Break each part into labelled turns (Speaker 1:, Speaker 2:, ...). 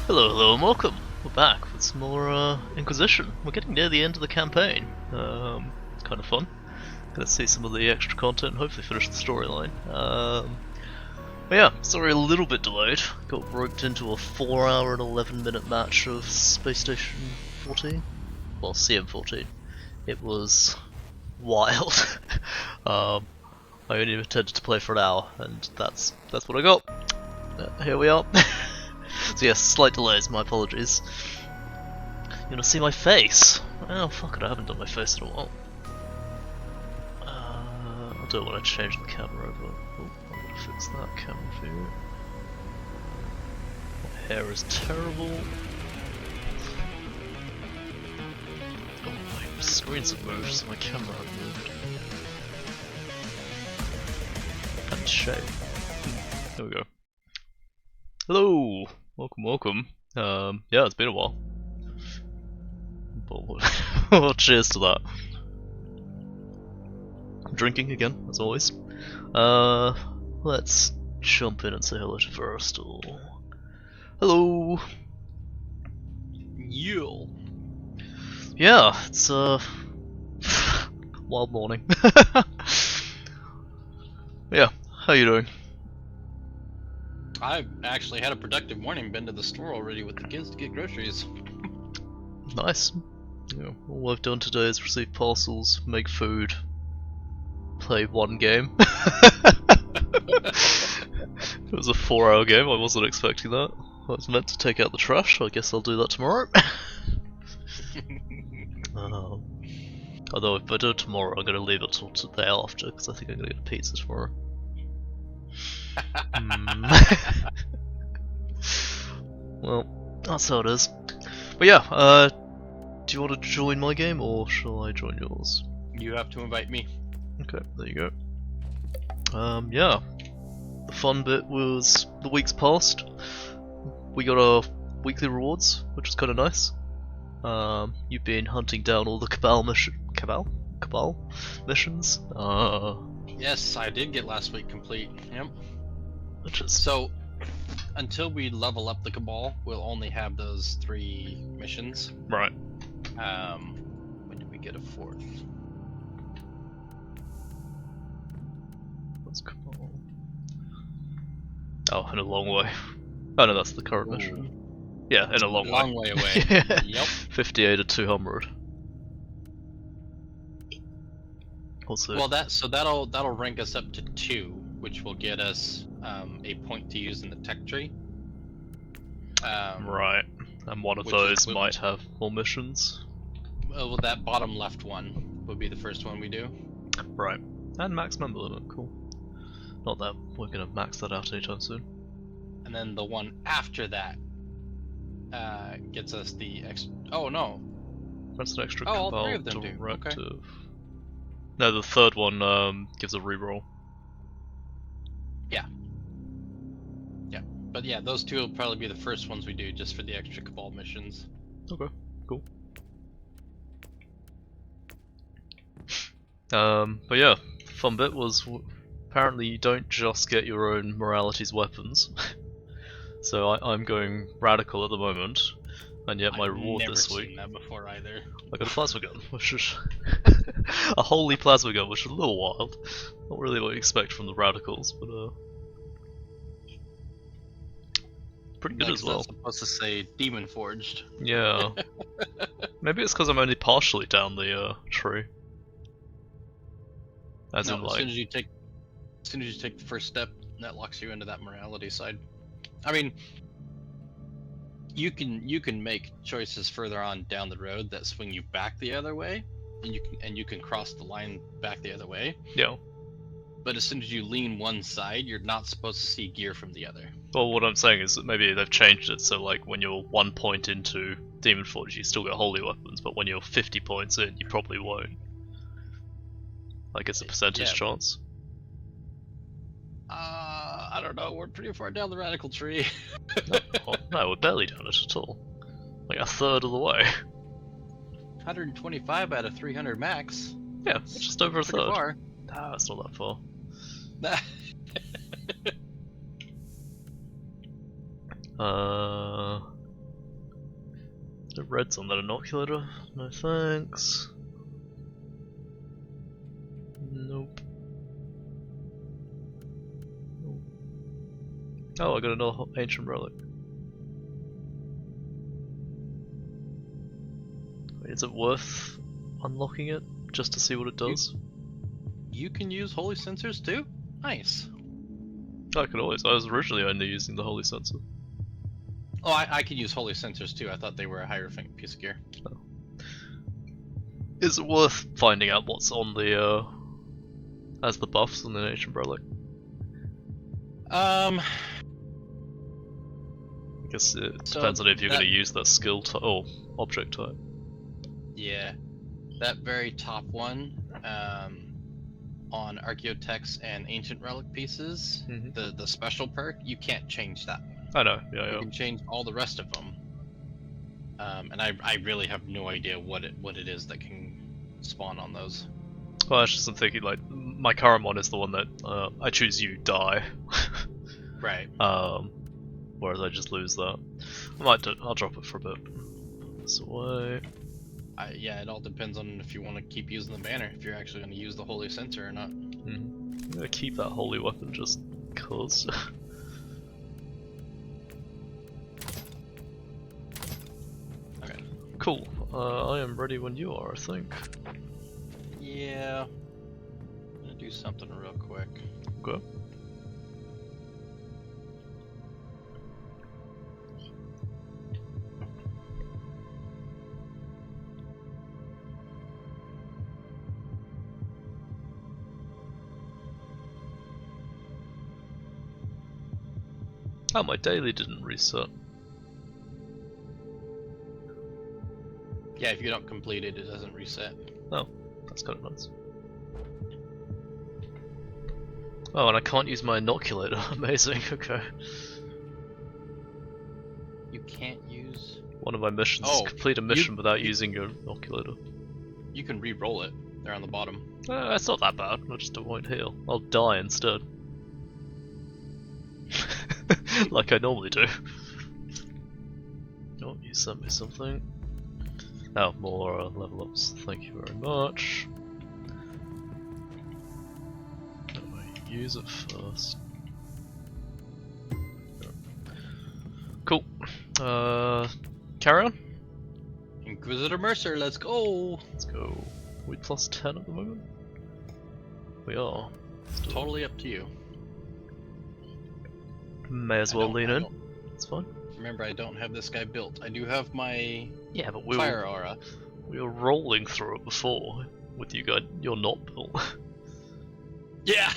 Speaker 1: Hello, hello, and welcome. We're back with some more Inquisition. We're getting near the end of the campaign. Kind of fun. Gonna see some of the extra content and hopefully finish the storyline. But yeah, sorry, a little bit delayed. Got roped into a 4-hour and 11-minute match of Space Station 14. Well, CM14. It was wild. I only intended to play for an hour, and that's what I got. Here we are. So yes, slight delays, my apologies. You wanna see my face? Oh fuck it, I haven't done my face in a while. I don't want to change the camera over. Oh, I'm gonna fix that camera for you. My hair is terrible. Oh, my screens have moved, so my camera hasn't moved. And shape. There we go. Hello! Welcome. Yeah, it's been a while. Well, cheers to that. I'm drinking again, as always. Let's jump in and say hello to Verstal. Hello!
Speaker 2: Yule.
Speaker 1: Yeah, it's wild morning. Yeah, how you doing?
Speaker 2: I've actually had a productive morning, been to the store already with the kids to get groceries.
Speaker 1: Nice. Yeah, all I've done today is receive parcels, make food, play one game. It was a 4-hour game, I wasn't expecting that. I was meant to take out the trash, I guess I'll do that tomorrow. Although if I do it tomorrow, I'm going to leave it till the day after, because I think I'm going to get a pizza tomorrow. Well, that's how it is. But yeah, do you want to join my game, or shall I join yours?
Speaker 2: You have to invite me.
Speaker 1: Okay, there you go. Yeah. The fun bit was the weeks past. We got our weekly rewards, which was kind of nice. You've been hunting down all the Cabal missions.
Speaker 2: Yes, I did get last week complete. Yep.
Speaker 1: Which is
Speaker 2: So, until we level up the Cabal, we'll only have those 3 missions.
Speaker 1: right.
Speaker 2: When did we get a 4th?
Speaker 1: What's Cabal? Oh, in a long way. Oh no, that's the current mission. Yeah, in a long
Speaker 2: way away.
Speaker 1: Yeah.
Speaker 2: Yep.
Speaker 1: 58 to 200. Also,
Speaker 2: Well, that'll rank us up to 2, which will get us a point to use in the tech tree.
Speaker 1: right. And one of those might have more missions.
Speaker 2: Well, that bottom left one would be the first one we do.
Speaker 1: Right. And max member limit, cool. Not that we're gonna max that out anytime soon.
Speaker 2: And then the one after that gets us the extra. Oh no!
Speaker 1: That's an extra
Speaker 2: all
Speaker 1: Cabal
Speaker 2: 3 of them
Speaker 1: directive.
Speaker 2: do. Okay.
Speaker 1: No, the third one gives a reroll.
Speaker 2: Yeah. Yeah, but yeah, those 2 will probably be the first ones we do, just for the extra Cabal missions.
Speaker 1: Okay, cool. But yeah, fun bit was apparently you don't just get your own moralities weapons. So I'm going radical at the moment, and yet my reward this week.
Speaker 2: I've never seen that before either.
Speaker 1: I got a plasma gun, which is a holy plasma gun, which is a little wild. Not really what you expect from the radicals, but pretty good as well.
Speaker 2: That's supposed to say Demon Forged.
Speaker 1: Yeah. Maybe it's because I'm only partially down the tree. As
Speaker 2: No,
Speaker 1: in,
Speaker 2: as
Speaker 1: like,
Speaker 2: soon as you take the first step, that locks you into that morality side. I mean, you can make choices further on down the road that swing you back the other way, and you can cross the line back the other way.
Speaker 1: yeah.
Speaker 2: But as soon as you lean one side, you're not supposed to see gear from the other.
Speaker 1: Well, what I'm saying is that maybe they've changed it so, like, when you're 1 point into Demon Forge, you still get holy weapons, but when you're 50 points in, you probably won't. Like, it's a percentage chance.
Speaker 2: I don't know. We're pretty far down the radical tree.
Speaker 1: No, we're barely down it at all. Like a third of the way.
Speaker 2: 125 out of 300 max.
Speaker 1: Yeah, it's just over a
Speaker 2: Pretty
Speaker 1: third.
Speaker 2: far.
Speaker 1: Nah, it's not that far. The red's on that inoculator. No thanks. Nope. Oh, I got another ancient relic. Is it worth unlocking it just to see what it does?
Speaker 2: You can use holy sensors too? Nice.
Speaker 1: I could always. I was originally only using the holy sensor.
Speaker 2: Oh, I can use holy sensors too. I thought they were a hierophant piece of gear.
Speaker 1: Oh. Is it worth finding out what's on the as the buffs on the ancient relic?
Speaker 2: Um.
Speaker 1: I guess it depends on if you're going to use that skill type or object type.
Speaker 2: Yeah, that very top one, on Archaeotechs and Ancient Relic pieces, the special perk, you can't change that one.
Speaker 1: I know, yeah.
Speaker 2: You can change all the rest of them. And I really have no idea what it is that can spawn on those.
Speaker 1: Well, I was just thinking, like, my current one is the one that I choose you, die.
Speaker 2: Right.
Speaker 1: Whereas I just lose that. I'll drop it for a bit. Put this away.
Speaker 2: Yeah, it all depends on if you want to keep using the banner, if you're actually going to use the holy sensor or not.
Speaker 1: I'm gonna keep that holy weapon just cause.
Speaker 2: Okay.
Speaker 1: Cool. I am ready when you are, I think.
Speaker 2: Yeah. I'm gonna do something real quick.
Speaker 1: Okay. Oh, my daily didn't reset.
Speaker 2: Yeah, if you don't complete it, it doesn't reset.
Speaker 1: Oh, that's kind of nice. Oh, and I can't use my inoculator. Amazing, okay.
Speaker 2: You can't use...
Speaker 1: One of my missions is complete a mission without using your inoculator.
Speaker 2: You can re-roll it. They're on the bottom.
Speaker 1: It's not that bad, I just won't heal. I'll die instead. Like I normally do. Oh, you sent me something. Oh, more level ups. Thank you very much. I use it first. Cool. Carry on.
Speaker 2: Inquisitor Mercer, let's go!
Speaker 1: Let's go. Are we plus 10 at the moment? We are.
Speaker 2: Totally up to you.
Speaker 1: May as well lean in. It's fine.
Speaker 2: Remember, I don't have this guy built. I do have my
Speaker 1: but
Speaker 2: fire aura.
Speaker 1: We were rolling through it before with you guys. You're not built.
Speaker 2: Yeah,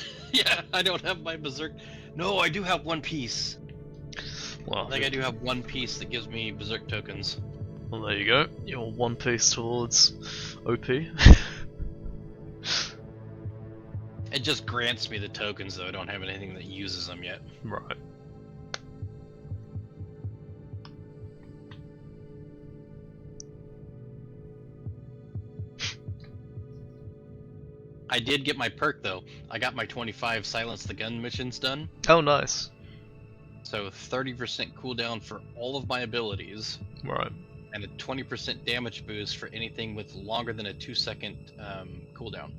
Speaker 2: I don't have my berserk. No, I do have one piece.
Speaker 1: Well,
Speaker 2: I do have one piece that gives me berserk tokens.
Speaker 1: Well, there you go. You're one piece towards OP.
Speaker 2: It just grants me the tokens, though. I don't have anything that uses them yet.
Speaker 1: Right.
Speaker 2: I did get my perk, though. I got my 25 silence the gun missions done.
Speaker 1: Oh, nice.
Speaker 2: So 30% cooldown for all of my abilities.
Speaker 1: Right.
Speaker 2: And a 20% damage boost for anything with longer than a 2-second cooldown.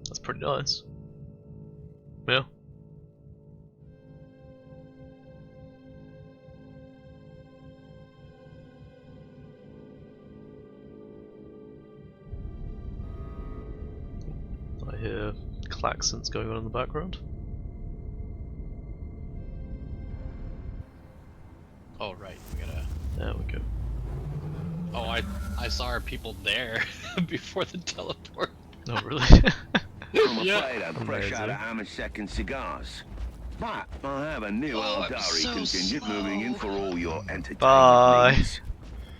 Speaker 1: That's pretty nice. Yeah. I hear klaxons going on in the background.
Speaker 2: Oh, right. We gotta...
Speaker 1: There we go.
Speaker 2: Oh, I saw our people there before the teleport.
Speaker 1: Oh, really?
Speaker 3: I'm afraid I'm fresh out of Amasek and cigars. But I have a new Eldari contingent moving in for all your entertainment needs.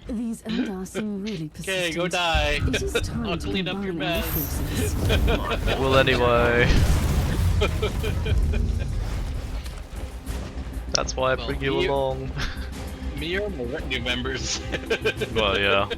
Speaker 4: These Eldar seem really persistent.
Speaker 2: Okay, go die.
Speaker 4: It is time
Speaker 2: I'll
Speaker 4: to
Speaker 2: clean up your
Speaker 4: combine our
Speaker 2: mess.
Speaker 4: forces.
Speaker 1: Well, anyway. That's why I bring you along.
Speaker 2: Me or my retinue members?
Speaker 1: Well, yeah.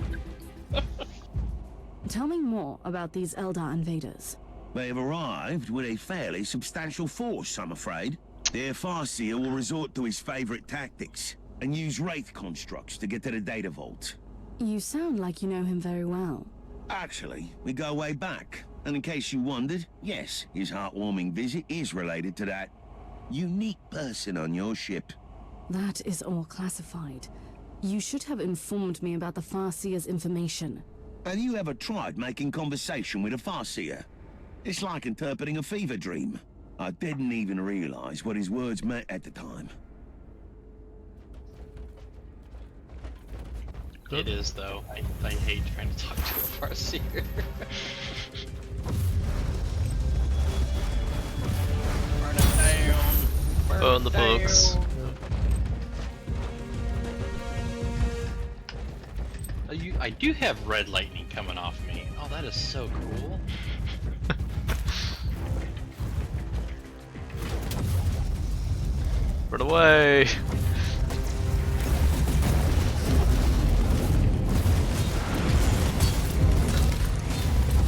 Speaker 4: Tell me more about these Eldar invaders.
Speaker 3: They have arrived with a fairly substantial force, I'm afraid. Their Farseer will resort to his favorite tactics. and use wraith constructs to get to the data vault.
Speaker 4: You sound like you know him very well.
Speaker 3: Actually, we go way back. And in case you wondered, yes, his heartwarming visit is related to that unique person on your ship.
Speaker 4: That is all classified. You should have informed me about the Farseer's information.
Speaker 3: Have you ever tried making conversation with a Farseer? It's like interpreting a fever dream. I didn't even realize what his words meant at the time.
Speaker 2: It is, though. I hate trying to talk to a Farseer. Burn it down.
Speaker 1: Burn the books.
Speaker 2: I do have red lightning coming off me. Oh, that is so cool.
Speaker 1: Run away!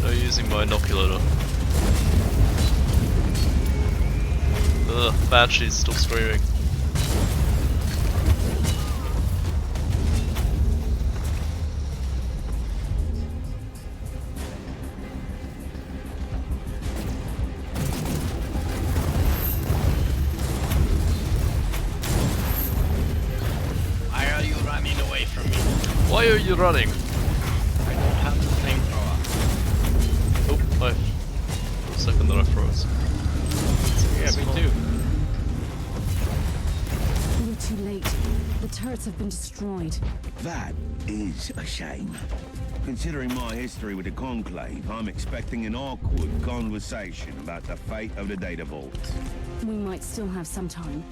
Speaker 1: No, using my inoculator. Ugh, Banshee's still screaming. Why are you running?
Speaker 2: I don't have the flamethrower.
Speaker 1: Oh, for a second that I froze.
Speaker 2: Yeah, me too.
Speaker 4: You're too late. The turrets have been destroyed.
Speaker 3: That is a shame. Considering my history with the Conclave, I'm expecting an awkward conversation about the fate of the data vault.
Speaker 4: We might still have some time.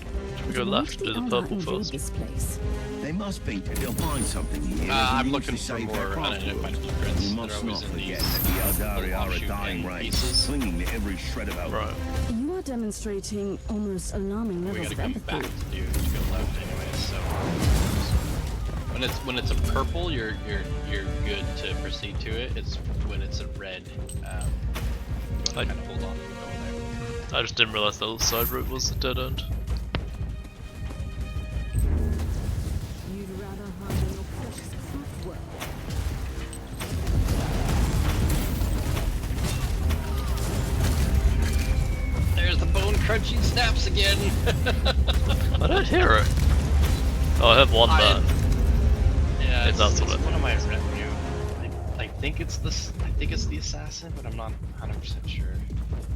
Speaker 1: We go left to the purple first.
Speaker 4: This place.
Speaker 3: They must think that they'll find something here.
Speaker 2: I'm looking for more unidentified footprints.
Speaker 3: We
Speaker 2: They're
Speaker 3: must not
Speaker 2: always in
Speaker 3: forget
Speaker 2: these
Speaker 3: that the Eldari are a
Speaker 2: offshoot
Speaker 3: dying
Speaker 2: gang
Speaker 3: race,
Speaker 2: pieces.
Speaker 3: clinging to every shred of our
Speaker 1: Right.
Speaker 4: You are demonstrating almost alarming
Speaker 2: We
Speaker 4: levels
Speaker 2: gotta
Speaker 4: of
Speaker 2: come back
Speaker 4: empathy.
Speaker 2: to go left anyway. So when it's a purple, you're good to proceed to it. It's when it's a red, you want to kind of hold on to go there.
Speaker 1: I just didn't realize that the side route was the dead end.
Speaker 4: You'd rather hide in your precious craft world.
Speaker 2: There's the bone crunching snaps again.
Speaker 1: I don't hear it. Oh, I have one man.
Speaker 2: Yeah,
Speaker 1: If that's
Speaker 2: it's
Speaker 1: what it
Speaker 2: one of my retinue. I think it's this. I think it's the assassin, but I'm not 100% sure.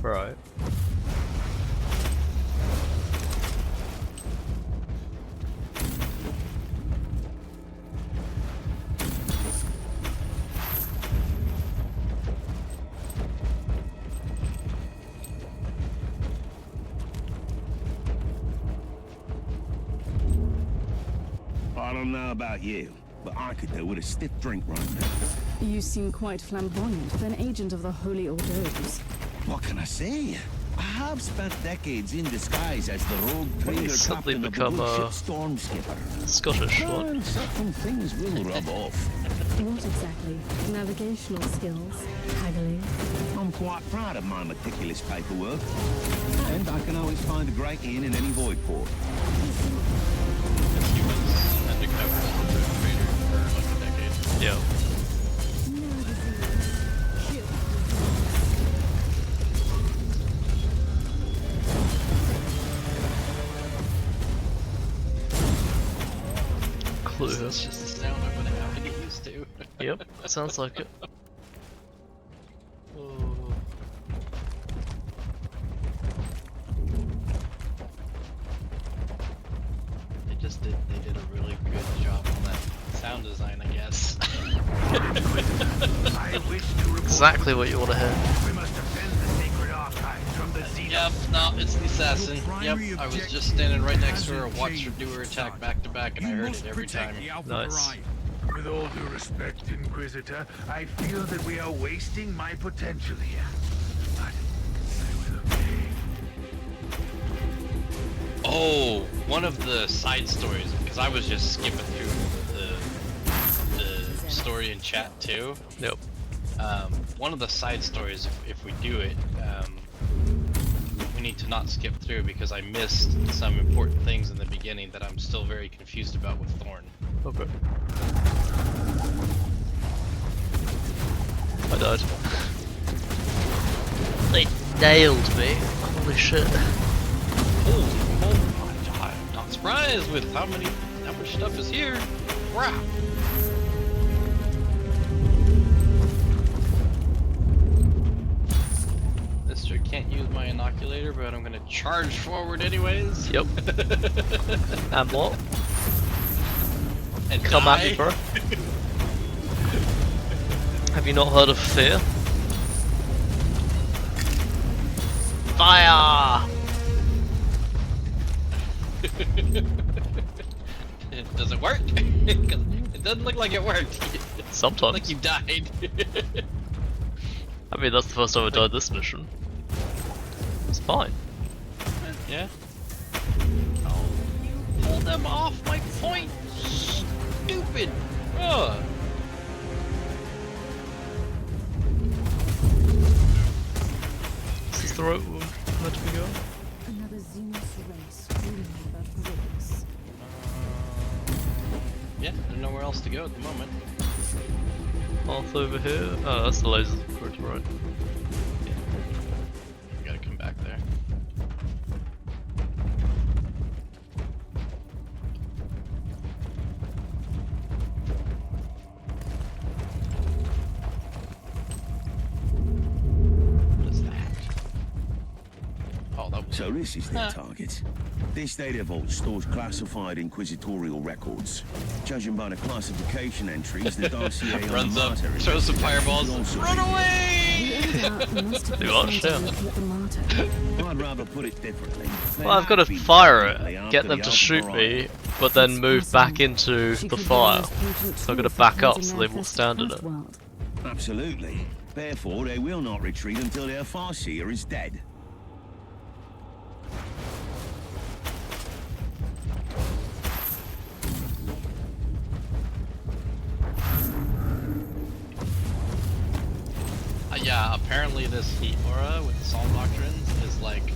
Speaker 1: Right.
Speaker 3: I don't know about you, but I could do with a stiff drink right now.
Speaker 4: You seem quite flamboyant for an agent of the Holy Ordos.
Speaker 3: What can I say? I have spent decades in disguise as the rogue trader
Speaker 1: suddenly
Speaker 3: captain of the
Speaker 1: become,
Speaker 3: good ship Storm Skipper.
Speaker 1: Scottish, what?
Speaker 3: And certain things will rub off.
Speaker 4: What exactly? Navigational skills? Haggling?
Speaker 3: I'm quite proud of my meticulous paperwork. And I can always find a great inn in any void port.
Speaker 2: He was undercover as a rogue trader for like a decade.
Speaker 1: Yeah. Clue.
Speaker 2: That's just the sound I'm gonna have to get used to.
Speaker 1: Yep, sounds like it. Oh.
Speaker 2: They did a really good job on that sound design, I guess.
Speaker 5: I wish to report
Speaker 1: Exactly what you want to hear.
Speaker 5: we must defend the sacred archives from the Xenos.
Speaker 2: Yep, no, it's the assassin. Yep, I was just standing right next to her, watched her do her attack back to back, and I heard it every time.
Speaker 1: Nice.
Speaker 5: With all due respect, Inquisitor, I feel that we are wasting my potential here. But I will obey.
Speaker 2: Oh, one of the side stories, because I was just skipping through the story in chat too.
Speaker 1: Yep.
Speaker 2: One of the side stories, if we do it, we need to not skip through because I missed some important things in the beginning that I'm still very confused about with Thorn.
Speaker 1: Okay. I died. They nailed me. Holy shit.
Speaker 2: I'm not surprised with how much stuff is here. Crap. Mister, can't use my inoculator, but I'm gonna charge forward anyways.
Speaker 1: Yep. And what?
Speaker 2: And
Speaker 1: Come at
Speaker 2: die.
Speaker 1: me, bro. Have you not heard of fear? Fire!
Speaker 2: Does it work? 'Cause it doesn't look like it worked.
Speaker 1: Sometimes.
Speaker 2: Like you died.
Speaker 1: I mean, that's the first time I died this mission. It's fine.
Speaker 2: Yeah. Oh, you pulled them off my point. Stupid. Ugh.
Speaker 1: Is this the right one? Where do we go?
Speaker 4: Another Xenos race dreaming about grace.
Speaker 2: Yeah, there's nowhere else to go at the moment.
Speaker 1: Path over here? Oh, that's the laser bridge, right.
Speaker 2: We gotta come back there. What is that? Oh, that was...
Speaker 3: So this is their target. This data vault stores classified inquisitorial records. Judging by the classification entries, the dossier on
Speaker 2: Runs
Speaker 3: the
Speaker 2: up,
Speaker 3: martyr is
Speaker 2: throws some fireballs,
Speaker 3: also
Speaker 2: run
Speaker 3: being-
Speaker 2: away!
Speaker 4: Must have
Speaker 1: Do
Speaker 4: been
Speaker 1: what?
Speaker 4: sent
Speaker 1: Shit.
Speaker 4: to locate the martyr.
Speaker 3: I'd rather put it differently.
Speaker 1: Well, I've got to fire it, get them to shoot me, but then move back into
Speaker 4: She
Speaker 1: the
Speaker 4: could be
Speaker 1: fire.
Speaker 4: the most potent
Speaker 1: So I've got
Speaker 4: tool
Speaker 1: to
Speaker 4: for
Speaker 1: back up
Speaker 4: cleansing
Speaker 1: so they
Speaker 4: their
Speaker 1: will
Speaker 4: first
Speaker 1: stand in it.
Speaker 4: world.
Speaker 3: Absolutely. Therefore, they will not retreat until their Farseer is dead.
Speaker 2: Yeah, apparently this heat aura with the Psalm Doctrines is like the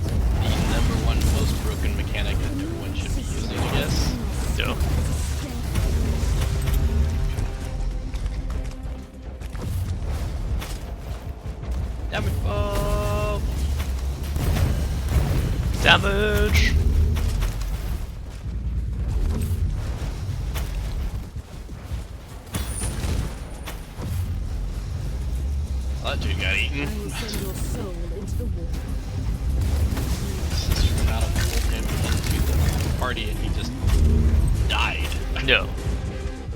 Speaker 2: #1 most broken mechanic that everyone should be using, I guess.
Speaker 1: Yeah.
Speaker 2: Damn it! Oh!
Speaker 1: Damage!
Speaker 2: Oh, that dude got
Speaker 4: I
Speaker 2: eaten.
Speaker 4: will send your soul into the war.
Speaker 2: This is from out of him into the party and he just died.
Speaker 1: Yeah.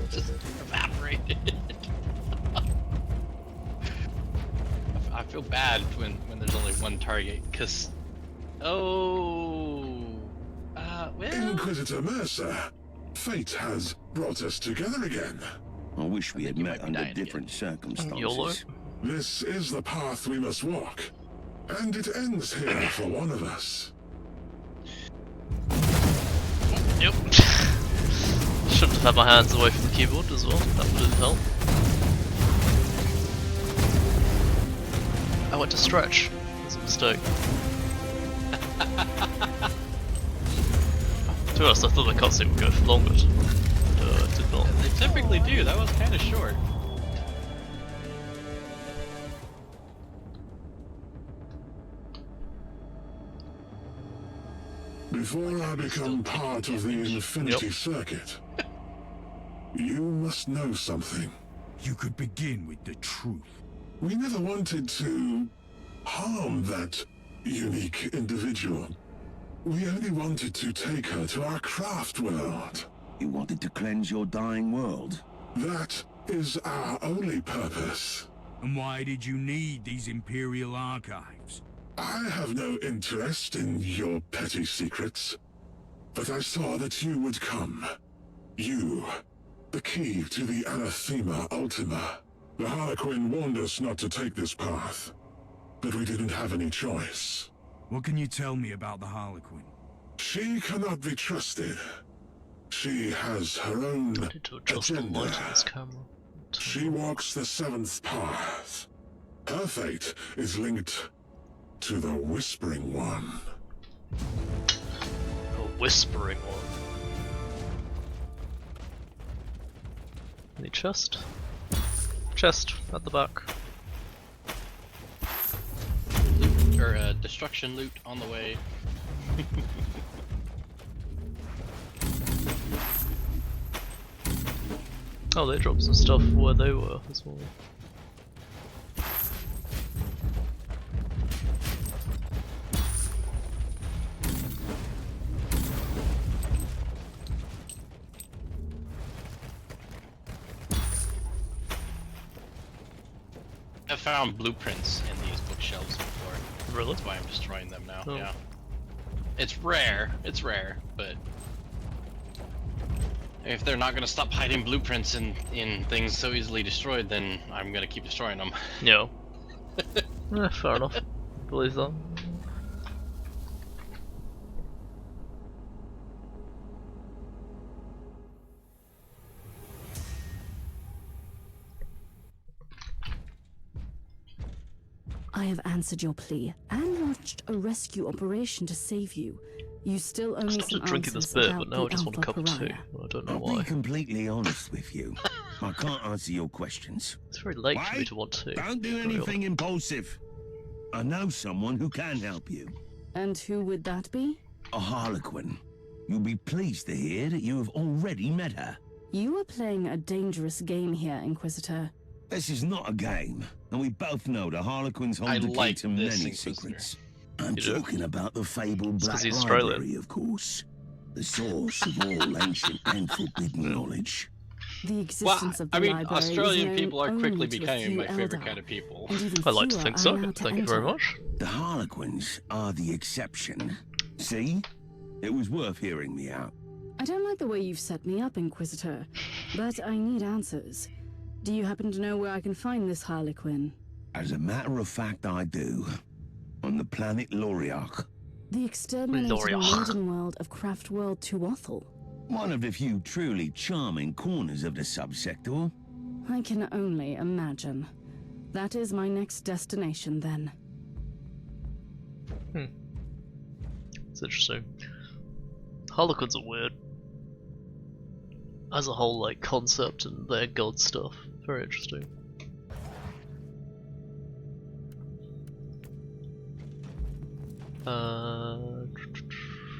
Speaker 2: Just evaporated. I feel bad when there's only one target, because... Oh... well...
Speaker 6: Inquisitor Mercer, fate has brought us together again.
Speaker 3: I wish we
Speaker 2: I
Speaker 3: had
Speaker 2: think you
Speaker 3: met
Speaker 2: might be
Speaker 3: under
Speaker 2: dying
Speaker 3: different circumstances.
Speaker 1: YOLO.
Speaker 6: This is the path we must walk, and it ends here for one of us.
Speaker 1: Yep. Shouldn't have had my hands away from the keyboard as well. That would have helped. I went to stretch. That's a mistake. To be honest, I thought the cutscene would go for longer. But it did not.
Speaker 2: They typically do, that was kind of short.
Speaker 6: Before I become part of the Infinity
Speaker 1: Yep.
Speaker 6: Circuit, you must know something.
Speaker 5: You could begin with the truth.
Speaker 6: We never wanted to harm that unique individual. We only wanted to take her to our craft world.
Speaker 3: You wanted to cleanse your dying world?
Speaker 6: That is our only purpose.
Speaker 5: And why did you need these Imperial archives?
Speaker 6: I have no interest in your petty secrets, but I saw that you would come. You, the key to the Anathema Ultima. The Harlequin warned us not to take this path, but we didn't have any choice.
Speaker 5: What can you tell me about the Harlequin?
Speaker 6: She cannot be trusted. She has her own
Speaker 1: I need to adjust the
Speaker 6: agenda.
Speaker 1: light on this camera.
Speaker 6: She walks the seventh path. Her fate is linked to the Whispering One.
Speaker 1: The Whispering One. Any chest? Chest at the back.
Speaker 2: Loot, or destruction loot on the way.
Speaker 1: Oh, they dropped some stuff where they were as well.
Speaker 2: I've found blueprints in these bookshelves before.
Speaker 1: Really?
Speaker 2: That's why I'm destroying them now.
Speaker 1: Oh.
Speaker 2: Yeah. It's rare, but if they're not gonna stop hiding blueprints in things so easily destroyed, then I'm gonna keep destroying them.
Speaker 1: Yeah. Fair enough. Believe that.
Speaker 4: I have answered your plea and launched a rescue operation to save you. You still owe
Speaker 1: I
Speaker 4: me
Speaker 1: started
Speaker 4: some
Speaker 1: drinking this
Speaker 4: answers
Speaker 1: beer,
Speaker 4: about
Speaker 1: but now I
Speaker 4: the
Speaker 1: just want a
Speaker 4: Alpha
Speaker 1: cup of tea.
Speaker 4: Pariah.
Speaker 1: I don't know
Speaker 3: I'll
Speaker 1: why.
Speaker 3: be completely honest with you. I can't answer your questions.
Speaker 1: It's very late for me
Speaker 3: Wait,
Speaker 1: to want tea.
Speaker 3: Don't do
Speaker 1: Very odd.
Speaker 3: anything impulsive. I know someone who can help you.
Speaker 4: And who would that be?
Speaker 3: A Harlequin. You'll be pleased to hear that you have already met her.
Speaker 4: You are playing a dangerous game here, Inquisitor.
Speaker 3: This is not a game, and we both know the Harlequins hold
Speaker 2: I
Speaker 3: the key
Speaker 2: like
Speaker 3: to
Speaker 2: this
Speaker 3: many
Speaker 2: Inquisitor.
Speaker 3: secrets. I'm
Speaker 1: You do?
Speaker 3: talking about the fabled
Speaker 1: It's 'cause
Speaker 3: Black
Speaker 1: he's Australian.
Speaker 3: Library, of course. The source of all ancient and forbidden knowledge.
Speaker 4: The existence of the
Speaker 2: I mean,
Speaker 4: library
Speaker 2: Australian
Speaker 4: is known
Speaker 2: people are
Speaker 4: only
Speaker 2: quickly
Speaker 4: to a
Speaker 2: becoming
Speaker 4: few
Speaker 2: my favorite
Speaker 4: Eldar,
Speaker 2: kind of people.
Speaker 4: and even
Speaker 1: I like to
Speaker 4: fewer
Speaker 1: think
Speaker 4: are
Speaker 1: so.
Speaker 4: allowed to
Speaker 1: Thank you very
Speaker 4: enter.
Speaker 1: much.
Speaker 3: The Harlequins are the exception. See? It was worth hearing me out.
Speaker 4: I don't like the way you've set me up, Inquisitor, but I need answers. Do you happen to know where I can find this Harlequin?
Speaker 3: As a matter of fact, I do. On the planet Loriarch.
Speaker 4: The exterminated
Speaker 1: Loriach.
Speaker 4: maiden world of Craft World Tuathal.
Speaker 3: One of the few truly charming corners of the subsector.
Speaker 4: I can only imagine. That is my next destination, then.
Speaker 1: It's interesting. Harlequins are weird. As a whole, like, concept and their god stuff. Very interesting.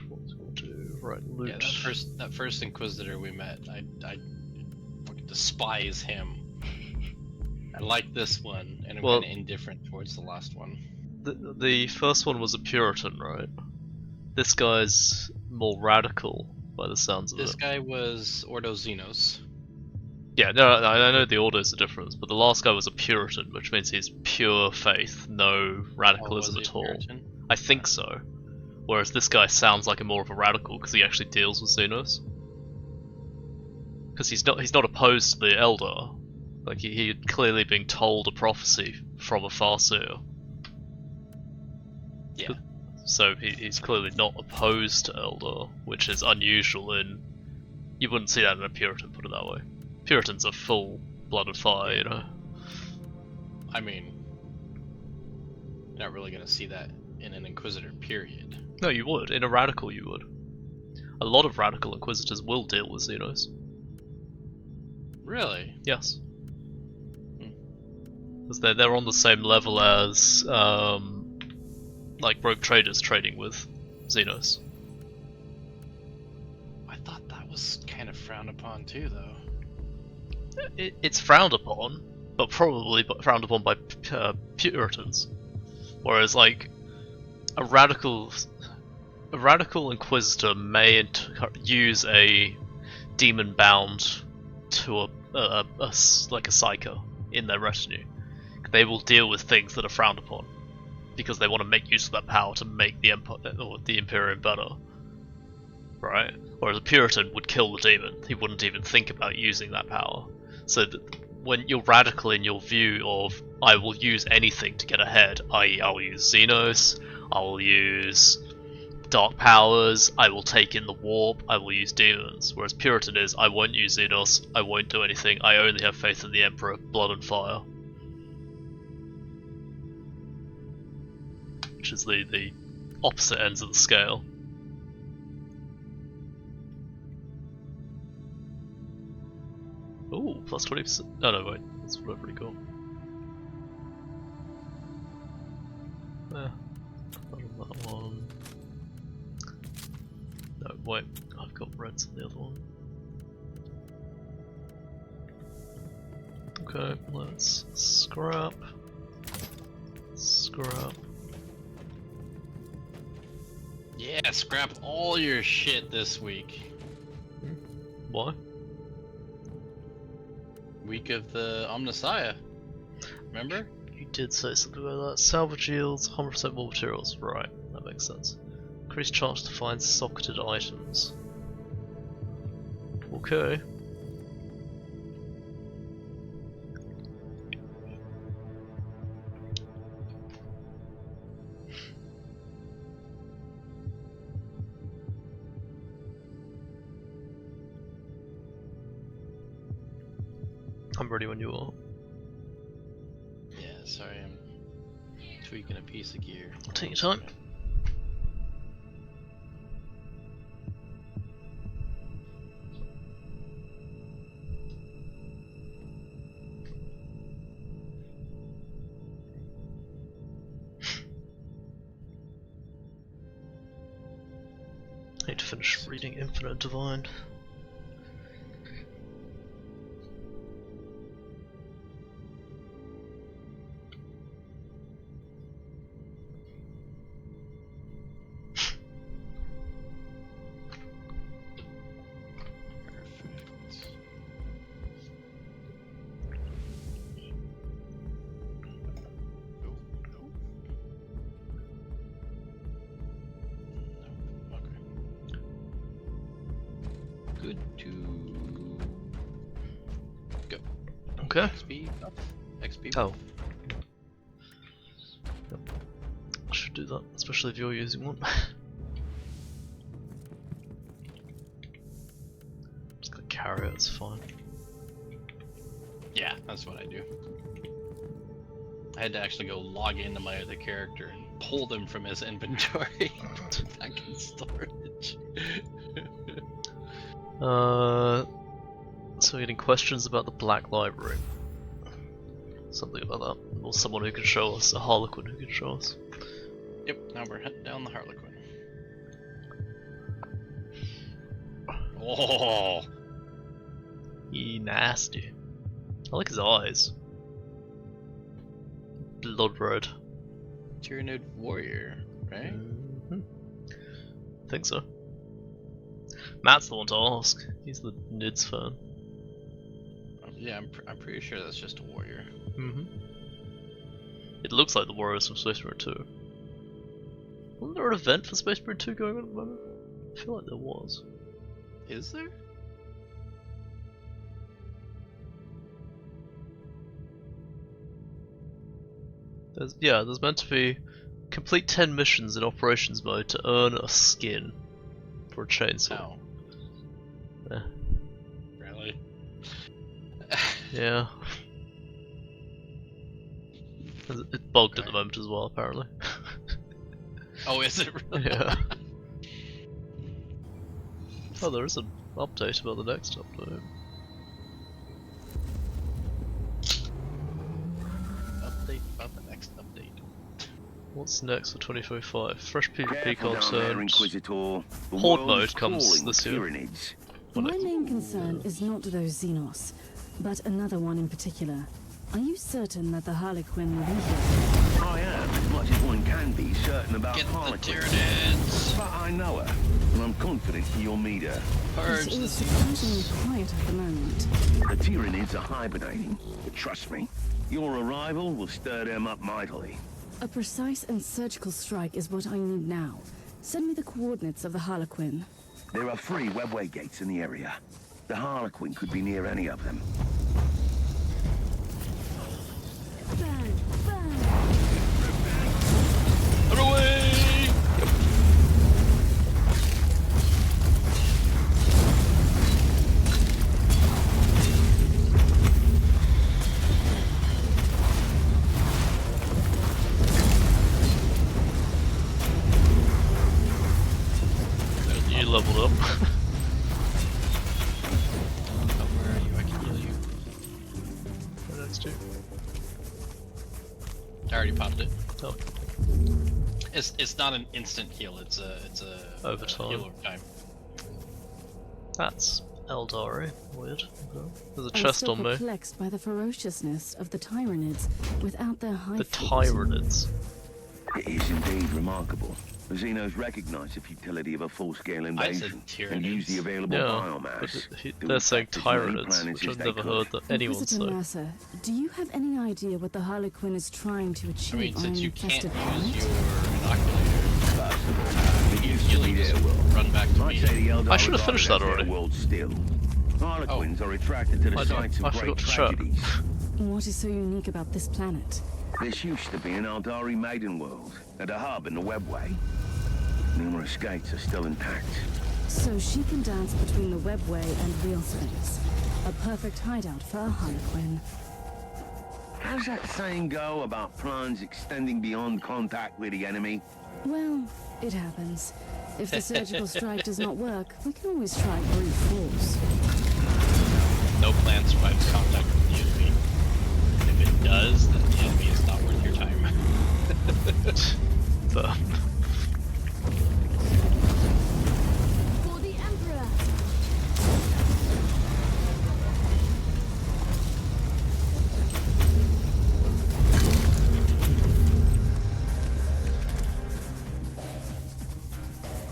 Speaker 1: What's we'll do? Right, loot.
Speaker 2: Yeah, that first Inquisitor we met, I fucking despise him. I like this one, and I'm
Speaker 1: Well-
Speaker 2: kind of indifferent towards the last one.
Speaker 1: The first one was a Puritan, right? This guy's more radical, by the sounds of
Speaker 2: This
Speaker 1: it.
Speaker 2: guy was Ordos.
Speaker 1: Yeah, no, I know the order is the difference, but the last guy was a Puritan, which means he's pure faith, no radicalism at all. I think so. Whereas this guy sounds like more of a radical because he actually deals with Xenos. Because he's not opposed to the Eldar. Like he had clearly been told a prophecy from a Farseer.
Speaker 2: Yeah.
Speaker 1: So he's clearly not opposed to Eldar, which is unusual in... You wouldn't see that in a Puritan, put it that way. Puritans are full blood and fire, you know?
Speaker 2: I mean, you're not really gonna see that in an Inquisitor, period.
Speaker 1: No, you would. In a radical, you would. A lot of radical Inquisitors will deal with Xenos.
Speaker 2: Really?
Speaker 1: Yes. Because they're on the same level as, like, rogue traders trading with Xenos.
Speaker 2: I thought that was kind of frowned upon too, though.
Speaker 1: It's frowned upon, but probably frowned upon by Puritans. Whereas, like, a radical Inquisitor may use a demon bound to a psycho in their retinue. They will deal with things that are frowned upon because they want to make use of that power to make the Empire or the Imperium better, right? Whereas a Puritan would kill the demon; he wouldn't even think about using that power. So that when you're radical in your view of I will use anything to get ahead, i.e. I will use Xenos, I will use dark powers, I will take in the warp, I will use demons. Whereas Puritan is I won't use Xenos, I won't do anything, I only have faith in the Emperor, blood and fire. which is the opposite ends of the scale. Ooh, plus 20%. Oh no, wait, that's what I've already got. Yeah, not on that one. No, wait, I've got reds on the other one. Okay, let's scrap. Scrap.
Speaker 2: Yeah, scrap all your shit this week.
Speaker 1: Why?
Speaker 2: Week of the Omnissiah. Remember?
Speaker 1: You did say something about that. Salvage yields 100% more materials. Right, that makes sense. Increased chance to find socketed items. Okay. I'm ready when you are.
Speaker 2: Yeah, sorry, I'm tweaking a piece of gear.
Speaker 1: Take your time. I need to finish reading Infinite Divine.
Speaker 2: Good to go.
Speaker 1: Okay.
Speaker 2: XP buff. XP
Speaker 1: Oh.
Speaker 2: buff.
Speaker 1: Yep. I should do that, especially if you're using one. Just gonna carry it, it's fine.
Speaker 2: Yeah, that's what I do. I had to actually go log into my other character and pull them from his inventory back in storage.
Speaker 1: So we're getting questions about the Black Library. Something about that. Or someone who can show us, a Harlequin who can show us.
Speaker 2: Yep, now we're hunting down the Harlequin. Oh!
Speaker 1: He nasty. I like his eyes. Blood red.
Speaker 2: Tyranid warrior, right?
Speaker 1: I think so. Matt's the one to ask. He's the Nids fan.
Speaker 2: Yeah, I'm pretty sure that's just a warrior.
Speaker 1: It looks like the Warriors from Space Marine 2. Wasn't there an event for Space Marine 2 going on at the moment? I feel like there was.
Speaker 2: Is there?
Speaker 1: There's meant to be complete 10 missions in operations mode to earn a skin for a chainsaw.
Speaker 2: No.
Speaker 1: Yeah.
Speaker 2: Really?
Speaker 1: Yeah. It's bugged at the moment as well, apparently.
Speaker 2: Oh, is it really?
Speaker 1: Yeah. Oh, there is an update about the next update.
Speaker 2: Update about the next update.
Speaker 1: What's next for 2025? Fresh PvP
Speaker 3: Careful down there,
Speaker 1: content.
Speaker 3: Inquisitor. The
Speaker 1: Horde
Speaker 3: world
Speaker 1: mode
Speaker 3: is
Speaker 1: comes
Speaker 3: crawling
Speaker 1: this
Speaker 3: with
Speaker 1: year.
Speaker 3: Tyranids.
Speaker 4: My main concern is not those Xenos, but another one in particular. Are you certain that the Harlequin will be here?
Speaker 3: I am, as much as one can be certain about
Speaker 2: Get the
Speaker 3: Harlequin.
Speaker 2: Tyranids!
Speaker 3: But I know her, and I'm confident you'll meet her.
Speaker 2: Purge
Speaker 4: It
Speaker 2: the
Speaker 4: is
Speaker 2: Xenos.
Speaker 4: surprisingly quiet at the moment.
Speaker 3: The Tyranids are hibernating, but trust me, your arrival will stir them up mightily.
Speaker 4: A precise and surgical strike is what I need now. Send me the coordinates of the Harlequin.
Speaker 3: There are 3 webway gates in the area. The Harlequin could be near any of them.
Speaker 4: Burn! Burn!
Speaker 2: Run away!
Speaker 1: leveled up.
Speaker 2: Oh, where are you? I can heal you.
Speaker 1: Right next to you.
Speaker 2: I already popped it.
Speaker 1: Oh,
Speaker 2: It's not an instant heal. It's a
Speaker 1: Over
Speaker 2: a
Speaker 1: time.
Speaker 2: heal over time.
Speaker 1: that's Eldari. Weird. Okay. There's a
Speaker 4: I'm
Speaker 1: chest
Speaker 4: still
Speaker 1: on me.
Speaker 4: perplexed by the ferociousness of the Tyranids without their high
Speaker 1: The
Speaker 4: feet.
Speaker 1: Tyranids.
Speaker 3: It is indeed remarkable. The Xenos recognize the futility of a full-scale
Speaker 2: I said
Speaker 3: invasion and use the
Speaker 2: Tyranids.
Speaker 3: available
Speaker 1: Yeah, but
Speaker 3: biomass. to
Speaker 1: they're saying
Speaker 3: infect as many
Speaker 1: Tyranids,
Speaker 3: planets
Speaker 1: which
Speaker 3: as
Speaker 1: I've
Speaker 3: they
Speaker 1: never
Speaker 3: could.
Speaker 1: heard that anyone
Speaker 4: Inquisitor
Speaker 1: say.
Speaker 4: Mercer, do you have any idea what the Harlequin is trying to
Speaker 2: I
Speaker 4: achieve
Speaker 2: mean,
Speaker 4: on
Speaker 2: since
Speaker 4: an
Speaker 2: you can't
Speaker 4: infested
Speaker 2: use
Speaker 4: planet?
Speaker 2: your inoculator,
Speaker 3: First of all, it used to
Speaker 2: healing
Speaker 3: be
Speaker 2: just
Speaker 3: their world.
Speaker 2: run back to
Speaker 3: I'd
Speaker 2: me.
Speaker 3: say the Eldar
Speaker 1: I should have
Speaker 3: regard
Speaker 1: finished
Speaker 3: it as
Speaker 1: that
Speaker 3: their
Speaker 1: already.
Speaker 3: world still. Harlequins are attracted to the
Speaker 1: I did.
Speaker 3: sites
Speaker 1: I
Speaker 3: of
Speaker 1: forgot
Speaker 3: great
Speaker 1: to check.
Speaker 3: tragedies.
Speaker 4: What is so unique about this planet?
Speaker 3: This used to be an Eldari maiden world, and a hub in the webway. Numerous gates are still intact.
Speaker 4: So she can dance between the webway and real space. A perfect hideout for a Harlequin.
Speaker 3: How's that saying go about plans extending beyond contact with the enemy?
Speaker 4: Well, it happens. If the surgical strike does not work, we can always try brute force.
Speaker 2: No plan survives contact with the enemy. If it does, then the enemy is not worth your time.
Speaker 1: But
Speaker 4: For the Emperor!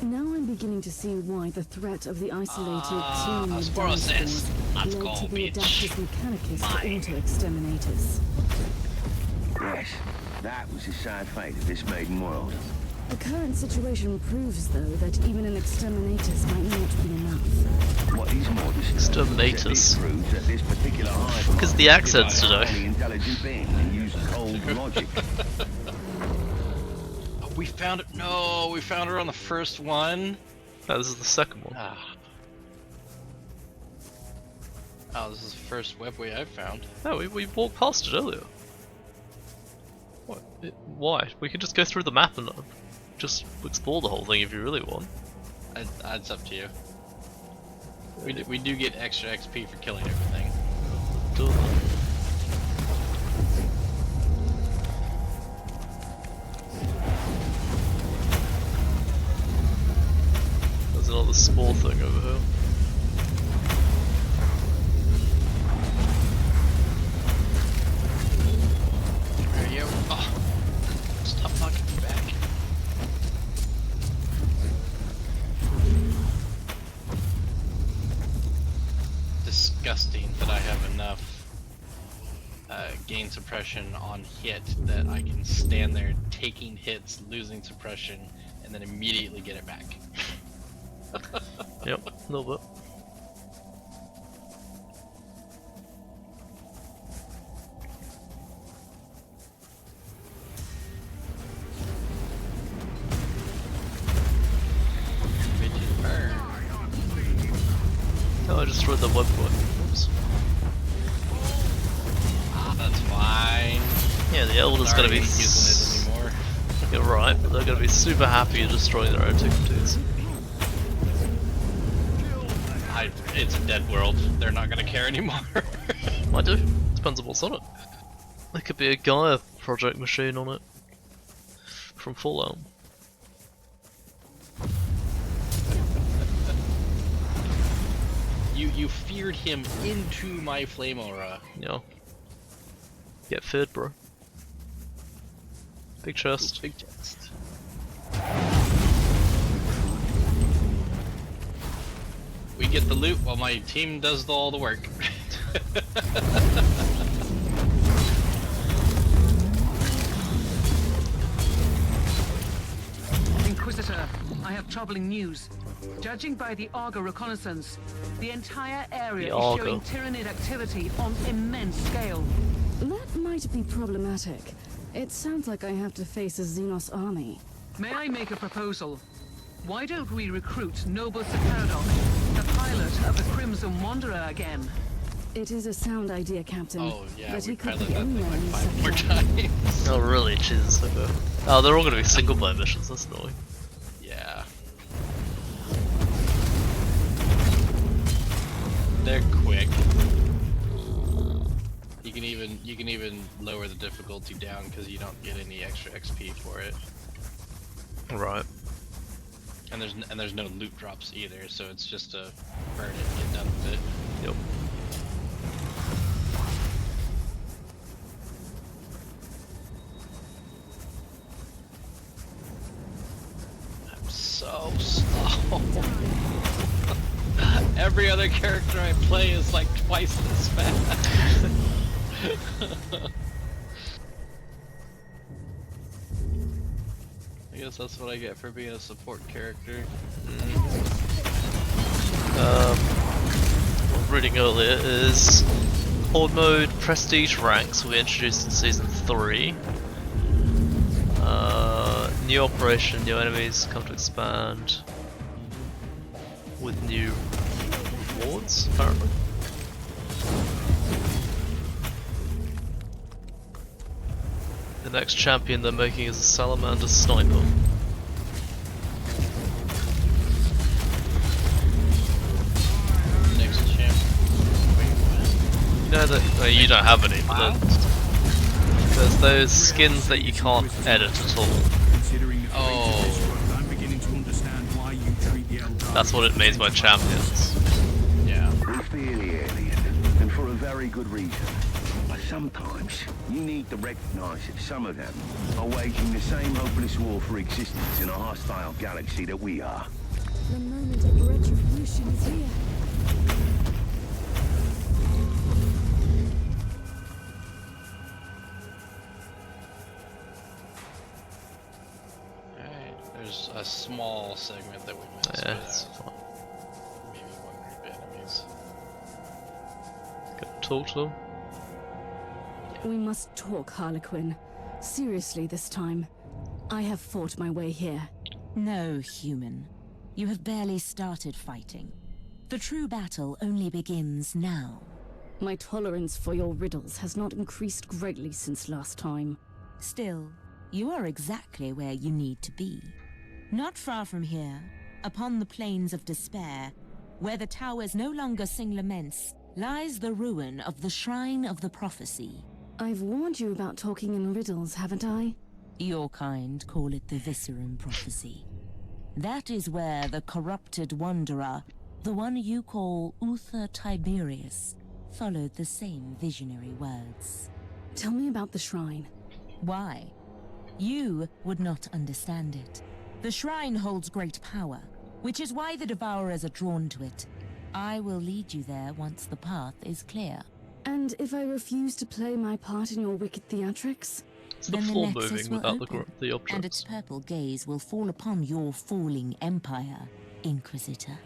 Speaker 4: Now I'm beginning to see why the threat of the isolated Tyranid
Speaker 2: Sporos says,
Speaker 4: dinosaurs
Speaker 2: "Let's
Speaker 4: led
Speaker 2: go,
Speaker 4: to the
Speaker 2: bitch.
Speaker 4: Adaptus Mechanicus to
Speaker 2: Mine."
Speaker 4: auto-exterminators.
Speaker 3: Yes, that was the sad fate of this maiden world.
Speaker 4: The current situation proves, though, that even an exterminators might not be enough.
Speaker 3: What is more disturbing
Speaker 1: Exterminators.
Speaker 3: is that this proves that this particular hive
Speaker 1: because the accents
Speaker 3: is a
Speaker 1: today.
Speaker 3: highly intelligent being and use cold logic.
Speaker 2: Oh, we found it. No, we found her on the first one.
Speaker 1: No, this is the second one.
Speaker 2: Ah. Oh, this is the first webway I've found.
Speaker 1: No, we walked past it earlier. What? Why? We could just go through the map and just explore the whole thing if you really want.
Speaker 2: It's up to you. We do get extra XP for killing everything.
Speaker 1: Do that. There's another spore thing over here.
Speaker 2: Where are you? Oh, stop knocking me back. Disgusting that I have enough gain suppression on hit that I can stand there taking hits, losing suppression, and then immediately get it back.
Speaker 1: Yep, a little bit.
Speaker 2: Bitches burn.
Speaker 1: Oh, I just destroyed the webway. Oops.
Speaker 2: Ah, that's fine.
Speaker 1: Yeah, the Elder's gonna
Speaker 2: Sorry,
Speaker 1: be.
Speaker 2: ain't using it anymore.
Speaker 1: You're right, but they're gonna be super happy at destroying their own TKTs.
Speaker 2: It's a dead world. They're not gonna care anymore.
Speaker 1: I do. Depends on what's on it. There could be a Gaia project machine on it. From Fallout.
Speaker 2: You feared him into my flame aura.
Speaker 1: Yeah. Get feared, bro. Big chest.
Speaker 2: Big chest. We get the loot while my team does all the work.
Speaker 7: Inquisitor, I have troubling news. Judging by the Argo reconnaissance, the entire area
Speaker 1: The
Speaker 7: is
Speaker 1: Argo.
Speaker 7: showing Tyranid activity on immense scale.
Speaker 4: That might be problematic. It sounds like I have to face a Xenos army.
Speaker 7: May I make a proposal? Why don't we recruit Noble Paradox, the pilot of the Crimson Wanderer, again?
Speaker 4: It is a sound idea, Captain.
Speaker 2: Oh yeah,
Speaker 4: but
Speaker 2: we
Speaker 4: he could
Speaker 2: pilot
Speaker 4: be
Speaker 2: that thing
Speaker 4: anywhere
Speaker 2: like
Speaker 4: in
Speaker 2: 5 more
Speaker 4: sector.
Speaker 2: times.
Speaker 1: Oh really? Jesus, okay. Oh, they're all gonna be single player missions, that's annoying.
Speaker 2: Yeah. They're quick. You can even lower the difficulty down because you don't get any extra XP for it.
Speaker 1: Right.
Speaker 2: And there's no loot drops either, so it's just a burn it and get done with it.
Speaker 1: Yep.
Speaker 2: I'm so slow. Every other character I play is like twice this fast. I guess that's what I get for being a support character.
Speaker 1: What I'm reading earlier is Horde mode prestige ranks will be introduced in season 3. New operation, new enemies come to expand with new rewards, apparently. The next champion they're making is a salamander sniper.
Speaker 2: Next champ.
Speaker 1: You know that well, you don't have any, but there's those skins that you can't edit at all.
Speaker 2: Oh.
Speaker 1: That's what it means by champions.
Speaker 2: Yeah.
Speaker 3: We fear the alien, and for a very good reason. But sometimes you need to recognize that some of them are waging the same hopeless war for existence in a hostile galaxy that we are.
Speaker 4: The moment of retribution is here.
Speaker 2: Alright, there's a small segment that we missed.
Speaker 1: Yeah,
Speaker 2: but,
Speaker 1: it's fine.
Speaker 2: maybe one group of enemies.
Speaker 1: Gotta talk to them.
Speaker 4: We must talk, Harlequin. Seriously this time. I have fought my way here.
Speaker 8: No, human. You have barely started fighting. The true battle only begins now.
Speaker 4: My tolerance for your riddles has not increased greatly since last time.
Speaker 8: Still, you are exactly where you need to be. Not far from here, upon the plains of despair, where the towers no longer sing laments, lies the ruin of the Shrine of the Prophecy.
Speaker 4: I've warned you about talking in riddles, haven't I?
Speaker 8: Your kind call it the Viscerum Prophecy. That is where the corrupted wanderer, the one you call Uther Tiberius, followed the same visionary words.
Speaker 4: Tell me about the shrine.
Speaker 8: Why? You would not understand it. The shrine holds great power, which is why the Devourers are drawn to it. I will lead you there once the path is clear.
Speaker 4: And if I refuse to play my part in your wicked theatrics?
Speaker 1: It's the
Speaker 8: Then the
Speaker 1: floor
Speaker 8: nexus
Speaker 1: moving
Speaker 8: will
Speaker 1: without
Speaker 8: open,
Speaker 1: the
Speaker 8: and its
Speaker 1: objects.
Speaker 8: purple gaze will fall upon your falling empire, Inquisitor.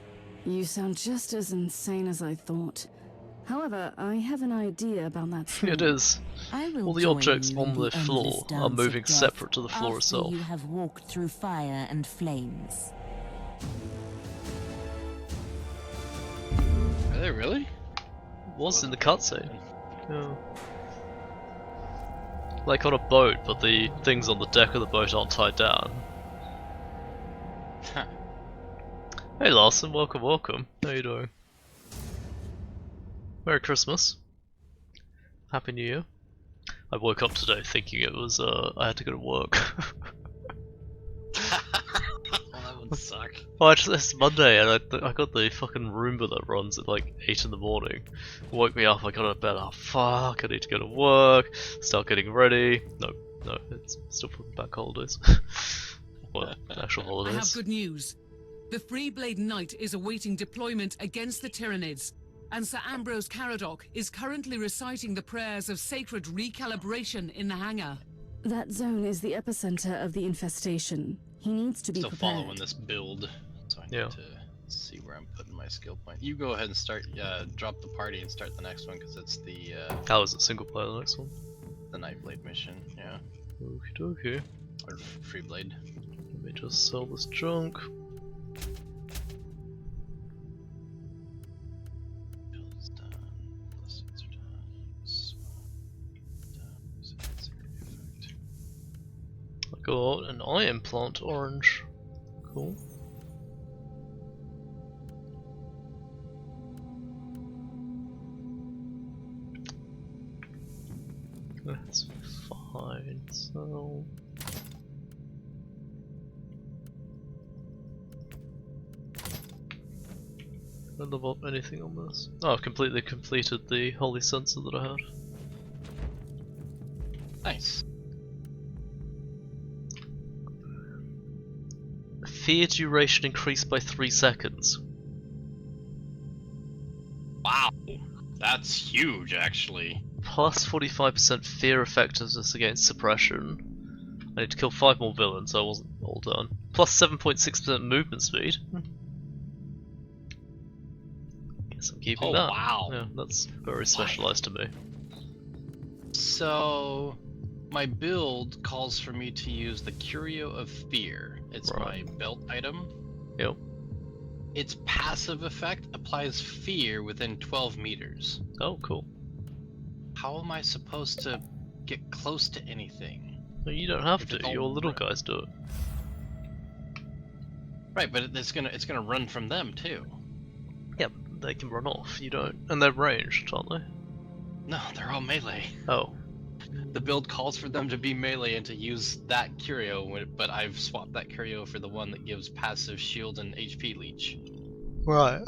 Speaker 4: You sound just as insane as I thought. However, I have an idea about that shrine.
Speaker 1: It is.
Speaker 8: I will
Speaker 1: All the
Speaker 8: join
Speaker 1: objects
Speaker 8: you
Speaker 1: on
Speaker 8: in
Speaker 1: the
Speaker 8: endless
Speaker 1: floor
Speaker 8: dance
Speaker 1: are
Speaker 8: of
Speaker 1: moving
Speaker 8: death
Speaker 1: separate to the floor
Speaker 8: after
Speaker 1: itself.
Speaker 8: you have walked through fire and flames.
Speaker 2: Are they really?
Speaker 1: Was in the cutscene. Yeah. Like on a boat, but the things on the deck of the boat aren't tied down. Hey Larson, welcome, welcome. How you doing? Merry Christmas. Happy New Year. I woke up today thinking it was, I had to go to work.
Speaker 2: Well, that would suck.
Speaker 1: Well, actually, it's Monday and I got the fucking Roomba that runs at like 8 in the morning. Woke me up, I got out of bed, oh fuck, I need to go to work, start getting ready. No, it's still fucking back holidays. Well, actual
Speaker 7: I
Speaker 1: holidays.
Speaker 7: have good news. The Freeblade Knight is awaiting deployment against the Tyranids, and Sir Ambrose Caradoc is currently reciting the prayers of sacred recalibration in the hangar.
Speaker 4: That zone is the epicenter of the infestation. He needs to be
Speaker 2: Still
Speaker 4: prepared.
Speaker 2: following this build, so I need
Speaker 1: Yeah.
Speaker 2: to see where I'm putting my skill point. You go ahead and start, drop the party and start the next one, because it's the
Speaker 1: How is it single player the next one?
Speaker 2: Nightblade mission, yeah.
Speaker 1: Okie dokie.
Speaker 2: Or Freeblade.
Speaker 1: Let me just sell this junk.
Speaker 2: Build's done. Listings are done. Swap. Done. Security effect.
Speaker 1: I got an eye implant orange. Cool. That's fine, so... I don't level up anything on this. Oh, I've completely completed the holy sensor that I had.
Speaker 2: Nice.
Speaker 1: Fear duration increased by 3 seconds.
Speaker 2: Wow, that's huge, actually.
Speaker 1: Plus 45% fear effectiveness against suppression. I need to kill 5 more villains, so I wasn't all done. Plus 7.6% movement speed. Guess I'm keeping
Speaker 2: Oh,
Speaker 1: that.
Speaker 2: wow.
Speaker 1: Yeah, that's very specialized to me.
Speaker 2: So, my build calls for me to use the Curio of Fear. It's
Speaker 1: Right.
Speaker 2: my belt item.
Speaker 1: Yep.
Speaker 2: Its passive effect applies fear within 12 meters.
Speaker 1: Oh, cool.
Speaker 2: How am I supposed to get close to anything?
Speaker 1: No, you don't have
Speaker 2: If
Speaker 1: to.
Speaker 2: it's all
Speaker 1: Your little
Speaker 2: red.
Speaker 1: guys do it.
Speaker 2: Right, but it's gonna run from them too.
Speaker 1: Yeah, but they can run off. You don't, and they're ranged, aren't they?
Speaker 2: No, they're all melee.
Speaker 1: Oh.
Speaker 2: The build calls for them to be melee and to use that curio, but I've swapped that curio for the one that gives passive shield and HP leech.
Speaker 1: Right.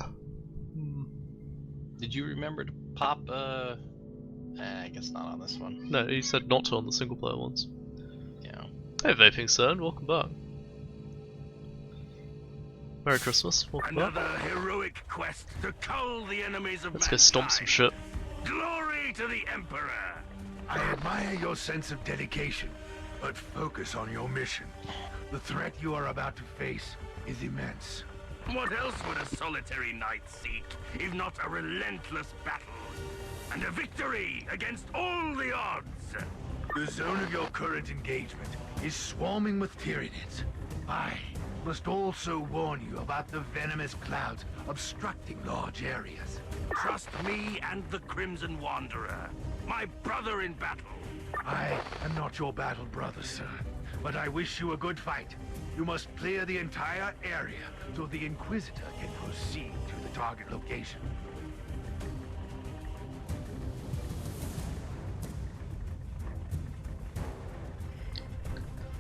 Speaker 2: Did you remember to pop? I guess not on this one.
Speaker 1: No, you said not to on the single player ones.
Speaker 2: Yeah.
Speaker 1: Hey, Vaping Cern, welcome back. Merry Christmas, welcome back.
Speaker 3: Another heroic quest to cull the enemies of
Speaker 1: Let's go stomp some shit.
Speaker 3: Glory to the Emperor!
Speaker 5: I admire your sense of dedication, but focus on your mission. The threat you are about to face is immense.
Speaker 3: What else would a solitary knight seek, if not a relentless battle? And a victory against all the odds!
Speaker 5: The zone of your current engagement is swarming with Tyranids. I must also warn you about the venomous clouds obstructing large areas.
Speaker 3: Trust me and the Crimson Wanderer, my brother in battle.
Speaker 5: I am not your battle brother, sir, but I wish you a good fight. You must clear the entire area so the Inquisitor can proceed to the target location.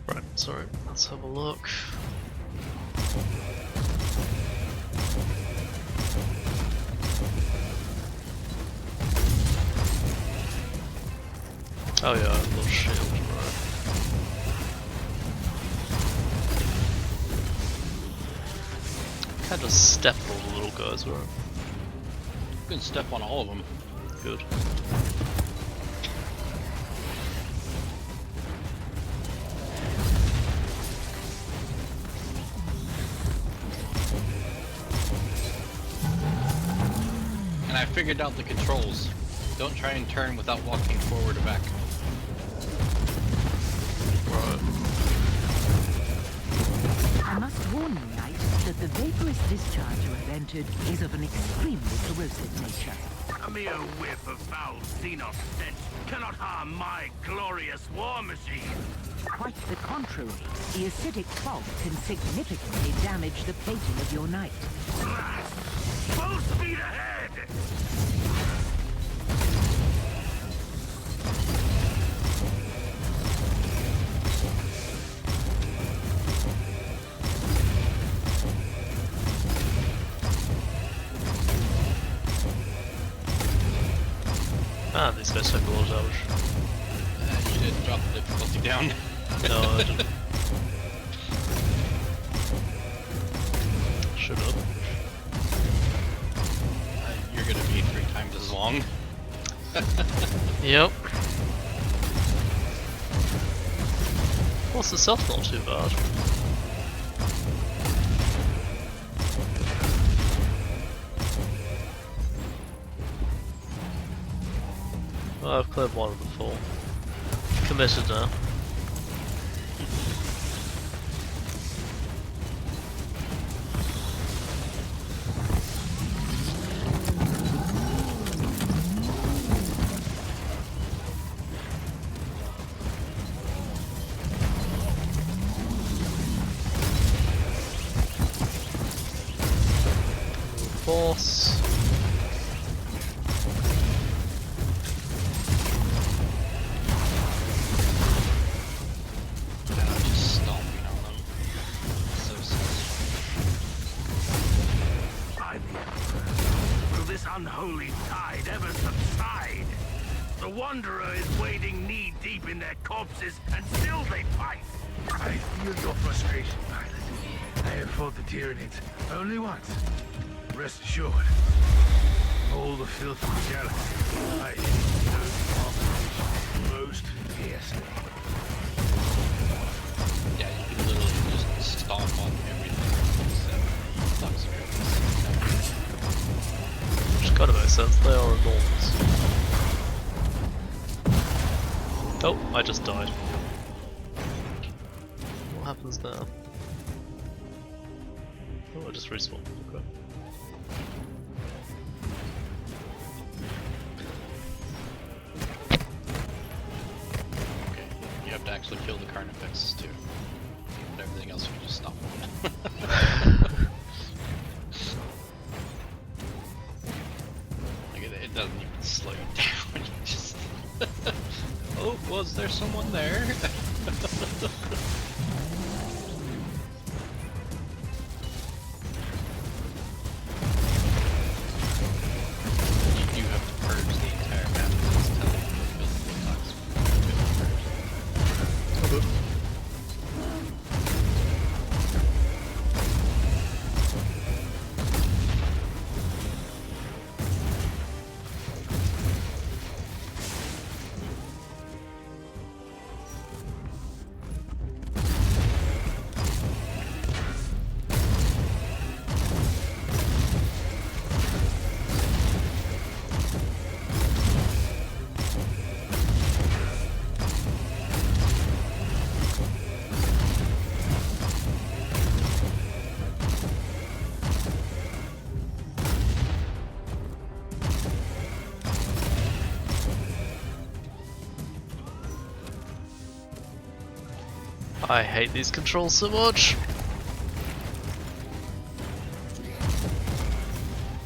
Speaker 1: Right, sorry, let's have a look. Oh yeah, a little shield, right. Can't just step on all the little guys, right?
Speaker 2: You can step on all of them.
Speaker 1: Good.
Speaker 2: And I figured out the controls. Don't try and turn without walking forward or back.
Speaker 1: Right.
Speaker 9: I must warn you, Knight, that the vaporous discharge you have entered is of an extremely corrosive nature.
Speaker 3: A mere whiff of foul xenos stench cannot harm my glorious war machine.
Speaker 9: Quite the contrary. The acidic fog can significantly damage the plating of your knight.
Speaker 3: Blast! Full speed ahead!
Speaker 1: Ah, these guys take a lot of damage.
Speaker 2: You did drop the difficulty down.
Speaker 1: No, I didn't. Shut up.
Speaker 2: You're gonna be 3 times as long.
Speaker 1: Yep. Plus the stealth not too bad. Oh, I've cleared one of the 4. Committed now. Boss.
Speaker 5: unholy tide ever subside. The Wanderer is wading knee-deep in their corpses, and still they fight. I feel your frustration, pilot. I have fought the Tyranids only once. Rest assured, all the filth of the galaxy, I hate most fiercely.
Speaker 2: Yeah, you can literally just stomp on everything except the toxic.
Speaker 1: Which kind of makes sense, they are enormous. Oh, I just died. What happens now? Oh, I just respawned. Okay.
Speaker 2: Okay, you have to actually kill the Carnifexes too. But everything else you can just stop on. Like it doesn't even slow you down, you just... Oh, was there someone there? You do have to purge the entire map. It's telling you to build the toxic.
Speaker 1: I hate these controls so much.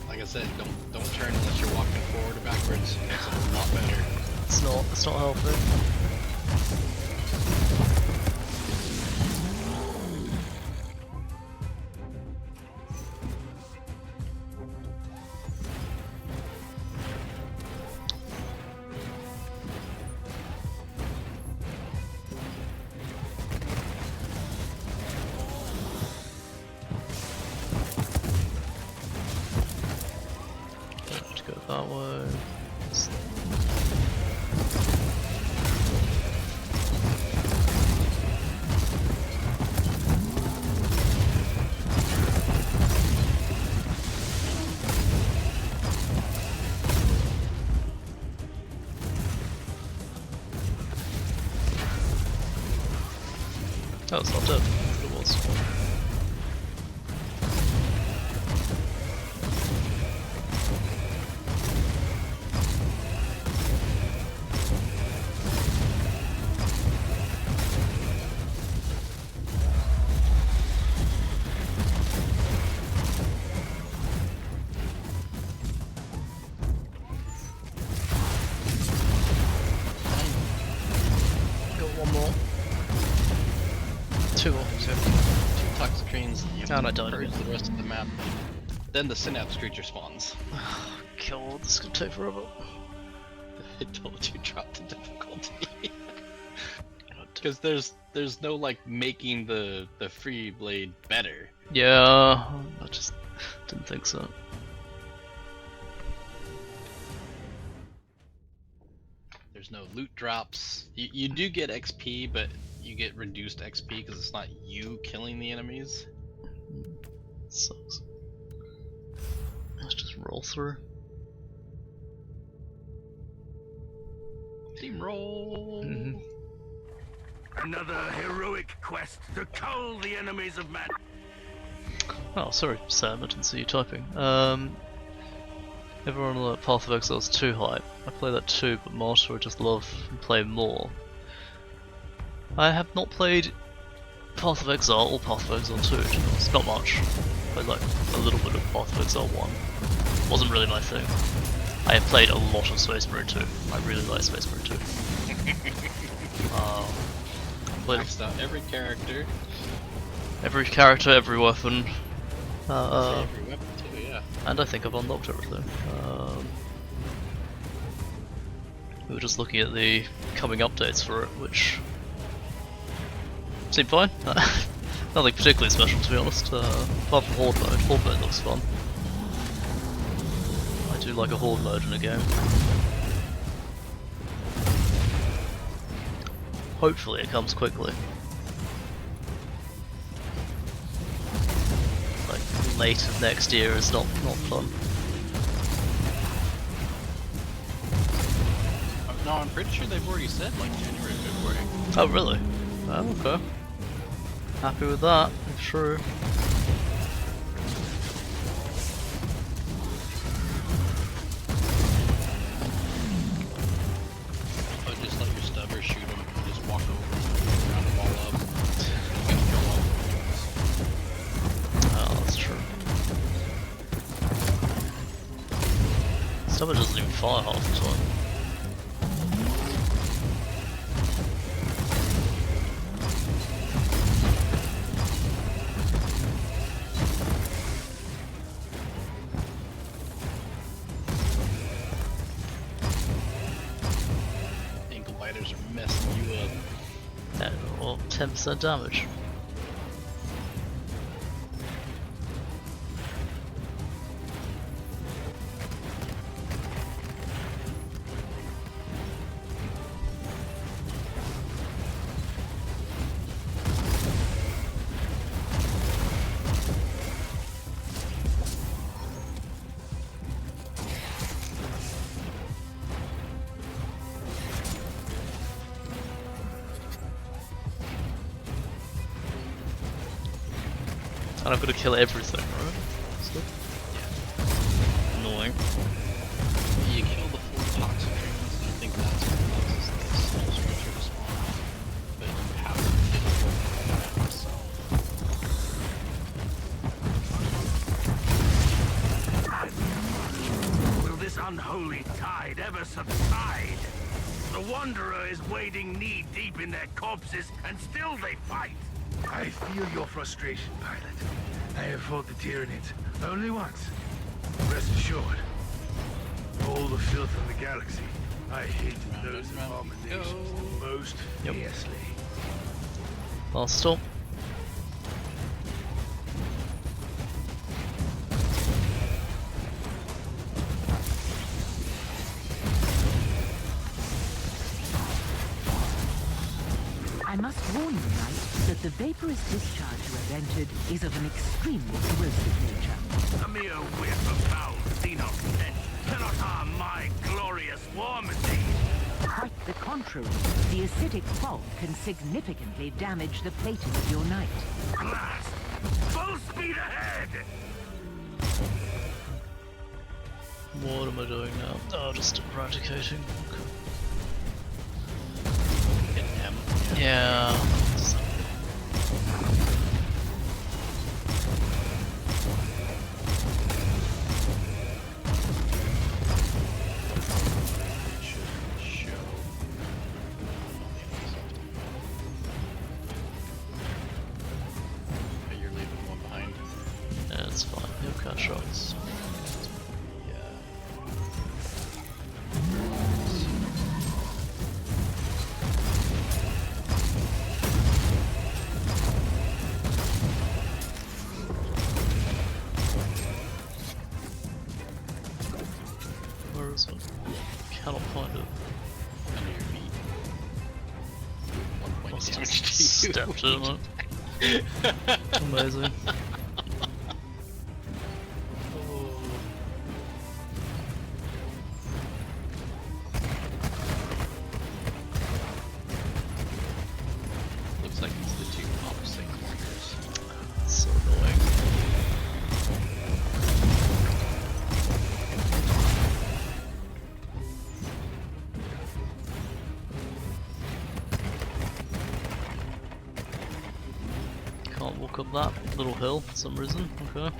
Speaker 2: Like I said, don't turn unless you're walking forward or backwards. It makes it a lot better.
Speaker 1: It's not helping. Go that way. Oh, it's not dead. It was. Two more.
Speaker 2: So, 2 Toxicreens, you
Speaker 1: And I died
Speaker 2: purge
Speaker 1: again.
Speaker 2: the rest of the map. Then the Synapse creature spawns.
Speaker 1: God, this is gonna take forever.
Speaker 2: I told you drop the difficulty. Because there's no like making the free blade better.
Speaker 1: Yeah, I just didn't think so.
Speaker 2: There's no loot drops. You do get XP, but you get reduced XP because it's not you killing the enemies.
Speaker 1: Sucks. Let's just roll through.
Speaker 2: Team roll.
Speaker 5: Another heroic quest to cull the enemies of man.
Speaker 1: Oh, sorry, Sam, I didn't see you typing. Everyone on the Path of Exile is too high. I play that too, but Master would just love and play more. I have not played Path of Exile or Path of Exile 2, to be honest. Not much. Played like a little bit of Path of Exile 1. Wasn't really my thing. I have played a lot of Space Marine 2. I really like Space Marine 2. Played
Speaker 2: Maxed out every character.
Speaker 1: every character, every weapon.
Speaker 2: Every weapon too, yeah.
Speaker 1: And I think I've unlocked everything. We were just looking at the coming updates for it, which seem fine. Nothing particularly special, to be honest. Apart from Horde mode. Horde mode looks fun. I do like a Horde mode in a game. Hopefully it comes quickly. Like, late of next year is not fun.
Speaker 2: No, I'm pretty sure they've already said like January, February.
Speaker 1: Oh really? Oh, okay. Happy with that, if true.
Speaker 2: But just let your stubber shoot him, just walk over, round them all up. You gotta kill all the ones.
Speaker 1: Oh, that's true. Stubber doesn't even fire half the time.
Speaker 2: Ankle biters are messing you up.
Speaker 1: Yeah, well, 10% damage. And I've got to kill everything, right? So, annoying.
Speaker 2: You kill the 4 toxic ones, and I think that's what causes the soul structure to spawn. But you have to kill them, so.
Speaker 5: Will this unholy tide ever subside? The Wanderer is wading knee-deep in their corpses, and still they fight. I feel your frustration, pilot. I have fought the Tyranids only once. Rest assured, all the filth in the galaxy, I hate those abominations most fiercely.
Speaker 1: Last stop.
Speaker 9: I must warn you, Knight, that the vaporous discharge you have entered is of an extremely corrosive nature.
Speaker 5: A mere whiff of foul xenon stench cannot harm my glorious war machine.
Speaker 9: Quite the contrary. The acidic fog can significantly damage the plating of your Knight.
Speaker 5: Blast! Full speed ahead!
Speaker 1: What am I doing now? Oh, just eradicating.
Speaker 2: Hit M.
Speaker 1: Yeah.
Speaker 2: It should show. Okay, you're leaving one behind.
Speaker 1: Yeah, it's fine. He'll catch us.
Speaker 2: Yeah.
Speaker 1: Where is it? Cannot find it.
Speaker 2: Under your feet. 1 point
Speaker 1: Must have
Speaker 2: damage to you.
Speaker 1: stepped in it. Amazing.
Speaker 2: Looks like it's the 2 opposite corners.
Speaker 1: So annoying. Can't walk up that little hill for some reason. Okay.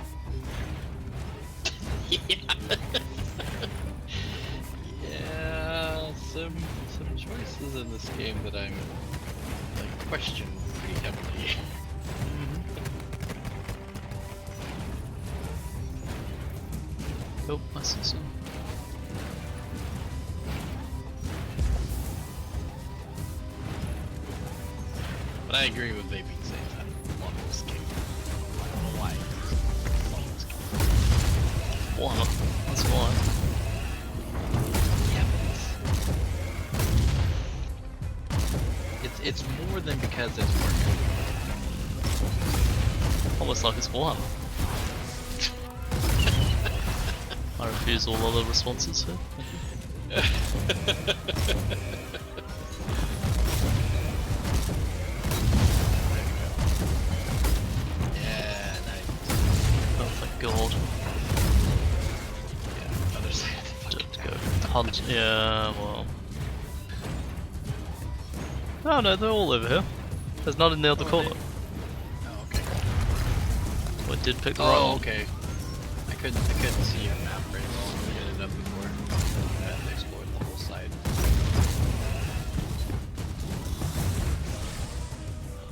Speaker 2: Yeah, some choices in this game that I'm like question pretty heavily.
Speaker 1: Oh, I see some.
Speaker 2: But I agree with they being safe. I don't love this game. I don't know why. I love this game.
Speaker 1: Warhammer. That's why.
Speaker 2: Yeah, but it's more than because it's working.
Speaker 1: Almost like it's Warhammer. I refuse all other responses here.
Speaker 2: Yeah, nice.
Speaker 1: Oh, thank God.
Speaker 2: Yeah, other side of the fucking
Speaker 1: Don't go hunt. Yeah, well. Oh no, they're all over here. There's none in the other corner.
Speaker 2: Oh, okay.
Speaker 1: Well, I did pick the right
Speaker 2: Oh,
Speaker 1: one.
Speaker 2: okay. I couldn't see your map very well. We did it up before. I had to explore the whole side.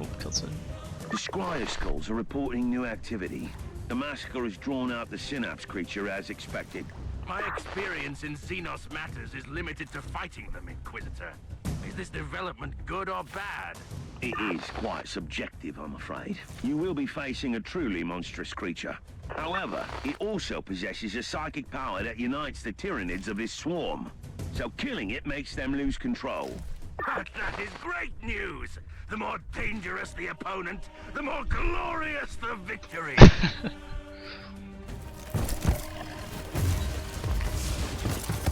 Speaker 1: Oh, cutscene.
Speaker 3: The Squire Skulls are reporting new activity. The massacre has drawn out the Synapse creature as expected.
Speaker 5: My experience in Xenos matters is limited to fighting them, Inquisitor. Is this development good or bad?
Speaker 3: It is quite subjective, I'm afraid. You will be facing a truly monstrous creature. However, it also possesses a psychic power that unites the Tyranids of this swarm. So killing it makes them lose control.
Speaker 5: But that is great news! The more dangerous the opponent, the more glorious the victory!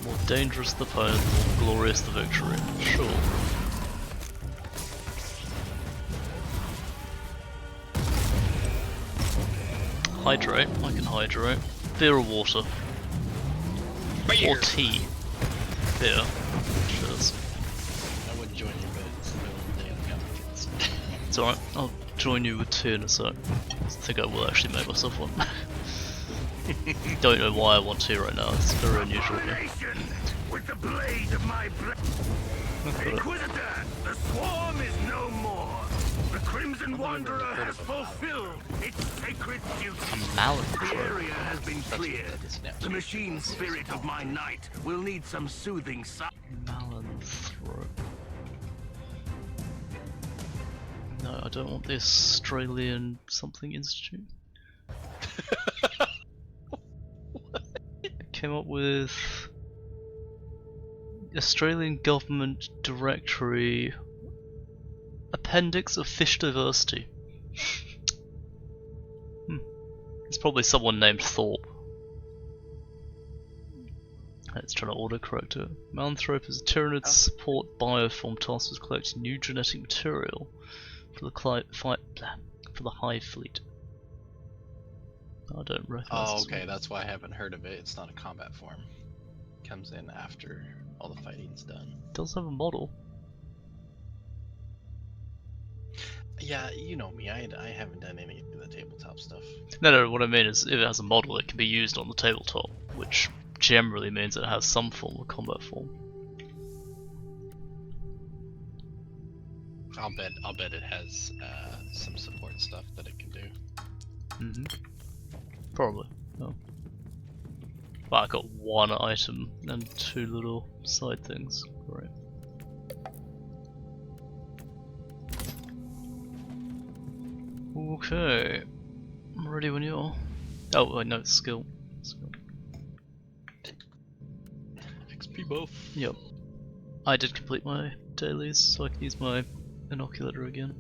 Speaker 1: More dangerous the opponent, the more glorious the victory. Sure. Hydrate. I can hydrate. Beer or water?
Speaker 2: Beer.
Speaker 1: Or tea? Beer. Cheers.
Speaker 2: I would join you, but it's the middle of the day and I got my kids.
Speaker 1: It's alright, I'll join you with tea in a sec. I think I will actually make myself one. Don't know why I want tea right now, it's very unusual here.
Speaker 5: Annihilation with the blade of my blade. Inquisitor, the swarm is no more. The Crimson Wanderer has fulfilled its sacred duty. The area has been cleared. The machine spirit of my knight will need some soothing
Speaker 1: Malanthrope. No, I don't want the Australian something institute. Came up with Australian Government Directory Appendix of Fish Diversity. It's probably someone named Thorpe. It's trying to autocorrect it. Malanthrope is a Tyranid support bioform tasked with collecting new genetic material for the Hive Fleet. I don't recognize.
Speaker 2: Oh, okay, that's why I haven't heard of it. It's not a combat form. It comes in after all the fighting's done.
Speaker 1: It does have a model.
Speaker 2: Yeah, you know me. I haven't done any of the tabletop stuff.
Speaker 1: No, what I mean is if it has a model, it can be used on the tabletop, which generally means it has some form of combat form.
Speaker 2: I'll bet it has some support stuff that it can do.
Speaker 1: Probably. No. But I got one item and two little side things. Great. Okay. I'm ready when you are. Oh, wait, no, it's skill.
Speaker 2: XP buff.
Speaker 1: Yep. I did complete my dailies, so I can use my inoculator again.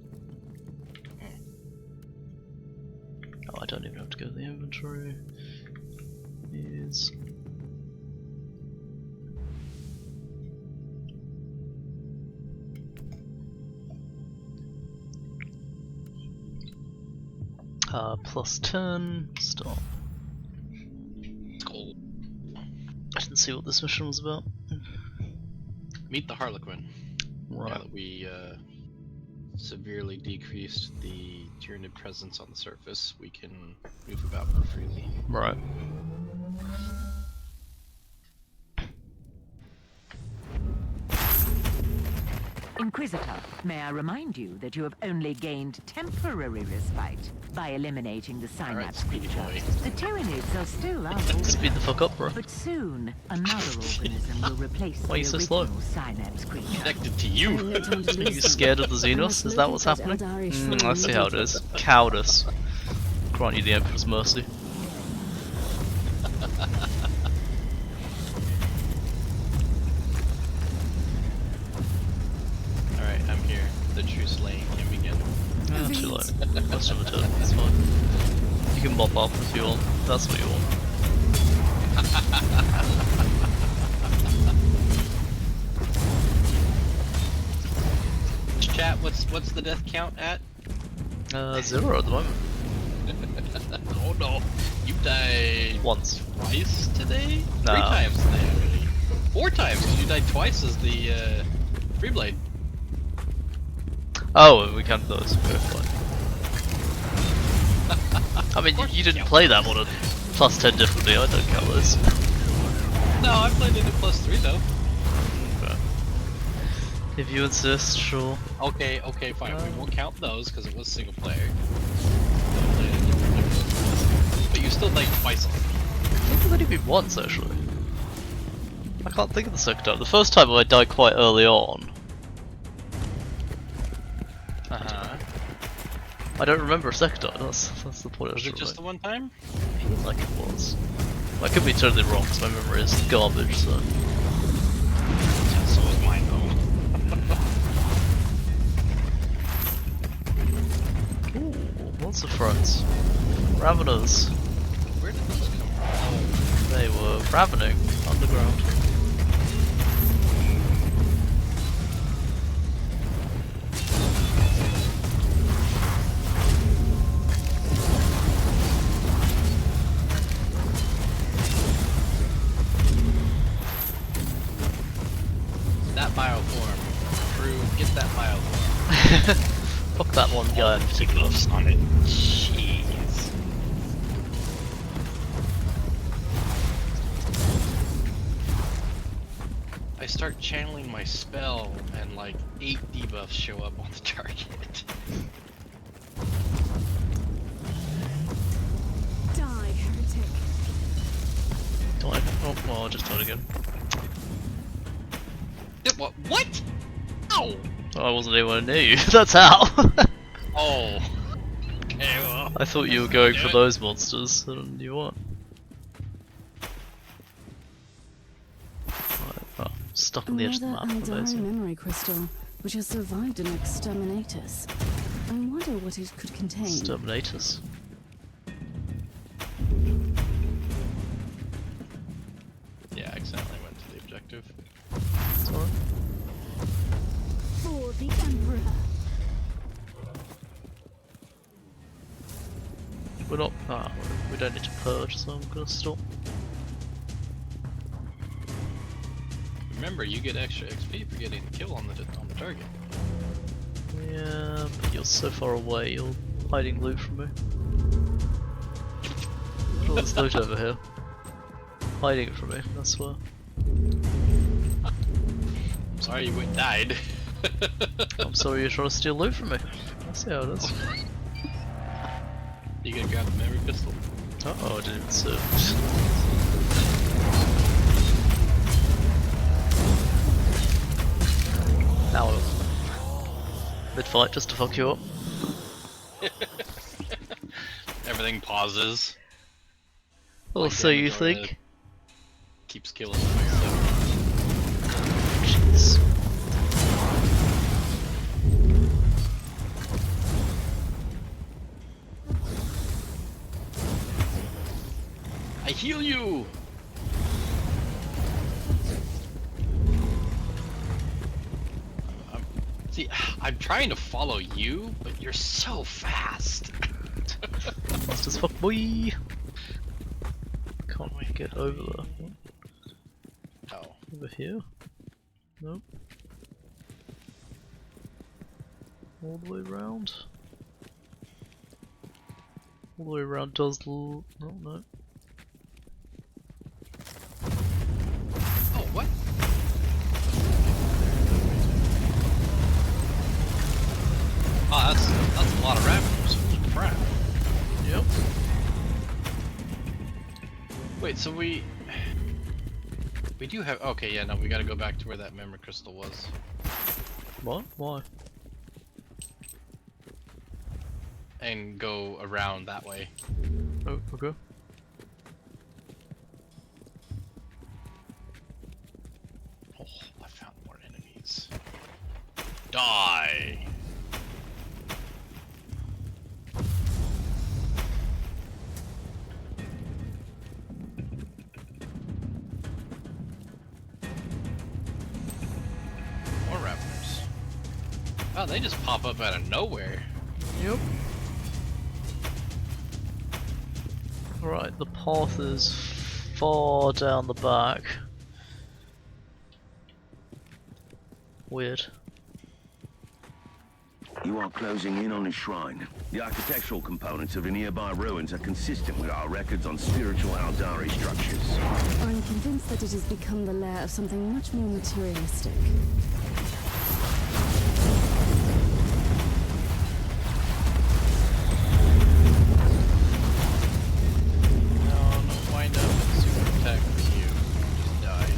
Speaker 1: Oh, I don't even have to go to the inventory. Is plus 10, stop.
Speaker 2: Cool.
Speaker 1: I didn't see what this mission was about.
Speaker 2: Meet the Harlequin.
Speaker 1: Right.
Speaker 2: Now that we severely decreased the Tyranid presence on the surface, we can move about more freely.
Speaker 1: Right.
Speaker 9: Inquisitor, may I remind you that you have only gained temporary respite by eliminating the synapse
Speaker 2: speedy
Speaker 9: creature.
Speaker 2: boy.
Speaker 9: The Tyranids are still our lord,
Speaker 1: Speed the fuck up, bro.
Speaker 9: but soon another organism will replace
Speaker 1: Why are
Speaker 9: the
Speaker 1: you so slow?
Speaker 9: original synapse creature.
Speaker 2: Connected to you.
Speaker 1: Are you scared of the Xenos? Is that what's happening? I see how it is. Cowardice. Grant you the Emperor's mercy.
Speaker 2: Alright, I'm here. The true slaying can begin.
Speaker 1: Too late. Most of the turn, it's fine. You can mop up if you want. That's what you want.
Speaker 2: Chat, what's the death count at?
Speaker 1: 0 at the moment.
Speaker 2: Oh no, you died
Speaker 1: Once.
Speaker 2: twice today?
Speaker 1: No.
Speaker 2: 3 times today already. 4 times, because you died twice as the free blade.
Speaker 1: Oh, we count those. Okay, fine. I mean, you didn't play that one at plus 10 difficulty, I don't count those.
Speaker 2: No, I played it at +3 though.
Speaker 1: Okay. If you insist, sure.
Speaker 2: Okay, fine. We won't count those because it was single player. But you still died twice.
Speaker 1: I think I've only been once, actually. I can't think of the second time. The first time I died quite early on. I don't remember a second time, that's the point I was
Speaker 2: Was it just the one time?
Speaker 1: I feel like it was. I could be totally wrong because my memory is garbage, so.
Speaker 2: So was mine though.
Speaker 1: Ooh, lots of friends. Raveners.
Speaker 2: Where did those come from?
Speaker 1: They were ravening underground.
Speaker 2: That bioform. Crew, get that bioform.
Speaker 1: Fuck that one guy in particular.
Speaker 2: On it. Jeez. I start channeling my spell and like 8 debuffs show up on the target.
Speaker 4: Die, heretic.
Speaker 1: Die. Oh, well, I'll just do it again.
Speaker 2: What? Ow!
Speaker 1: I wasn't anywhere near you, that's how!
Speaker 2: Oh. Okay, well.
Speaker 1: I thought you were going for those monsters, and you weren't. Right, oh, stuck on the edge of the
Speaker 4: Another
Speaker 1: map,
Speaker 4: Aldari
Speaker 1: amazing.
Speaker 4: memory crystal, which has survived an exterminatus. I wonder what it could contain.
Speaker 1: Exterminators.
Speaker 2: Yeah, I accidentally went to the objective.
Speaker 1: That's alright.
Speaker 4: For the Emperor.
Speaker 1: We're not. Ah, we don't need to purge, so I'm gonna stop.
Speaker 2: Remember, you get extra XP for getting the kill on the target.
Speaker 1: Yeah, but you're so far away, you're hiding loot from me. Look at all this loot over here. Hiding it from me, I swear.
Speaker 2: I'm sorry you went and died.
Speaker 1: I'm sorry you're trying to steal loot from me. I see how it is.
Speaker 2: You gonna grab the memory pistol?
Speaker 1: Uh-oh, I didn't even see it. Now mid-fight just to fuck you up.
Speaker 2: Everything pauses.
Speaker 1: Well,
Speaker 2: Like
Speaker 1: so you
Speaker 2: damage
Speaker 1: think?
Speaker 2: already. Keeps killing myself.
Speaker 1: Jeez.
Speaker 2: I heal you! See, I'm trying to follow you, but you're so fast.
Speaker 1: Fast as fuck, boy. Can't we get over there?
Speaker 2: Oh.
Speaker 1: Over here? Nope. All the way around. All the way around does no, no.
Speaker 2: Oh, what? Wait, so we do have. Okay, yeah, no, we gotta go back to where that memory crystal was.
Speaker 1: What? Why?
Speaker 2: And go around that way.
Speaker 1: Oh, okay.
Speaker 2: Oh, I found more enemies. Die! More Raveners. Wow, they just pop up out of nowhere.
Speaker 1: Yep. Right, the path is far down the back. Weird.
Speaker 3: You are closing in on the shrine. The architectural components of the nearby ruins are consistent with our records on spiritual Aldari structures.
Speaker 4: I'm convinced that it has become the lair of something much more materialistic.
Speaker 2: Wind up and super attack with you. Just die.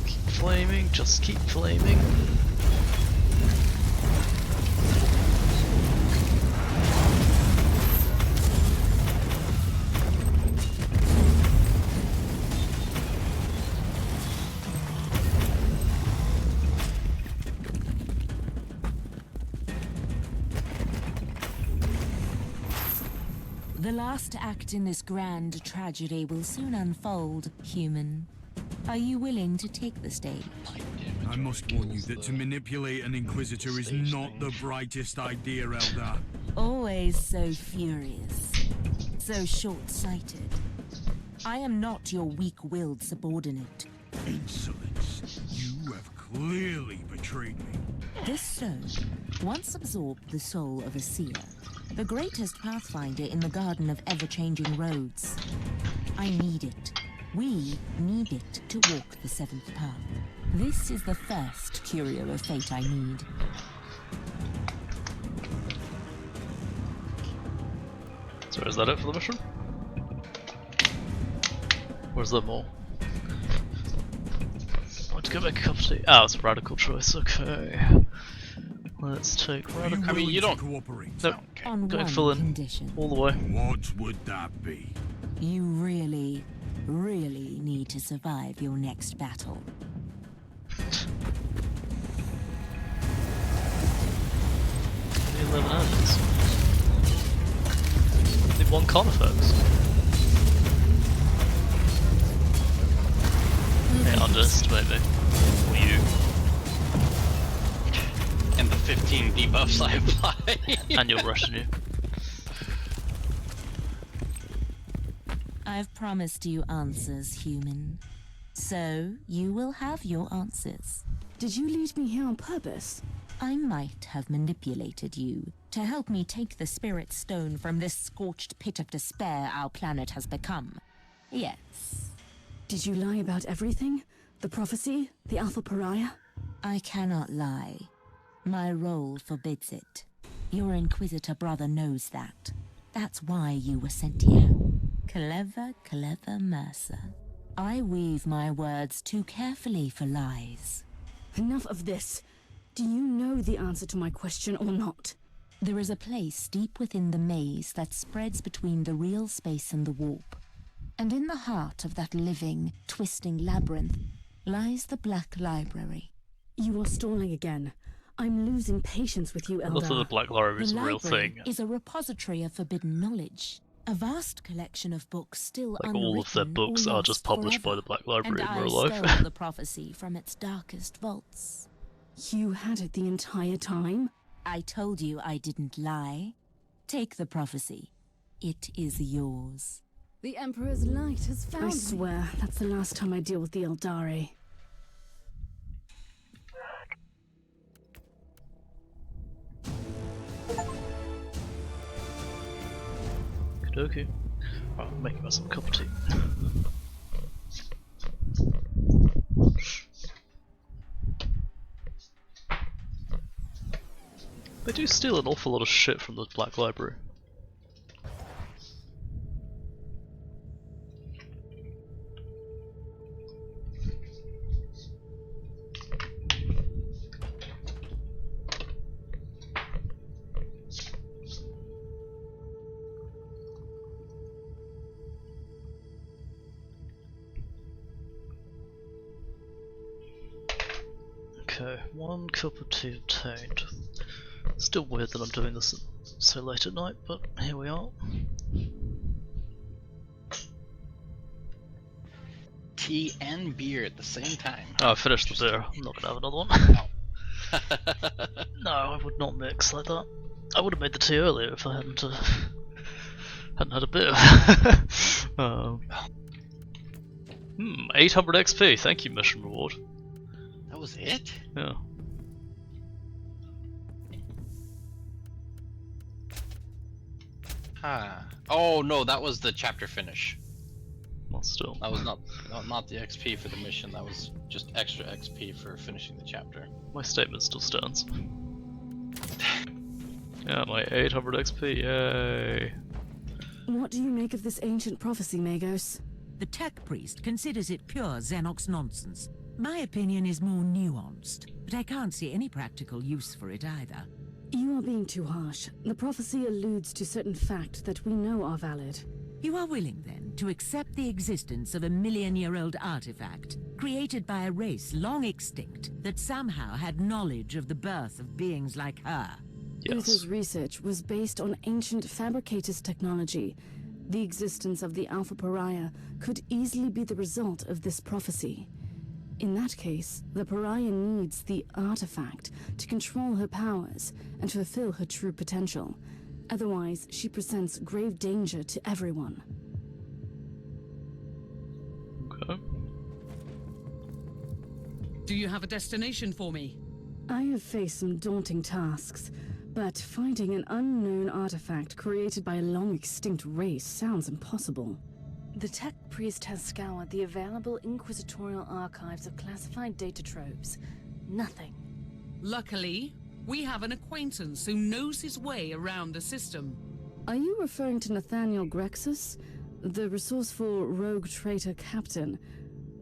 Speaker 1: Keep flaming, just keep flaming.
Speaker 8: The last act in this grand tragedy will soon unfold, human. Are you willing to take the stage?
Speaker 5: I must warn you that to manipulate an Inquisitor is not the brightest idea, Eldar.
Speaker 8: Always so furious. So short-sighted. I am not your weak-willed subordinate.
Speaker 5: Insolence. You have clearly betrayed me.
Speaker 8: This stone once absorbed the soul of a seer, the greatest pathfinder in the Garden of Ever-Changing Roads. I need it. We need it to walk the seventh path. This is the first curio of fate I need.
Speaker 1: So is that it for the mission? Or is there more? I want to go make a cup of tea. Oh, it's a radical choice, okay. Let's take radical.
Speaker 5: I mean,
Speaker 2: you don't
Speaker 5: cooperate.
Speaker 1: Nope.
Speaker 8: On
Speaker 1: Going
Speaker 8: one
Speaker 1: full in.
Speaker 8: condition.
Speaker 1: All the way.
Speaker 5: What would that be?
Speaker 8: You really, really need to survive your next battle.
Speaker 1: Only 11 enemies. Need one Carnifex. Yeah, underestimate me. Or you.
Speaker 2: And the 15 debuffs I apply.
Speaker 1: And your retinue.
Speaker 8: I've promised you answers, human. So, you will have your answers.
Speaker 4: Did you lead me here on purpose?
Speaker 8: I might have manipulated you to help me take the Spirit Stone from this scorched pit of despair our planet has become. Yes.
Speaker 4: Did you lie about everything? The prophecy? The Alpha Pariah?
Speaker 8: I cannot lie. My role forbids it. Your Inquisitor brother knows that. That's why you were sent here. Clever, clever Mercer. I weave my words too carefully for lies.
Speaker 4: Enough of this. Do you know the answer to my question or not?
Speaker 8: There is a place deep within the maze that spreads between the real space and the warp. And in the heart of that living, twisting labyrinth lies the Black Library.
Speaker 4: You are stalling again. I'm losing patience with you,
Speaker 1: I love that the
Speaker 4: Eldar.
Speaker 1: Black Library is
Speaker 8: The
Speaker 1: a real
Speaker 8: library
Speaker 1: thing.
Speaker 8: is a repository of forbidden knowledge. A vast collection of books still
Speaker 1: Like
Speaker 8: unwritten
Speaker 1: all of their books
Speaker 8: or
Speaker 1: are
Speaker 8: lost
Speaker 1: just published by
Speaker 8: forever.
Speaker 1: the Black Library
Speaker 8: and
Speaker 1: in real
Speaker 8: I
Speaker 1: life.
Speaker 8: stole the prophecy from its darkest vaults.
Speaker 4: You had it the entire time?
Speaker 8: I told you I didn't lie. Take the prophecy. It is yours.
Speaker 4: The Emperor's light has found me. I swear, that's the last time I deal with the Eldari.
Speaker 1: Okey-dokey. Right, I'm making myself a cup of tea. They do steal an awful lot of shit from the Black Library. Okay, 1 cup of tea obtained. Still weird that I'm doing this so late at night, but here we are.
Speaker 2: Tea and beer at the same time.
Speaker 1: Oh, I finished the beer. I'm not gonna have another one.
Speaker 2: Oh.
Speaker 1: No, I would not mix like that. I would have made the tea earlier if I hadn't had a beer. 800 XP. Thank you, mission reward.
Speaker 2: That was it?
Speaker 1: Yeah.
Speaker 2: Huh. Oh no, that was the chapter finish.
Speaker 1: Well, still.
Speaker 2: That was not the XP for the mission. That was just extra XP for finishing the chapter.
Speaker 1: My statement still stands. Yeah, my 800 XP. Yay.
Speaker 4: What do you make of this ancient prophecy, Magos?
Speaker 9: The tech priest considers it pure Xenox nonsense. My opinion is more nuanced, but I can't see any practical use for it either.
Speaker 4: You are being too harsh. The prophecy alludes to certain facts that we know are valid.
Speaker 9: You are willing, then, to accept the existence of a million-year-old artifact, created by a race long extinct, that somehow had knowledge of the birth of beings like her?
Speaker 1: Yes.
Speaker 4: Uther's research was based on ancient fabricators technology. The existence of the Alpha Pariah could easily be the result of this prophecy. In that case, the Pariah needs the artifact to control her powers and fulfill her true potential. Otherwise, she presents grave danger to everyone.
Speaker 1: Okay.
Speaker 7: Do you have a destination for me?
Speaker 4: I have faced some daunting tasks, but finding an unknown artifact created by a long-extinct race sounds impossible. The tech priest has scoured the available inquisitorial archives of classified data troves. Nothing.
Speaker 7: Luckily, we have an acquaintance who knows his way around the system.
Speaker 4: Are you referring to Nathaniel Grexus, the resourceful rogue traitor captain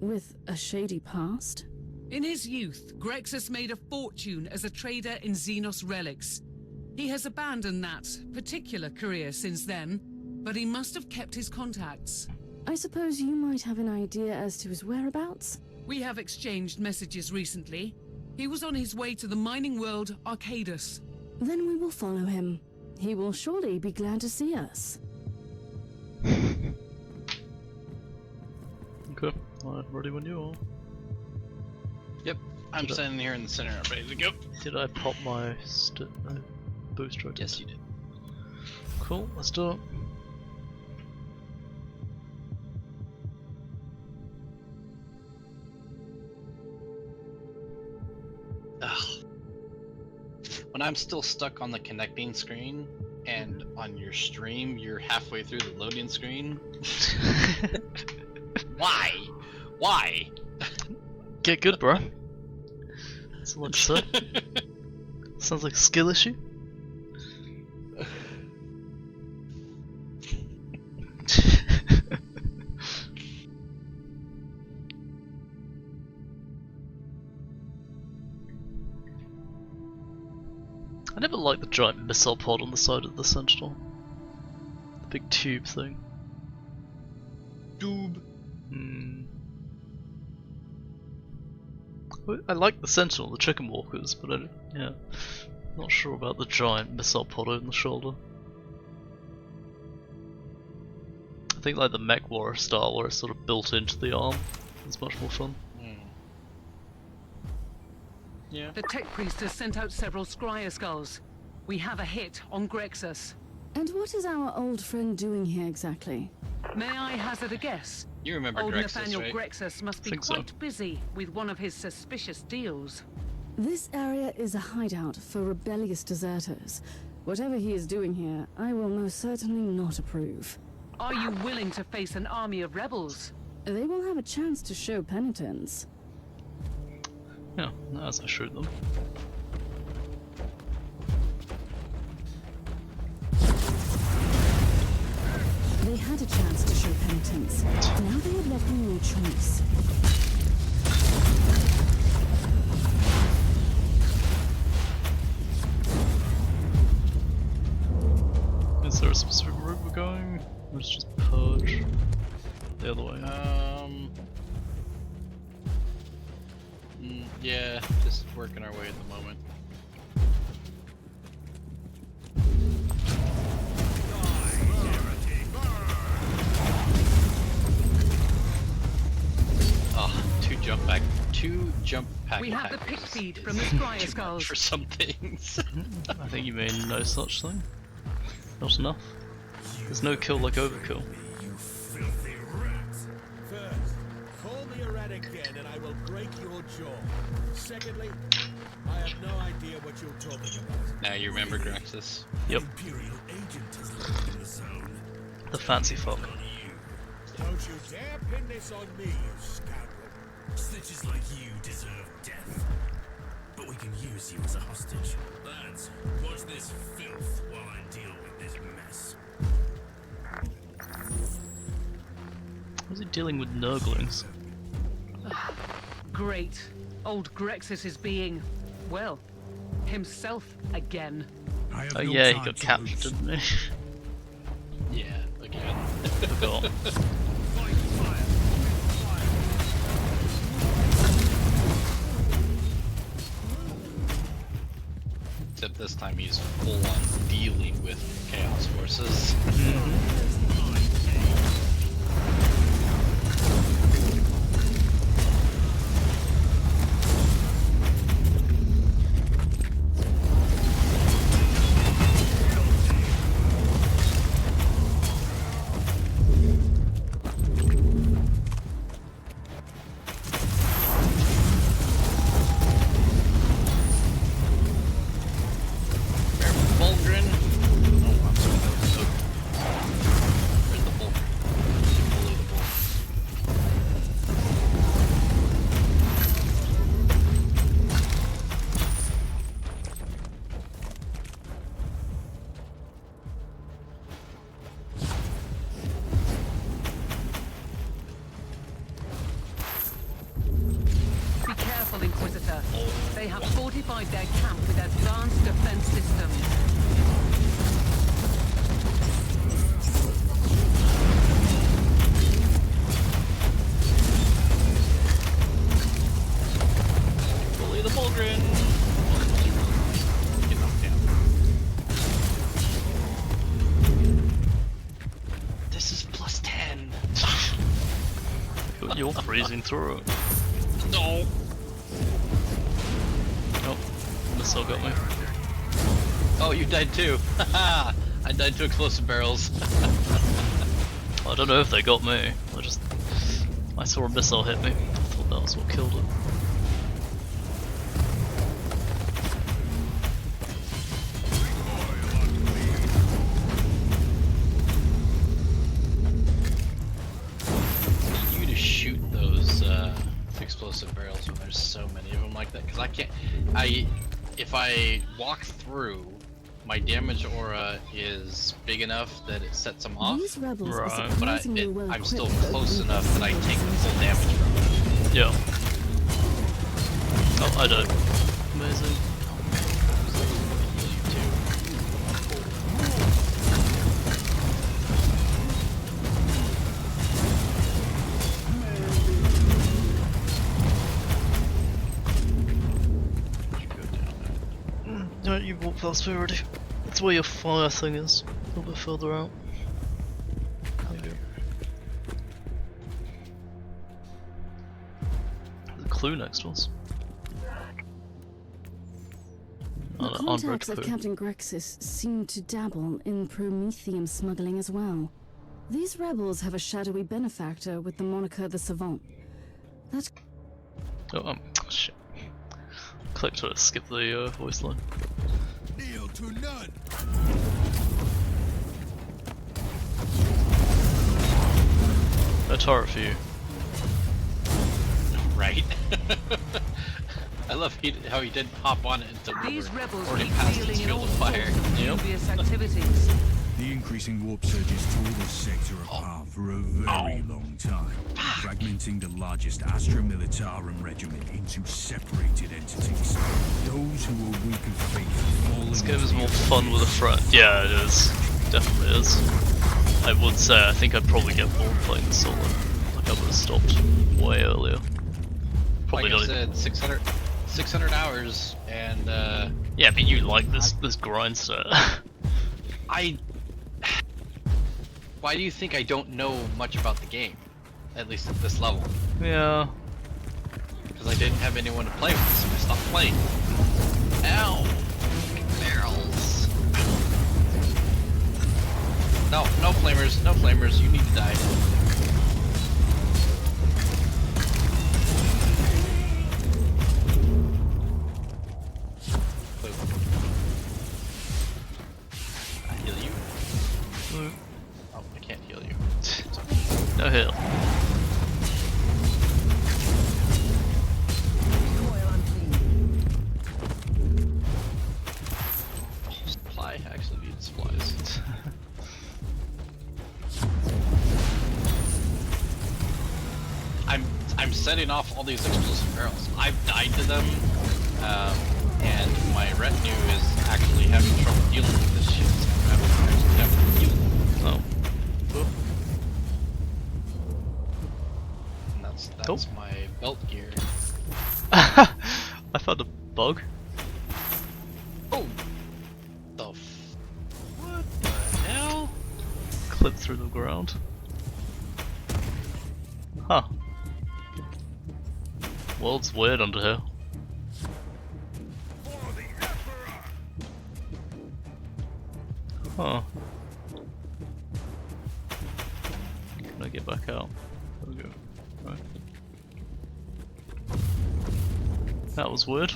Speaker 4: with a shady past?
Speaker 7: In his youth, Grexus made a fortune as a trader in Xenos relics. He has abandoned that particular career since then, but he must have kept his contacts.
Speaker 4: I suppose you might have an idea as to his whereabouts?
Speaker 7: We have exchanged messages recently. He was on his way to the mining world Arcadus.
Speaker 4: Then we will follow him. He will surely be glad to see us.
Speaker 1: Okay, I'm ready when you are.
Speaker 2: Yep, I'm standing here in the center. I'm ready to go.
Speaker 1: Did I pop my booster?
Speaker 2: Yes, you did.
Speaker 1: Cool, let's do it.
Speaker 2: Ugh. When I'm still stuck on the connecting screen, and on your stream you're halfway through the loading screen. Why? Why?
Speaker 1: Get good, bro. That's all I can say. Sounds like a skill issue. I never liked the giant missile pod on the side of the Sentinel. The big tube thing.
Speaker 2: Doob.
Speaker 1: I like the Sentinel, the chicken walkers, but yeah, not sure about the giant missile pod over the shoulder. I think like the mech warrior style, where it's sort of built into the arm, is much more fun.
Speaker 2: Yeah.
Speaker 7: The tech priest has sent out several scryer skulls. We have a hit on Grexus.
Speaker 4: And what is our old friend doing here exactly?
Speaker 7: May I hazard a guess?
Speaker 2: You remember
Speaker 7: Old
Speaker 2: Grexus,
Speaker 7: Nathaniel
Speaker 2: right?
Speaker 7: Grexus must be
Speaker 1: Think so.
Speaker 7: quite busy with one of his suspicious deals.
Speaker 4: This area is a hideout for rebellious deserters. Whatever he is doing here, I will most certainly not approve.
Speaker 7: Are you willing to face an army of rebels?
Speaker 4: They will have a chance to show penitence.
Speaker 1: Yeah, as I shoot them.
Speaker 4: had a chance to show penitence. Now they had left me no choice.
Speaker 1: Is there a specific route we're going? Or is it just purge? The other way?
Speaker 2: Yeah, just working our way at the moment. Two jump pack.
Speaker 7: We have the pick feed from the Scryer Skulls.
Speaker 2: For some things.
Speaker 1: I think you mean no such thing. Not enough. There's no kill like overkill.
Speaker 5: You filthy rats! First, call me a rat again and I will break your jaw. Secondly, I have no idea what you're talking about.
Speaker 2: Now you remember Grexus?
Speaker 1: Yep.
Speaker 5: Imperial agent has left in the zone.
Speaker 1: The fancy fuck.
Speaker 5: Don't you dare pin this on me, you scoundrel. Snitches like you deserve death. But we can use you as a hostage. Lads, watch this filth while I deal with this mess.
Speaker 1: Was he dealing with Nurglings?
Speaker 7: Great. Old Grexus is being, well, himself again.
Speaker 1: Oh yeah, he got captured, didn't he?
Speaker 2: Yeah, again.
Speaker 1: Forgot.
Speaker 2: Except this time he's full on dealing with Chaos Forces.
Speaker 7: Inquisitor. They have fortified their camp with advanced defense systems.
Speaker 2: Bully the Bulgrin! Get knocked down. This is plus 10.
Speaker 1: You're freezing through it.
Speaker 2: No!
Speaker 1: Missile got me.
Speaker 2: Oh, you died too. Haha! I died to explosive barrels.
Speaker 1: I don't know if they got me. I saw a missile hit me. I thought that was what killed it.
Speaker 2: You to shoot those explosive barrels when there's so many of them like that, because I can't. If I walk through, my damage aura is big enough that it sets them off.
Speaker 4: These rebels are
Speaker 1: Right.
Speaker 2: But
Speaker 4: surprisingly well
Speaker 2: I'm still
Speaker 4: equipped for
Speaker 2: close
Speaker 4: open
Speaker 2: enough that I take the full damage from it.
Speaker 1: Yeah. Oh, I don't. Amazing.
Speaker 2: You too.
Speaker 1: No, you've walked past me already. That's where your fire thing is. A little bit further out. Maybe. There's a clue next to us.
Speaker 4: The contacts of Captain Grexus seem to dabble in promethium smuggling as well. These rebels have a shadowy benefactor with the moniker the Savant. That
Speaker 1: Oh, shit. Click to skip the voice line.
Speaker 5: Kneel to none.
Speaker 1: No turret for you.
Speaker 2: Right. I love how he didn't hop on it until we
Speaker 7: These
Speaker 2: were
Speaker 7: rebels
Speaker 2: already
Speaker 7: keep
Speaker 2: past
Speaker 7: dealing
Speaker 2: his
Speaker 7: in
Speaker 2: field
Speaker 7: all
Speaker 2: of
Speaker 7: sorts
Speaker 2: fire.
Speaker 7: of
Speaker 1: Yep.
Speaker 7: dubious activities.
Speaker 10: The increasing warp surges tore this sector apart for a very long time, fragmenting the largest Astra Militarum regiment into separated entities. Those who were weak of faith falling.
Speaker 1: This game is more fun with a friend. Yeah, it is. Definitely is. I would say I think I'd probably get bored playing the solo. Like I would have stopped way earlier. Probably
Speaker 2: like I
Speaker 1: not.
Speaker 2: said, 600 hours, and
Speaker 1: yeah, but you like this grind set.
Speaker 2: Why do you think I don't know much about the game? At least at this level.
Speaker 1: Yeah.
Speaker 2: Because I didn't have anyone to play with, so I stopped playing. Ow! Barrels. No, no flamers, no flamers, you need to die. I heal you. Oh, I can't heal you.
Speaker 1: No heal.
Speaker 2: Supply, I actually need supplies. I'm setting off all these explosive barrels. I've died to them, and my retinue is actually having trouble dealing with this shit. So I'm actually having to heal them.
Speaker 1: Oh.
Speaker 2: And that's my belt gear.
Speaker 1: I found a bug.
Speaker 2: Oh! What the hell?
Speaker 1: Clip through the ground. Huh. World's weird under here. Huh. Can I get back out? There we go. Right. That was weird.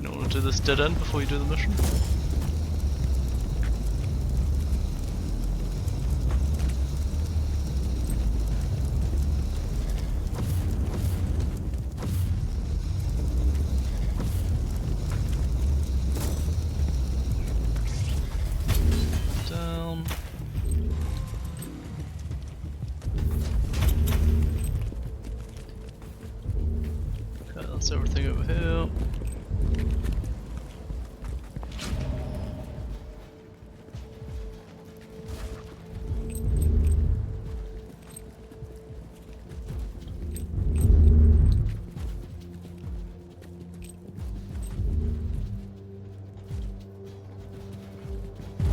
Speaker 1: You don't want to do this dead end before you do the mission? Down. Okay, that's everything over here.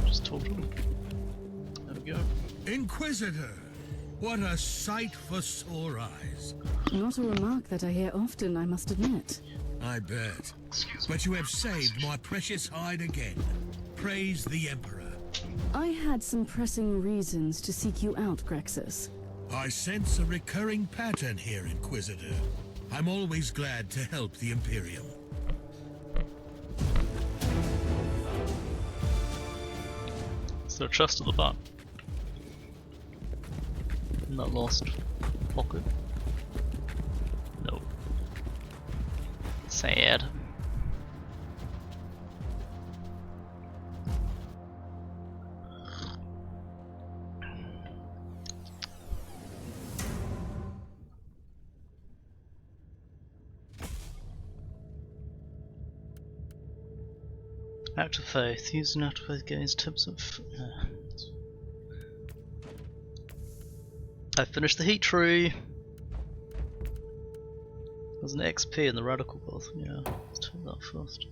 Speaker 1: Just told him. There we go.
Speaker 5: Inquisitor, what a sight for sore eyes.
Speaker 4: Not a remark that I hear often, I must admit.
Speaker 5: I bet. But you have saved my precious hide again. Praise the Emperor.
Speaker 4: I had some pressing reasons to seek you out, Grexus.
Speaker 5: I sense a recurring pattern here, Inquisitor. I'm always glad to help the Imperium.
Speaker 1: Is there a chest at the back? In that last pocket? No. Sad. Act of faith. Use an act of faith gains tips of. I finished the heat tree. There's an XP in the radical path. Yeah, let's take that first.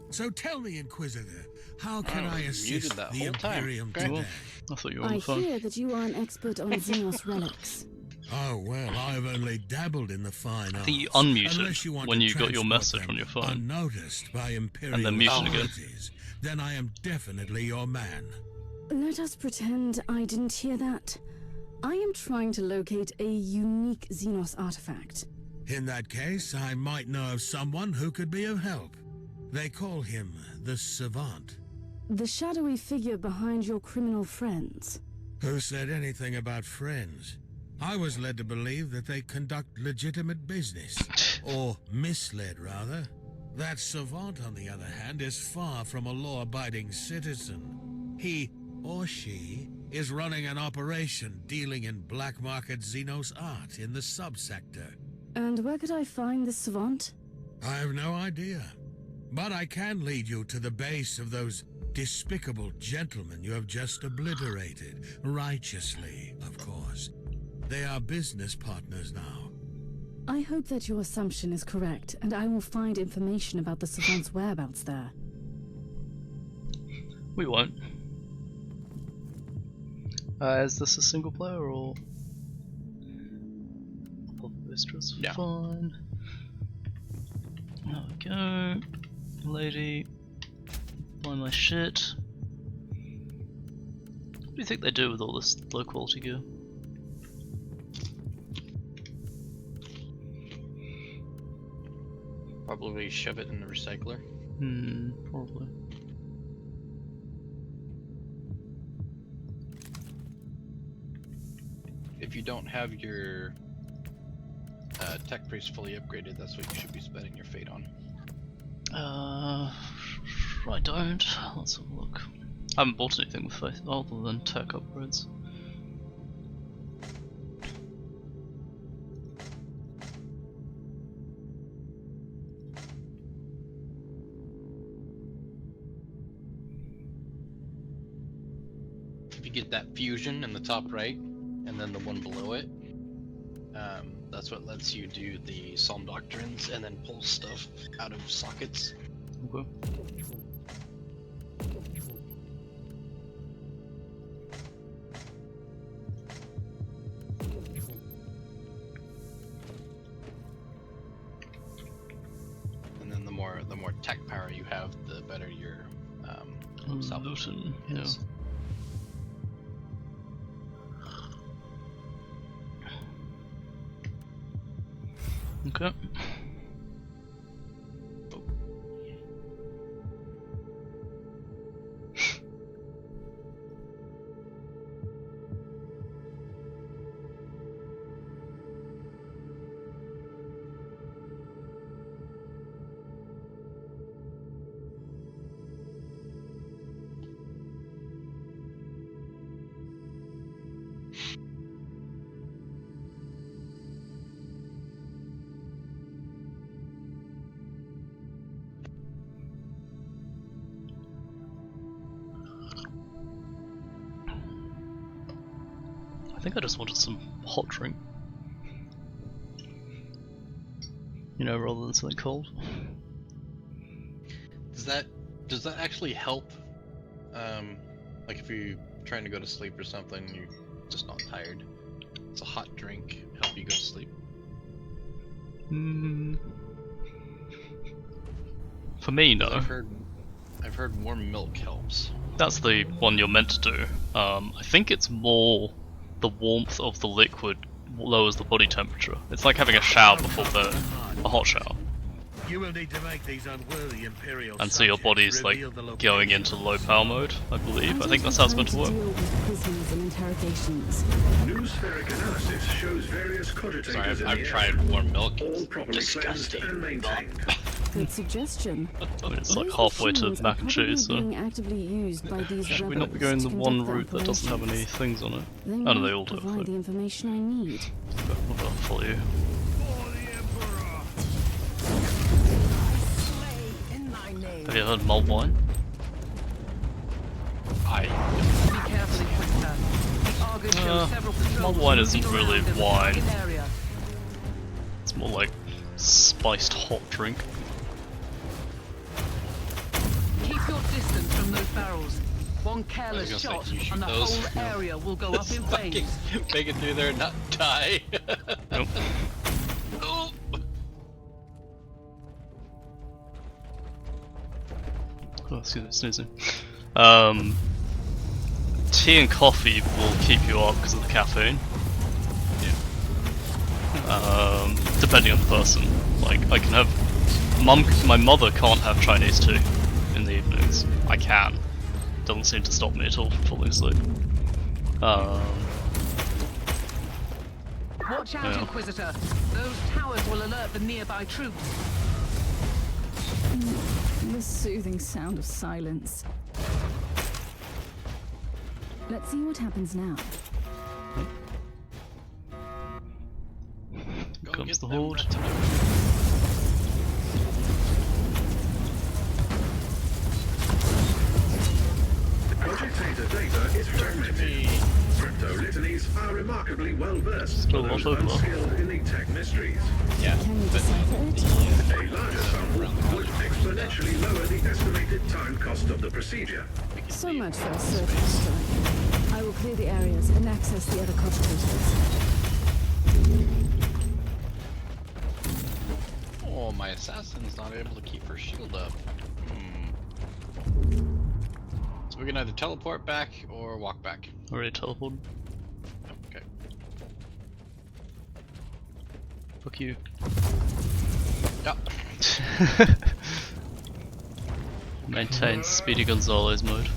Speaker 5: So tell me, Inquisitor, how can I
Speaker 2: muted
Speaker 5: assist
Speaker 2: that
Speaker 5: the
Speaker 2: whole time.
Speaker 5: Imperium
Speaker 2: Okay.
Speaker 5: today?
Speaker 1: I thought you were on
Speaker 4: I
Speaker 1: the phone.
Speaker 4: hear that you are an expert on Xenos relics.
Speaker 5: Oh, well, I've only dabbled in the fine arts.
Speaker 1: think you
Speaker 5: Unless
Speaker 1: unmuted
Speaker 5: you want
Speaker 1: when
Speaker 5: to
Speaker 1: you got your
Speaker 5: transport
Speaker 1: message
Speaker 5: them
Speaker 1: on your phone.
Speaker 5: unnoticed by Imperial
Speaker 1: And then muted again.
Speaker 5: authorities, then I am definitely your man.
Speaker 4: Let us pretend I didn't hear that. I am trying to locate a unique Xenos artifact.
Speaker 5: In that case, I might know of someone who could be of help. They call him the Savant.
Speaker 4: The shadowy figure behind your criminal friends.
Speaker 5: Who said anything about friends?
Speaker 11: I was led to believe that they conduct legitimate business. Or misled, rather. That savant, on the other hand, is far from a law-abiding citizen. He, or she, is running an operation dealing in black-market Xenos art in the subsector.
Speaker 4: And where could I find this savant?
Speaker 11: I have no idea. But I can lead you to the base of those despicable gentlemen you have just obliterated. Righteously, of course. They are business partners now.
Speaker 4: I hope that your assumption is correct, and I will find information about the savant's whereabouts there.
Speaker 1: We won't. Is this a single player or? Mistress,
Speaker 2: yeah.
Speaker 1: Fine. There we go. Lady. Buy my shit. What do you think they do with all this low quality gear?
Speaker 2: Probably shove it in the recycler.
Speaker 1: Probably.
Speaker 2: If you don't have your tech priest fully upgraded, that's what you should be spending your fate on.
Speaker 1: I don't. Let's have a look. I haven't bought anything with faith other than tech upgrades.
Speaker 2: If you get that fusion in the top right, and then the one below it, that's what lets you do the Psalm Doctrines and then pull stuff out of sockets.
Speaker 1: Okay.
Speaker 2: And then the more tech power you have, the better your
Speaker 1: Looten, yeah.
Speaker 2: is.
Speaker 1: Okay. I think I just wanted some hot drink. You know, rather than something cold.
Speaker 2: Does that actually help? Like if you're trying to go to sleep or something, you're just not tired. It's a hot drink help you go to sleep.
Speaker 1: For me, no.
Speaker 2: I've heard warm milk helps.
Speaker 1: That's the one you're meant to do. I think it's more the warmth of the liquid lowers the body temperature. It's like having a shower before bed, a hot shower.
Speaker 11: You will need to make these unworthy Imperial
Speaker 1: And so your body's like going into low power mode, I believe. I think that's how it's meant to work.
Speaker 6: New spheric analysis shows various cogitators
Speaker 2: Sorry,
Speaker 6: in the
Speaker 2: I've
Speaker 6: air,
Speaker 2: tried warm milk.
Speaker 6: all properly cleansed
Speaker 2: Disgusting.
Speaker 6: and maintained.
Speaker 4: Good suggestion.
Speaker 1: I mean, it's like
Speaker 4: Those
Speaker 1: halfway to
Speaker 4: machines are
Speaker 1: mac and cheese, so.
Speaker 4: being actively used by these
Speaker 1: Should we not be going
Speaker 4: rebels
Speaker 1: the
Speaker 4: to
Speaker 1: one
Speaker 4: conduct their
Speaker 1: route that doesn't have any
Speaker 4: operations?
Speaker 1: things on it?
Speaker 4: They
Speaker 1: Oh no, they
Speaker 4: might
Speaker 1: all do.
Speaker 4: provide the information I need.
Speaker 1: Okay, I'll follow you. Have you heard mulled wine?
Speaker 7: Be carefully, Quickster. The Argus shows several patrols
Speaker 1: mulled wine isn't
Speaker 7: moving
Speaker 1: really
Speaker 7: around in the
Speaker 1: wine.
Speaker 7: target area.
Speaker 1: It's more like spiced hot drink.
Speaker 7: Keep your distance from those barrels. One careless
Speaker 2: I was gonna
Speaker 7: shot
Speaker 2: say, you shoot
Speaker 7: and the
Speaker 2: those.
Speaker 7: whole area will go up in flames.
Speaker 2: Make it through there and not die.
Speaker 1: Nope.
Speaker 2: Oh.
Speaker 1: Oh, excuse me, sneezing. Tea and coffee will keep you up because of the caffeine. Depending on the person. Like, I can have... my mother can't have Chinese tea in the evenings. I can. Doesn't seem to stop me at all from falling asleep.
Speaker 7: Watch out,
Speaker 1: Yeah.
Speaker 7: Inquisitor. Those towers will alert the nearby troops.
Speaker 4: The soothing sound of silence. Let's see what happens now.
Speaker 2: Go
Speaker 1: Comes
Speaker 2: get
Speaker 1: the
Speaker 2: them
Speaker 1: horde.
Speaker 12: Cogitator data is fragmented. Crypto litanies are remarkably well versed
Speaker 1: Still
Speaker 12: for
Speaker 1: not
Speaker 12: those
Speaker 1: over.
Speaker 12: unskilled in the tech mysteries.
Speaker 2: Yeah.
Speaker 4: Can you
Speaker 2: but
Speaker 4: decipher it?
Speaker 12: A larger sample would exponentially lower the estimated time cost of the procedure.
Speaker 4: So much for a surgical strike. I will clear the areas and access the other cogitators.
Speaker 2: Oh, my assassin's not able to keep her shield up. So we can either teleport back or walk back.
Speaker 1: Already teleported.
Speaker 2: Okay.
Speaker 1: Fuck you.
Speaker 2: Yep.
Speaker 1: Maintain Speedy Gonzalez mode.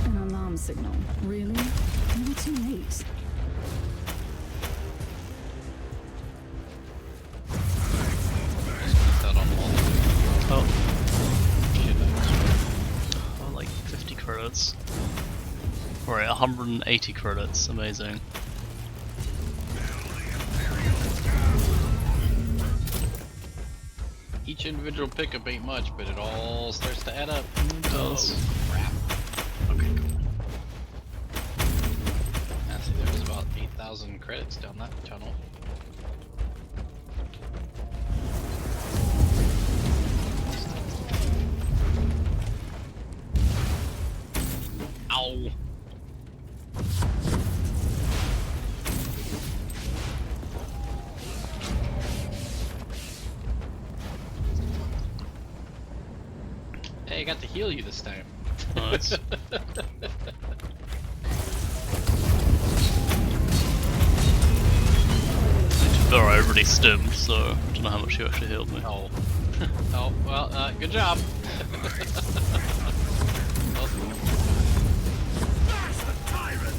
Speaker 4: An alarm signal. Really? You're too late.
Speaker 2: That on all the
Speaker 1: Oh,
Speaker 2: shit.
Speaker 1: oh, like 50 credits. Alright, 180 credits. Amazing.
Speaker 2: Each individual pickup ain't much, but it all starts to add up.
Speaker 1: It does.
Speaker 2: Oh, crap. Okay, cool. I see there was about 8,000 credits down that tunnel. Ow! Hey, I got to heal you this time.
Speaker 1: Nice. Alright, I already stimmed, so I don't know how much you actually healed me.
Speaker 2: Oh. Oh, well, good job.
Speaker 5: That's the tyrant!